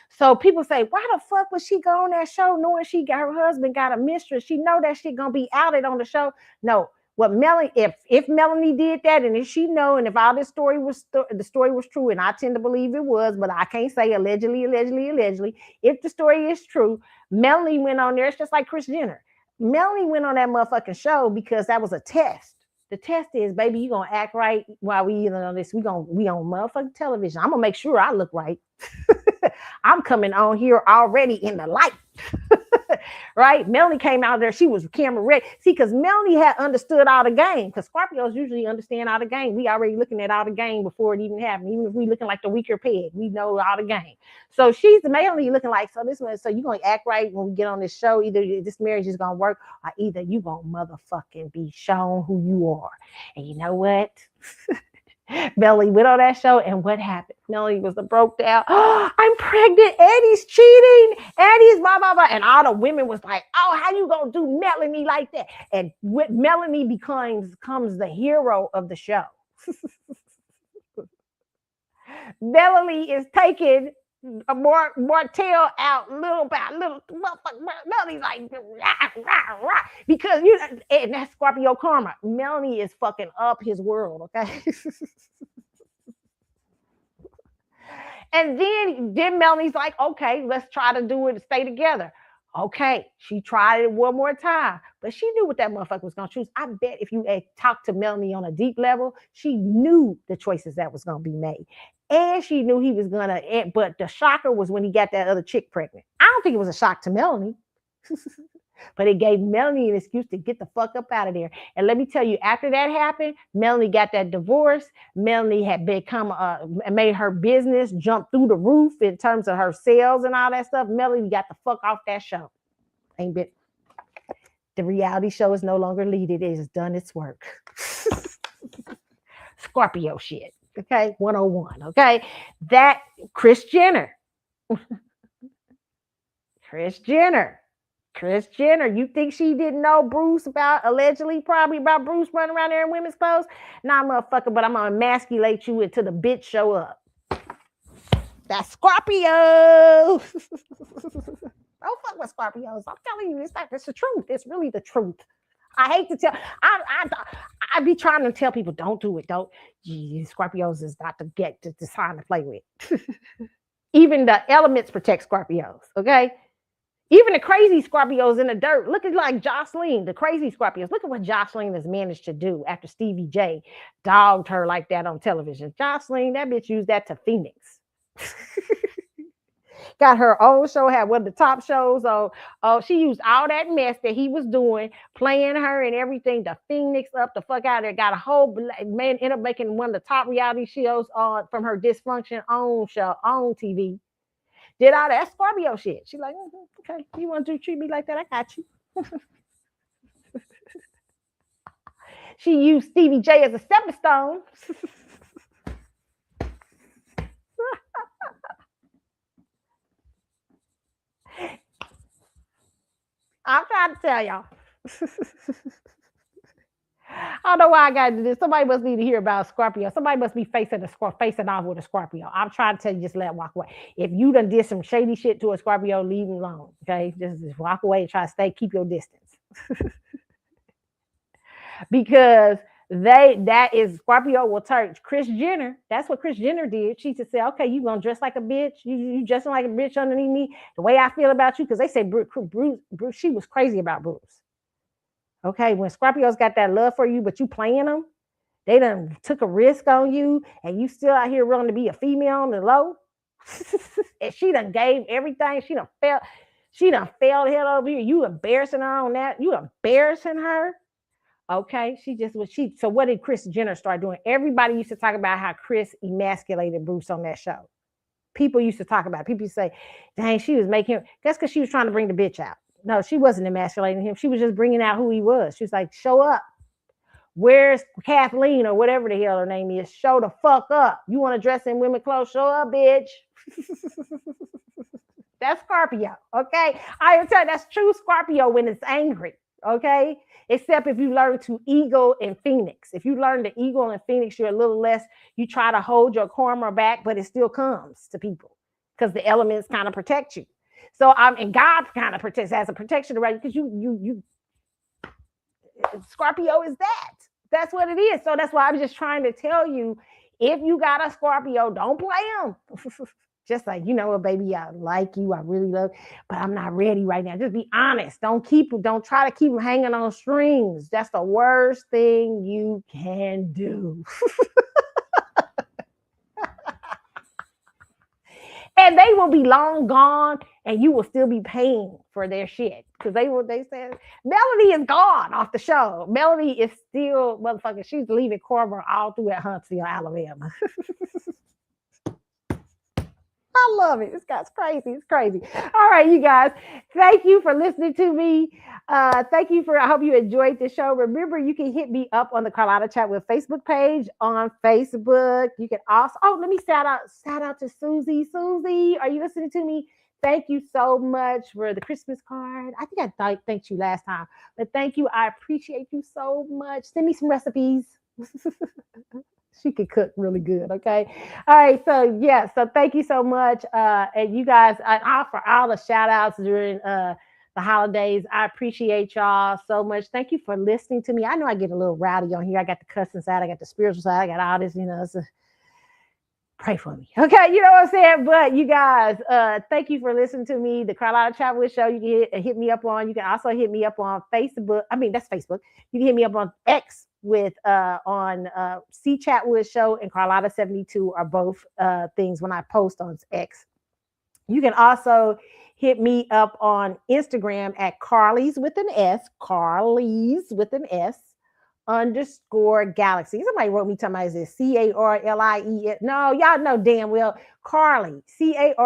So people say, why the fuck would she go on that show knowing her husband got a mistress? She know that shit gonna be outed on the show. No, what Melanie, if Melanie did that, and if she know, and if all this story was the story was true, and I tend to believe it was, but I can't say allegedly. If the story is true, Melanie went on there. It's just like Kris Jenner. Melanie went on that motherfucking show because that was a test. The test is, baby, you gonna act right while we on this. We on motherfucking television. I'm gonna make sure I look right. I'm coming on here already in the light. Right? Melanie came out there. She was camera ready. See, because Melanie had understood all the game. Because Scorpios usually understand all the game. We already looking at all the game before it even happened. Even if we looking like the weaker peg, we know all the game. So she's Melanie looking like, so you're going to act right when we get on this show. Either this marriage is going to work, or either you going to motherfucking be shown who you are. And you know what? Melanie went on that show, and what happened? Melanie was broke down. Oh, I'm pregnant. Eddie's cheating. Eddie's blah, blah, blah. And all the women was like, oh, how you going to do Melanie like that? And Melanie becomes the hero of the show. Melanie is taking Martell out little by little. Melanie's like, rah, rah, rah, because and that's Scorpio karma. Melanie is fucking up his world, okay? And then Melanie's like, okay, let's try to do it and stay together. Okay, she tried it one more time, but she knew what that motherfucker was gonna choose. I bet if you talked to Melanie on a deep level, she knew the choices that was gonna be made. And she knew he was gonna, but the shocker was when he got that other chick pregnant. I don't think it was a shock to Melanie. But it gave Melanie an excuse to get the fuck up out of there. And let me tell you, after that happened, Melanie got that divorce. Melanie had become made her business jump through the roof in terms of her sales and all that stuff. Melanie got the fuck off that show. Ain't been. The reality show is no longer needed. It has done its work. Scorpio shit. Okay, 101. Okay, that Kris Jenner. Kris Jenner, you think she didn't know Bruce probably about Bruce running around there in women's clothes? Nah, motherfucker, but I'm gonna emasculate you until the bitch show up. That's Scorpio. Don't fuck with Scorpios. I'm telling you, it's the truth. It's really the truth. I hate to tell. I be trying to tell people, don't do it. Don't. Scorpios is not the time to play with. Even the elements protect Scorpios. Okay. Even the crazy Scorpios in the dirt. Look at like Jocelyn, the crazy Scorpios. Look at what Jocelyn has managed to do after Stevie J dogged her like that on television. Jocelyn, that bitch used that to Phoenix. Got her own show, had one of the top shows. She used all that mess that he was doing, playing her and everything to Phoenix up the fuck out of there. Got a whole man, ended up making one of the top reality shows from her dysfunction on TV. Did all that Scorpio shit. She like, okay, you want to treat me like that? I got you. She used Stevie J as a stepping stone. trying to tell y'all. I don't know why I got to do this. Somebody must need to hear about Scorpio. Somebody must be facing off with a Scorpio. I'm trying to tell you, just let walk away. If you done did some shady shit to a Scorpio, leave him alone. Okay, just walk away and try to keep your distance. Because that is Scorpio will turn. Kris Jenner, that's what Kris Jenner did. She just said, okay, you gonna dress like a bitch, you dressing like a bitch underneath me, the way I feel about you, because they say Bruce, she was crazy about Bruce. Okay, when Scorpios got that love for you, but you playing them, they done took a risk on you, and you still out here willing to be a female on the low. And she done gave everything. She done fell hell over here. You embarrassing her on that. You embarrassing her. Okay, so what did Kris Jenner start doing? Everybody used to talk about how Kris emasculated Bruce on that show. People used to talk about it. People used to say, dang, she was making him. That's because she was trying to bring the bitch out. No, she wasn't emasculating him. She was just bringing out who he was. She was like, show up. Where's Kathleen or whatever the hell her name is? Show the fuck up. You want to dress in women's clothes? Show up, bitch. That's Scorpio, okay? I am telling you, that's true Scorpio when it's angry, okay? Except if you learn to eagle and phoenix. If you learn to eagle and phoenix, you're a little less, you try to hold your karma back, but it still comes to people because the elements kind of protect you. So and God kind of protects, has a protection around you because you Scorpio is that. That's what it is. So that's why I'm just trying to tell you, if you got a Scorpio, don't play him. Just like, you know what, baby, I like you, I really love you, but I'm not ready right now. Just be honest. Don't try to keep them hanging on strings. That's the worst thing you can do. And they will be long gone, and you will still be paying for their shit. Because they said Melody is gone off the show. Melody is still motherfucker. She's leaving Corver all through at Huntsville, Alabama. I love it. This guy's crazy. It's crazy. All right, you guys. Thank you for listening to me. I hope you enjoyed the show. Remember, you can hit me up on the Carlotta Chat with Facebook page on Facebook. You can also, let me shout out to Susie. Susie, are you listening to me? Thank you so much for the Christmas card. I think I thanked you last time, but thank you. I appreciate you so much. Send me some recipes. She could cook really good. Okay. All right. So thank you so much. And you guys, I offer all the shout outs during the holidays. I appreciate y'all so much. Thank you for listening to me. I know I get a little rowdy on here. I got the cussing side. I got the spiritual side. I got all this, pray for me. Okay. You know what I'm saying? But you guys, thank you for listening to me. The Carlotta Travel Show, you can hit me up on. You can also hit me up on Facebook. I mean, that's Facebook. You can hit me up on X with on C Chatwood Show and Carlotta 72 are both things when I post on X. You can also hit me up on Instagram at Carly's with an S _ Galaxy. Somebody wrote me talking about, is it CARLIE? No, y'all know damn well Carly, CARLYS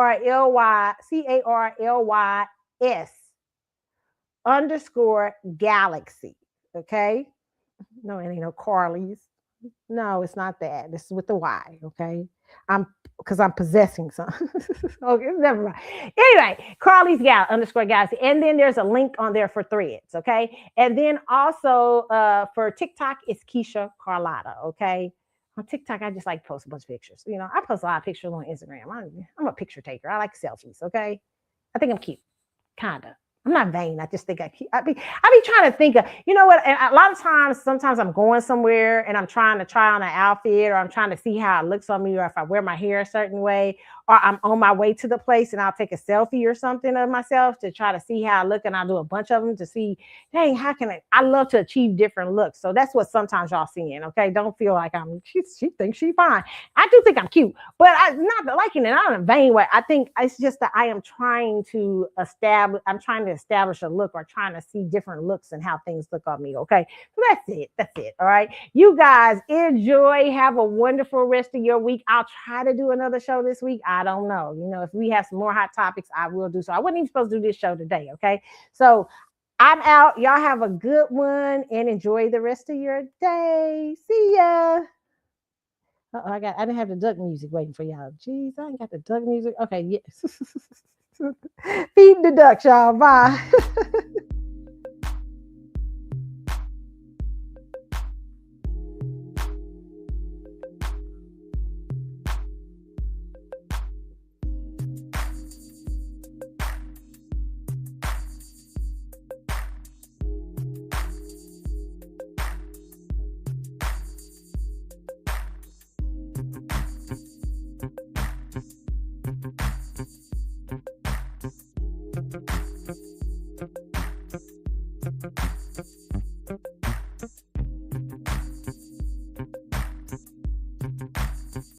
_ Galaxy. Okay. No, it ain't no Carly's. No, it's not that. This is with the Y, okay? Because I'm possessing some. Okay, never mind. Anyway, Carly's _ Galaxy. And then there's a link on there for Threads, okay? And then also for TikTok, it's Keisha Carlotta, okay? On TikTok, I just like to post a bunch of pictures. I post a lot of pictures on Instagram. I'm a picture taker. I like selfies, okay? I think I'm cute, kind of. I'm not vain. I just think I be trying to think of, you know what? And a lot of times, sometimes I'm going somewhere and I'm trying to try on an outfit, or I'm trying to see how it looks on me, or if I wear my hair a certain way, or I'm on my way to the place and I'll take a selfie or something of myself to try to see how I look. And I'll do a bunch of them to see, dang, how can I love to achieve different looks. So that's what sometimes y'all seeing. Okay. Don't feel like she thinks she's fine. I do think I'm cute, but I'm not liking it. Not in a vain way. I think it's just that I am trying to establish a look, or trying to see different looks and how things look on me. Okay. So that's it. All right. You guys enjoy. Have a wonderful rest of your week. I'll try to do another show this week. I don't know. If we have some more hot topics, I will do so. I wasn't even supposed to do this show today. Okay. So I'm out. Y'all have a good one and enjoy the rest of your day. See ya. I didn't have the duck music waiting for y'all. Jeez, I ain't got the duck music. Okay, yes. Feeding the ducks, y'all. Bye.